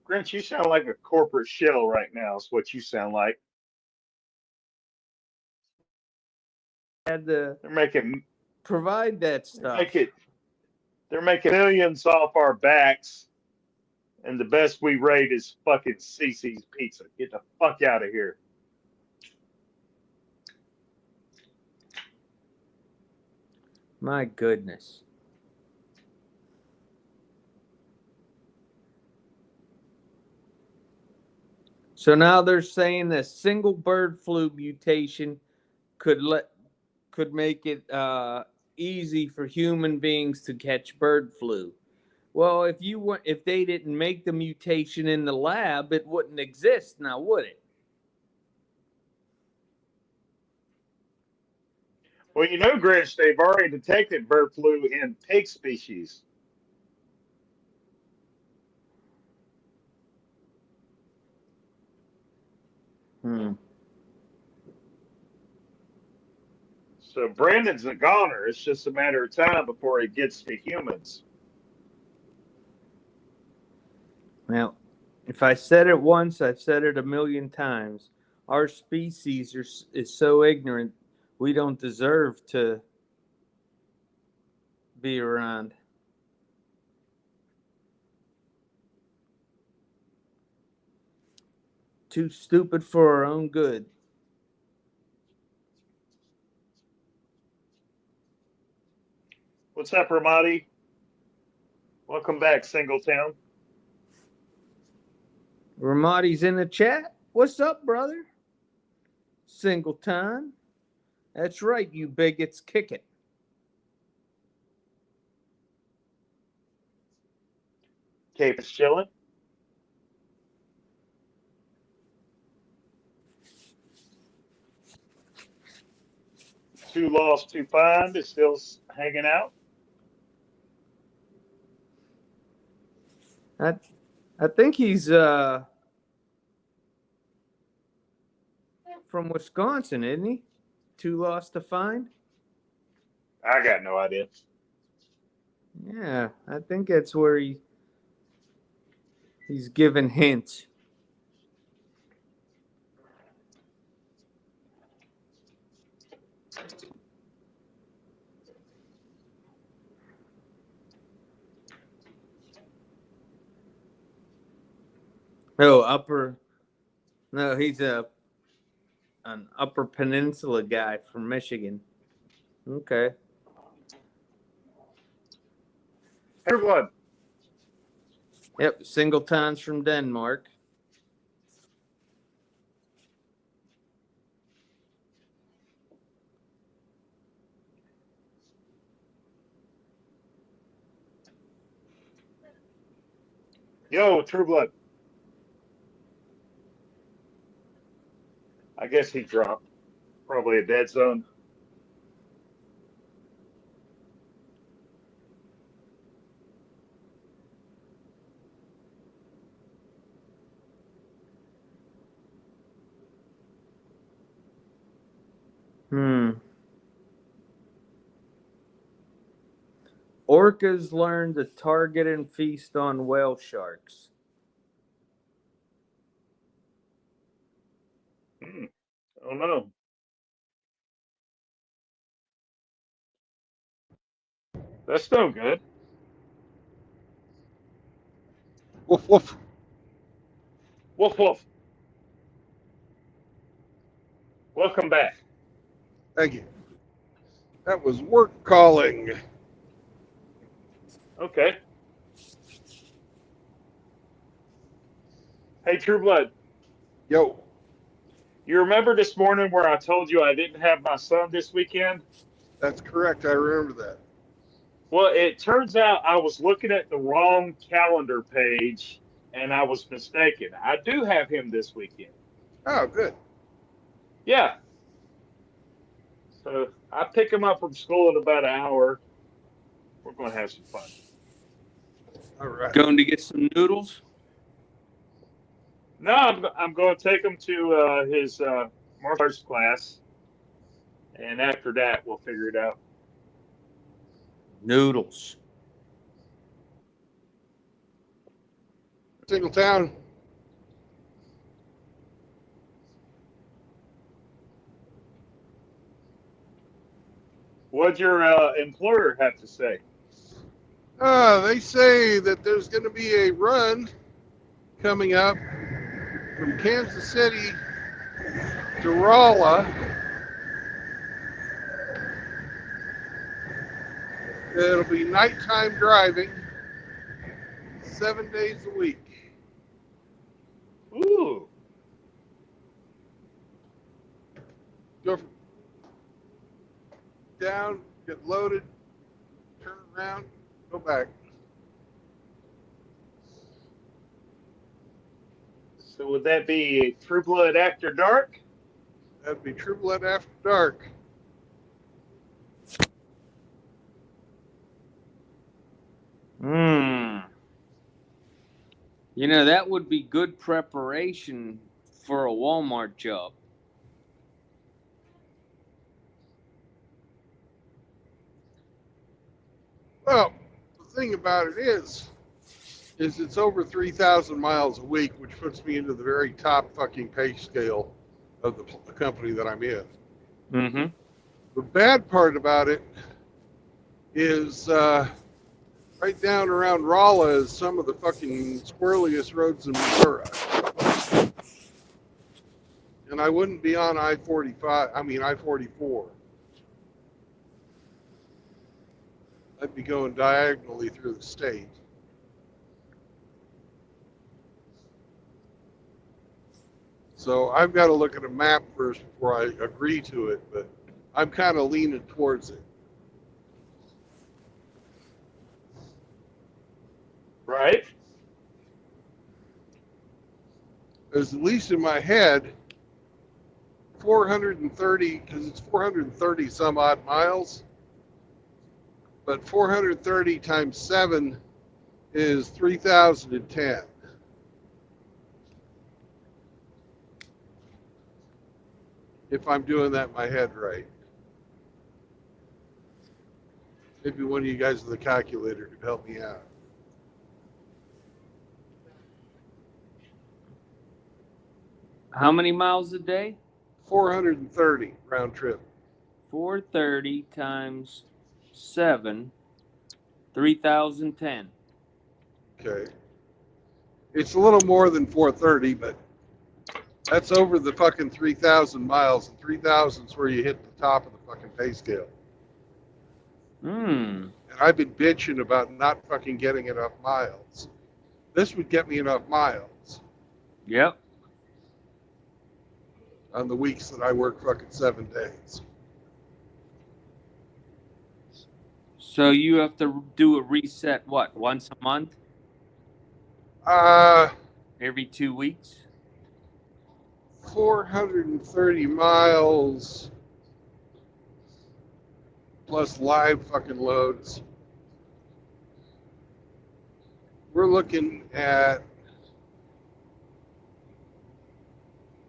S2: Grinch, you sound like a corporate shell right now. Is what you sound like.
S3: Had to
S2: They're making
S3: provide that stuff.
S2: They're making millions off our backs, and the best we rate is fucking Cece's Pizza. Get the fuck out of here.
S3: My goodness. So now they're saying that single bird flu mutation could make it easy for human beings to catch bird flu. Well, if they didn't make the mutation in the lab, it wouldn't exist now, would it?
S2: Well, you know, Grinch, they've already detected bird flu in pig species. So Brandon's a goner. It's just a matter of time before it gets to humans.
S3: Well, if I said it once, I've said it a million times. Our species is so ignorant, we don't deserve to be around. Too stupid for our own good.
S2: What's up, Ramadi? Welcome back, Singletown.
S3: Ramadi's in the chat. What's up, brother? Single time. That's right, you bigots. Kick it.
S2: Cape is chilling. Two lost, two find is still hanging out.
S3: I think he's from Wisconsin, isn't he? Two lost to find.
S2: I got no idea.
S3: Yeah, I think that's where he's giving hints. Oh, no, he's an Upper Peninsula guy from Michigan. Okay.
S2: True Blood.
S3: Yep, Singleton's from Denmark.
S2: Yo, True Blood. I guess he dropped. Probably a dead zone.
S3: Orcas learn to target and feast on whale sharks.
S2: Oh no. That's no good.
S1: Woof woof.
S2: Woof woof. Welcome back.
S1: Thank you. That was work calling.
S2: Okay. Hey, True Blood.
S1: Yo.
S2: You remember this morning where I told you I didn't have my son this weekend?
S1: That's correct. I remember that.
S2: Well, it turns out I was looking at the wrong calendar page and I was mistaken. I do have him this weekend.
S1: Oh, good.
S2: Yeah. So I pick him up from school in about an hour. We're going to have some fun.
S1: All right.
S3: Going to get some noodles?
S2: No, I'm going to take him to his martial arts class. And after that, we'll figure it out.
S3: Noodles.
S1: Singletown.
S2: What'd your employer have to say?
S1: They say that there's going to be a run coming up from Kansas City to Rolla. It'll be nighttime driving, 7 days a week.
S2: Ooh.
S1: Go from down, get loaded, turn around, go back.
S2: So would that be True Blood After Dark?
S1: That'd be True Blood After Dark.
S3: You know, that would be good preparation for a Walmart job.
S1: Well, the thing about it is it's over 3,000 miles a week, which puts me into the very top fucking pay scale of the company that I'm in.
S3: Mm-hmm.
S1: The bad part about it is right down around Rolla is some of the fucking squirreliest roads in Missouri. And I wouldn't be on I-45, I-44. I'd be going diagonally through the state. So I've got to look at a map first before I agree to it, but I'm kind of leaning towards it.
S2: Right?
S1: Because at least in my head, 430, because it's 430 some odd miles, but 430 times 7 is 3,010. If I'm doing that in my head right. Maybe one of you guys with a calculator could help me out.
S7: How many miles a day?
S1: 430 round trip.
S7: 430 times 7, 3,010.
S1: Okay. It's a little more than 430, but that's over the fucking 3,000 miles. And 3,000 is where you hit the top of the fucking pay scale.
S7: Hmm.
S1: And I've been bitching about not fucking getting enough miles. This would get me enough miles
S7: Yep.
S1: on the weeks that I work fucking 7 days.
S7: So you have to do a reset, what, once a month? Every 2 weeks?
S1: 430 miles plus live fucking loads. We're looking at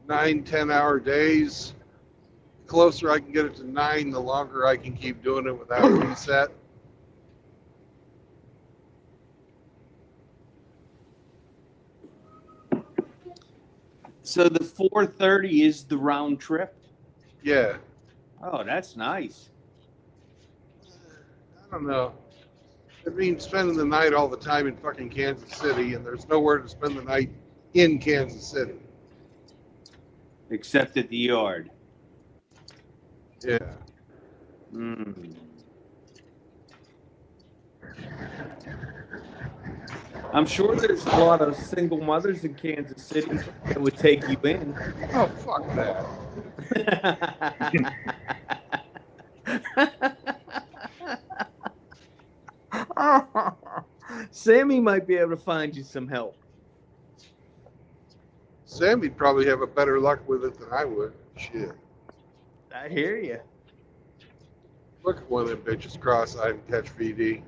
S1: 9, 10-hour days. The closer I can get it to 9, the longer I can keep doing it without reset.
S7: So the 430 is the round trip?
S1: Yeah,
S7: Oh, that's nice.
S1: I don't know. It means spending the night all the time in fucking Kansas City, and there's nowhere to spend the night in Kansas City.
S7: Except at the yard.
S1: Yeah.
S7: Hmm. I'm sure there's a lot of single mothers in Kansas City that would take you in.
S1: Oh, fuck that.
S7: Sammy might be able to find you some help.
S1: Sammy'd probably have a better luck with it than I would. Shit.
S7: I hear you.
S1: Look at one of them bitches cross-eyed and catch VD.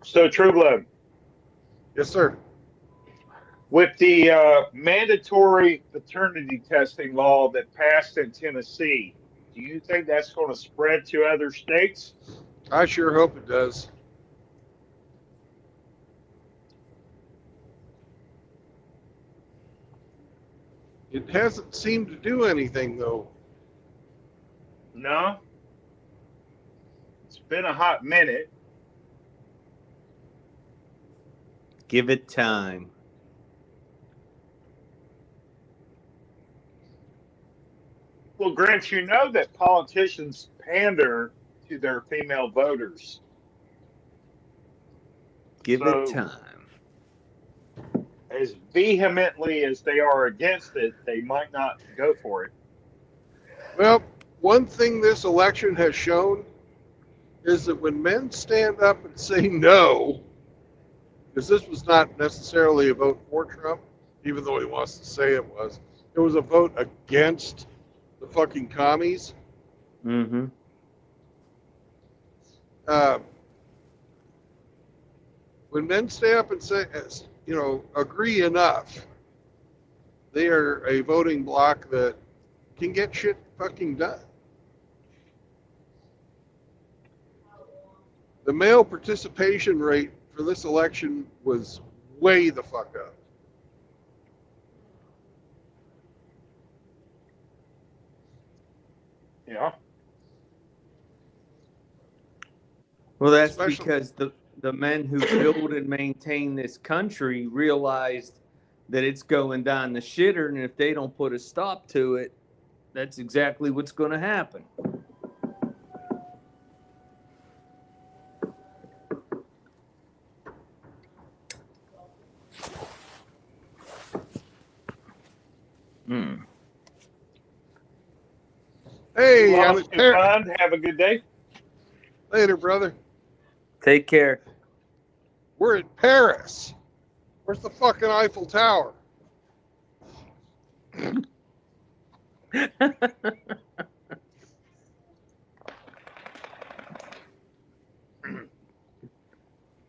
S2: So, True Blood,
S1: Yes, sir.
S2: with the mandatory paternity testing law that passed in Tennessee, do you think that's going to spread to other states?
S1: I sure hope it does. It hasn't seemed to do anything, though.
S2: No. It's been a hot minute.
S3: Give it time.
S2: Well, Grant, you know that politicians pander to their female voters.
S3: Give
S2: So-
S3: it time.
S2: As vehemently as they are against it, they might not go for it.
S1: Well, one thing this election has shown is that when men stand up and say no, because this was not necessarily a vote for Trump, even though he wants to say it was a vote against the fucking commies.
S7: Mm-hmm.
S1: When men stay up and say, agree enough, they are a voting bloc that can get shit fucking done. The male participation rate for this election was way the fuck up.
S2: Yeah.
S7: Well, that's
S1: Especially-
S7: because the men who build and maintain this country realized that it's going down the shitter, and if they don't put a stop to it, that's exactly what's going to happen.
S1: Hey, I'm
S2: Lost
S1: at
S2: your
S1: Paris.
S2: mind. Have a good day.
S1: Later, brother.
S7: Take care.
S1: We're in Paris. Where's the fucking Eiffel Tower?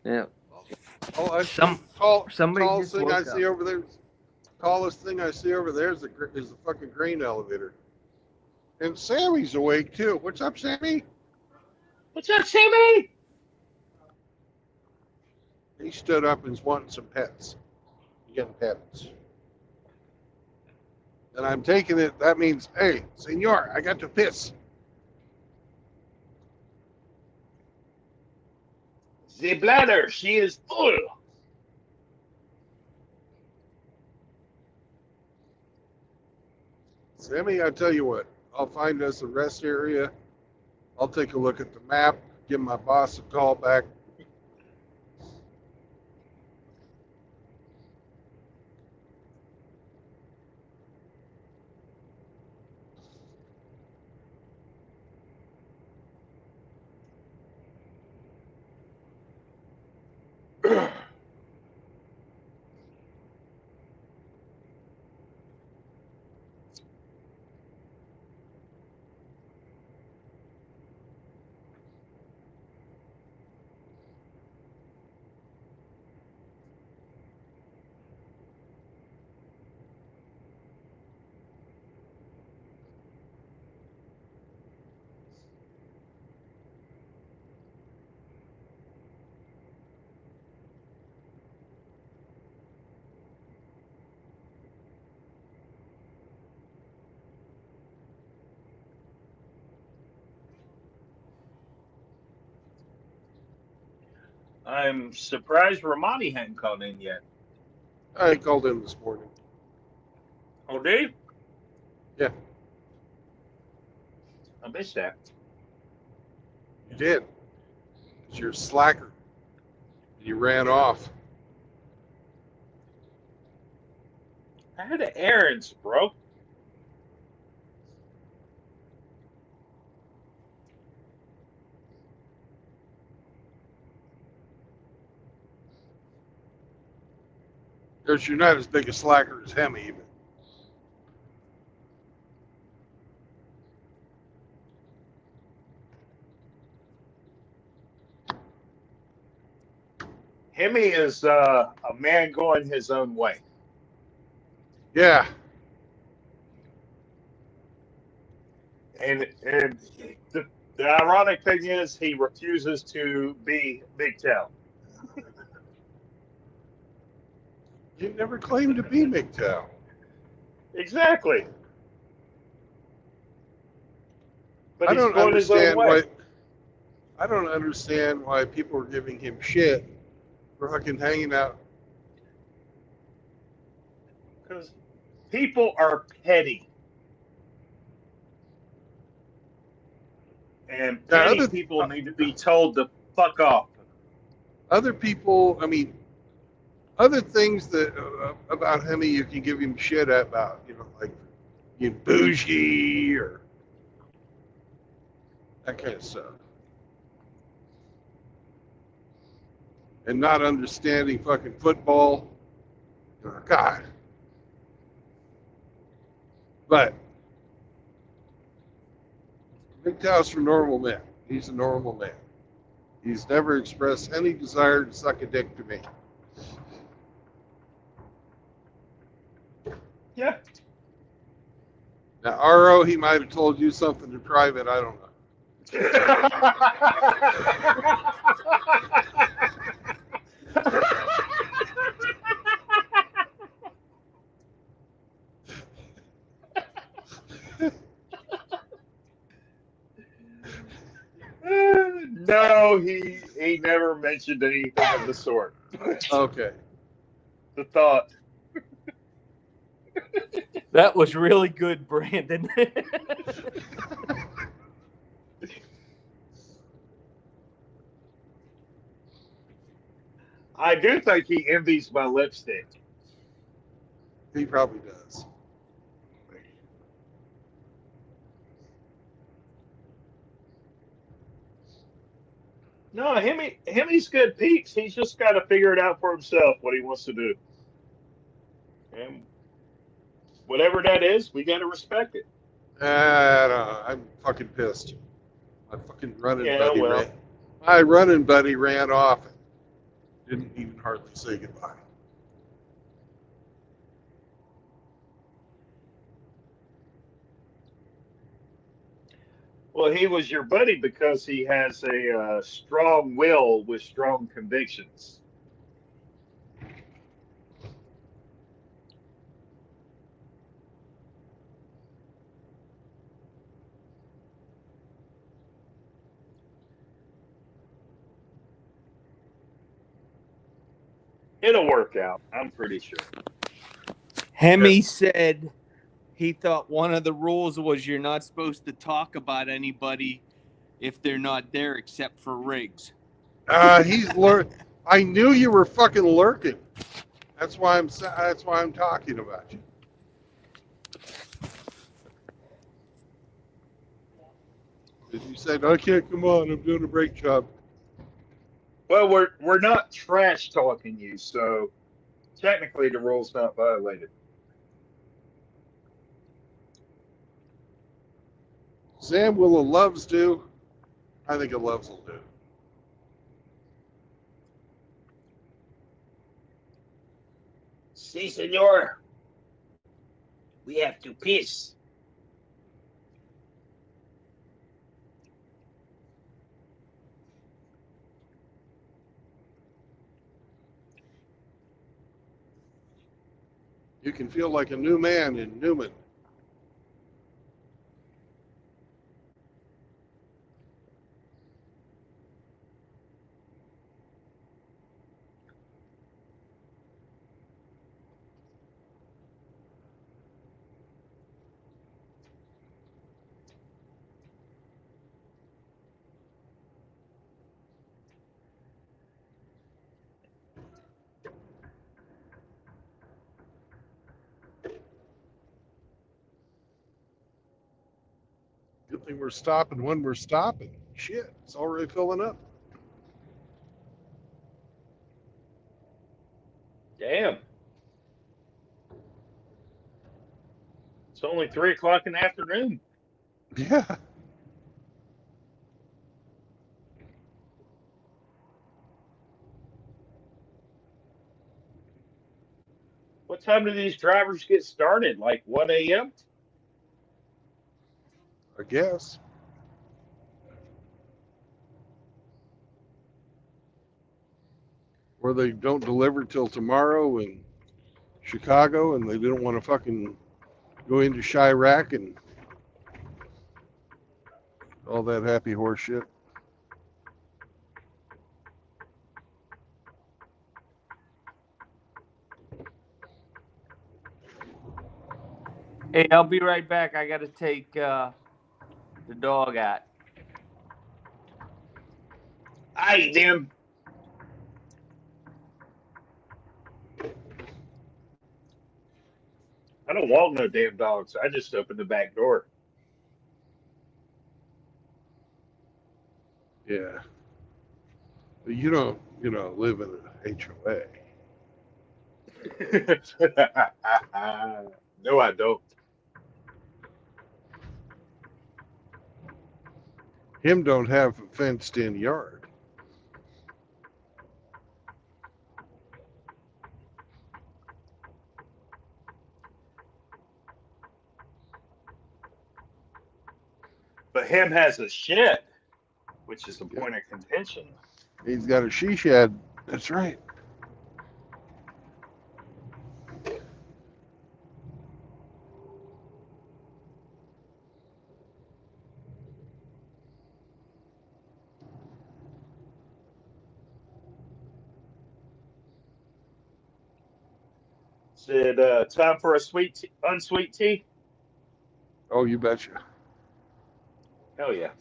S7: Yeah.
S1: Oh, I
S7: Some- somebody
S1: tallest
S7: just
S1: thing I
S7: woke
S1: see
S7: up.
S1: over there. Tallest thing I see over there is the fucking grain elevator. And Sammy's awake too. What's up, Sammy?
S2: What's up, Sammy?
S1: He stood up and is wanting some pets. He's getting pets. And I'm taking it. That means, hey, senor, I got to piss.
S2: The bladder, she is full.
S1: Sammy, I tell you what, I'll find us a rest area. I'll take a look at the map, give my boss a call back.
S2: I'm surprised Ramani hadn't called in yet.
S1: I called in this morning.
S2: Oh, Dave?
S1: Yeah.
S2: I missed that.
S1: You did. 'Cause you're a slacker. You ran off.
S2: I had errands, bro.
S1: Because you're not as big a slacker as Hemi, even.
S2: Hemi is a man going his own way.
S1: Yeah.
S2: And the ironic thing is he refuses to be MGTOW.
S1: You never claimed to be MGTOW.
S2: Exactly. But
S1: I
S2: he's
S1: don't
S2: going his own
S1: understand
S2: way.
S1: why. I don't understand why people are giving him shit for fucking hanging out.
S2: Because people are petty. And
S1: Yeah,
S2: petty
S1: other-
S2: people need to be told to fuck off.
S1: Other people, I mean, other things that about Hemi you can give him shit about, you know, like you bougie or that kind of stuff. And not understanding fucking football. Oh, God. But MGTOW's for normal men. He's a normal man. He's never expressed any desire to suck a dick to me.
S2: Yeah.
S1: Now, RO, he might have told you something in private. I don't know.
S2: No, he never mentioned anything of the sort.
S1: Okay.
S2: The thought.
S7: That was really good, Brandon.
S2: I do think he envies my lipstick.
S1: He probably does.
S2: No, Hemi's good peeps. He's just got to figure it out for himself what he wants to do. And whatever that is, we got to respect it.
S1: I don't know. I'm fucking pissed. My fucking running
S2: Yeah,
S1: buddy
S2: well.
S1: ran. My running buddy ran off and didn't even hardly say goodbye.
S2: Well, he was your buddy because he has a strong will with strong convictions. It'll work out. I'm pretty sure.
S7: Hemi said he thought one of the rules was you're not supposed to talk about anybody if they're not there except for Riggs.
S1: He's I knew you were fucking lurking. That's why I'm talking about you. Did you say, "I can't come on, I'm doing a brake job"?
S2: Well, we're not trash talking you, so technically the rule's not violated.
S1: Sam, will a Loves do? I think a Loves will do.
S8: Si, senor. We have to piss.
S1: You can feel like a new man in Newman. Good thing we're stopping when we're stopping. Shit, it's already filling up.
S2: Damn. It's only 3 o'clock in the afternoon.
S1: Yeah.
S2: What time do these drivers get started? Like 1 a.m.?
S1: I guess. Or they don't deliver till tomorrow in Chicago and they didn't want to fucking go into Chirac and all that happy horse shit.
S7: Hey, I'll be right back. I got to take the dog out.
S2: Aye, them. I don't walk no damn dogs. I just open the back door.
S1: Yeah. But you don't, live in an HOA.
S2: No, I don't.
S1: Him don't have a fenced in yard.
S2: But him has a shed, which is a point of contention.
S1: He's got a she shed. That's right.
S2: Is it time for a unsweet tea?
S1: Oh, you betcha.
S2: Hell yeah.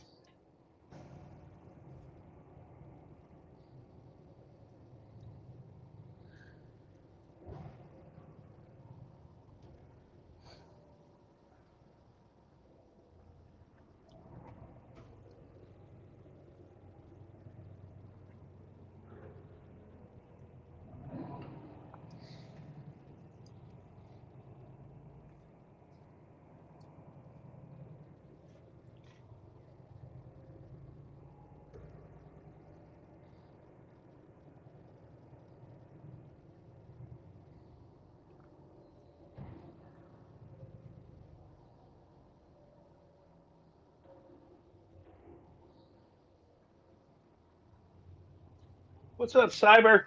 S2: What's up, Cyber?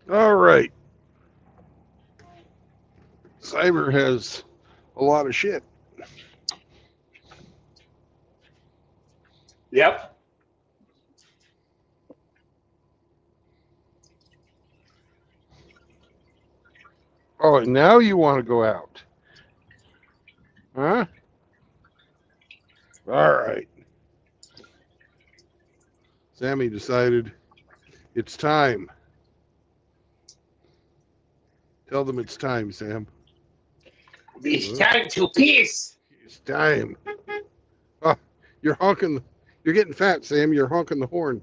S1: All right. Cyber has a lot of shit.
S2: Yep.
S1: Oh, and now you want to go out. Huh? All right. Sammy decided it's time. Tell them it's time, Sam.
S8: It's time to piss.
S1: It's time. Oh, you're honking. You're getting fat, Sam. You're honking the horn.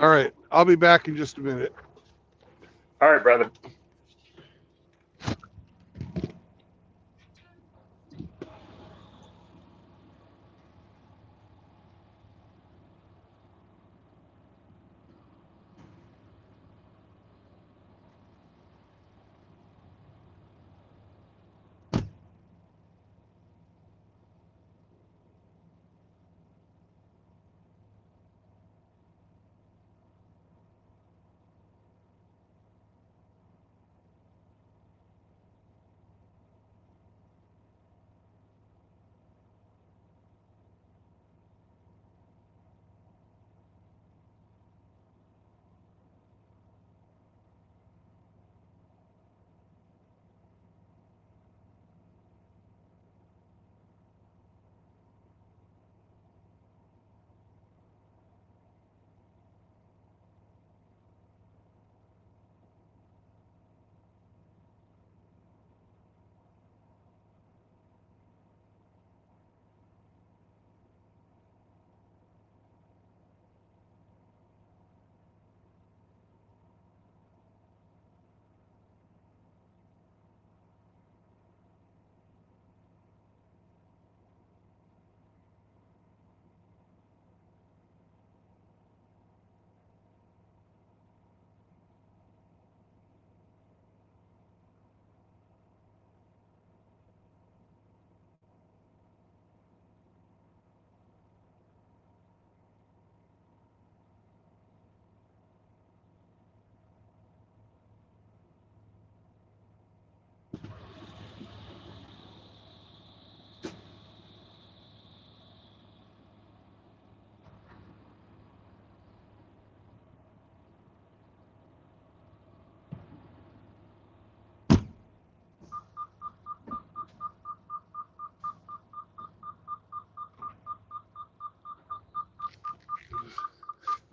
S1: All right. I'll be back in just a minute.
S2: All right, brother.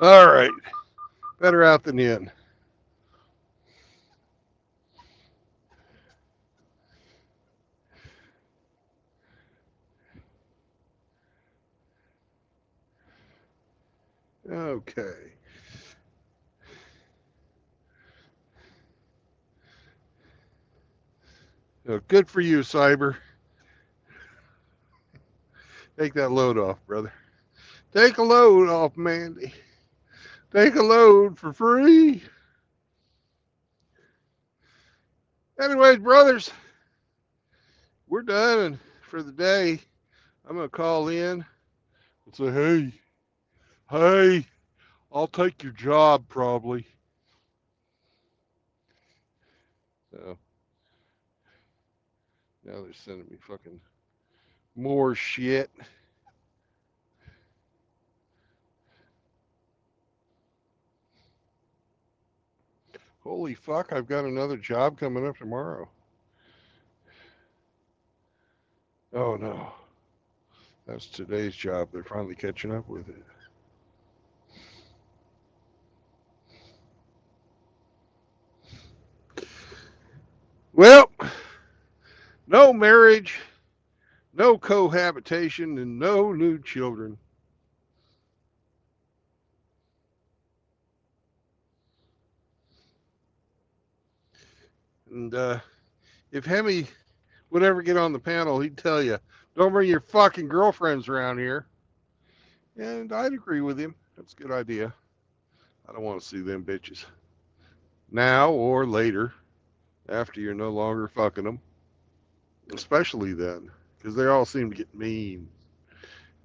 S1: All right. Better out than in. Okay. Good for you, Cyber. Take that load off, brother. Take a load off, Mandy. Take a load for free. Anyways, brothers, we're done for the day. I'm going to call in and say, hey, I'll take your job probably. So now they're sending me fucking more shit. Holy fuck, I've got another job coming up tomorrow. Oh no. That's today's job. They're finally catching up with it. Well, no marriage, no cohabitation, and no new children. And if Hemi would ever get on the panel, he'd tell you, don't bring your fucking girlfriends around here. And I'd agree with him. That's a good idea. I don't want to see them bitches. Now or later, after you're no longer fucking them. Especially then, because they all seem to get mean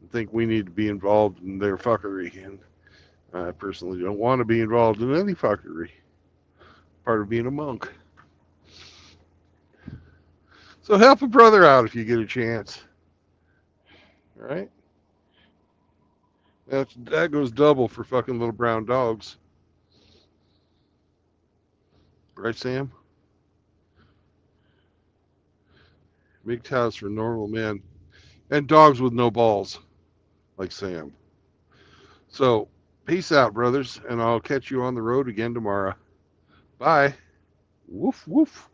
S1: and think we need to be involved in their fuckery. And I personally don't want to be involved in any fuckery. Part of being a monk. So help a brother out if you get a chance. All right? That goes double for fucking little brown dogs. Right, Sam? MGTOW's for normal men. And dogs with no balls, like Sam. So, peace out, brothers, and I'll catch you on the road again tomorrow. Bye. Woof, woof.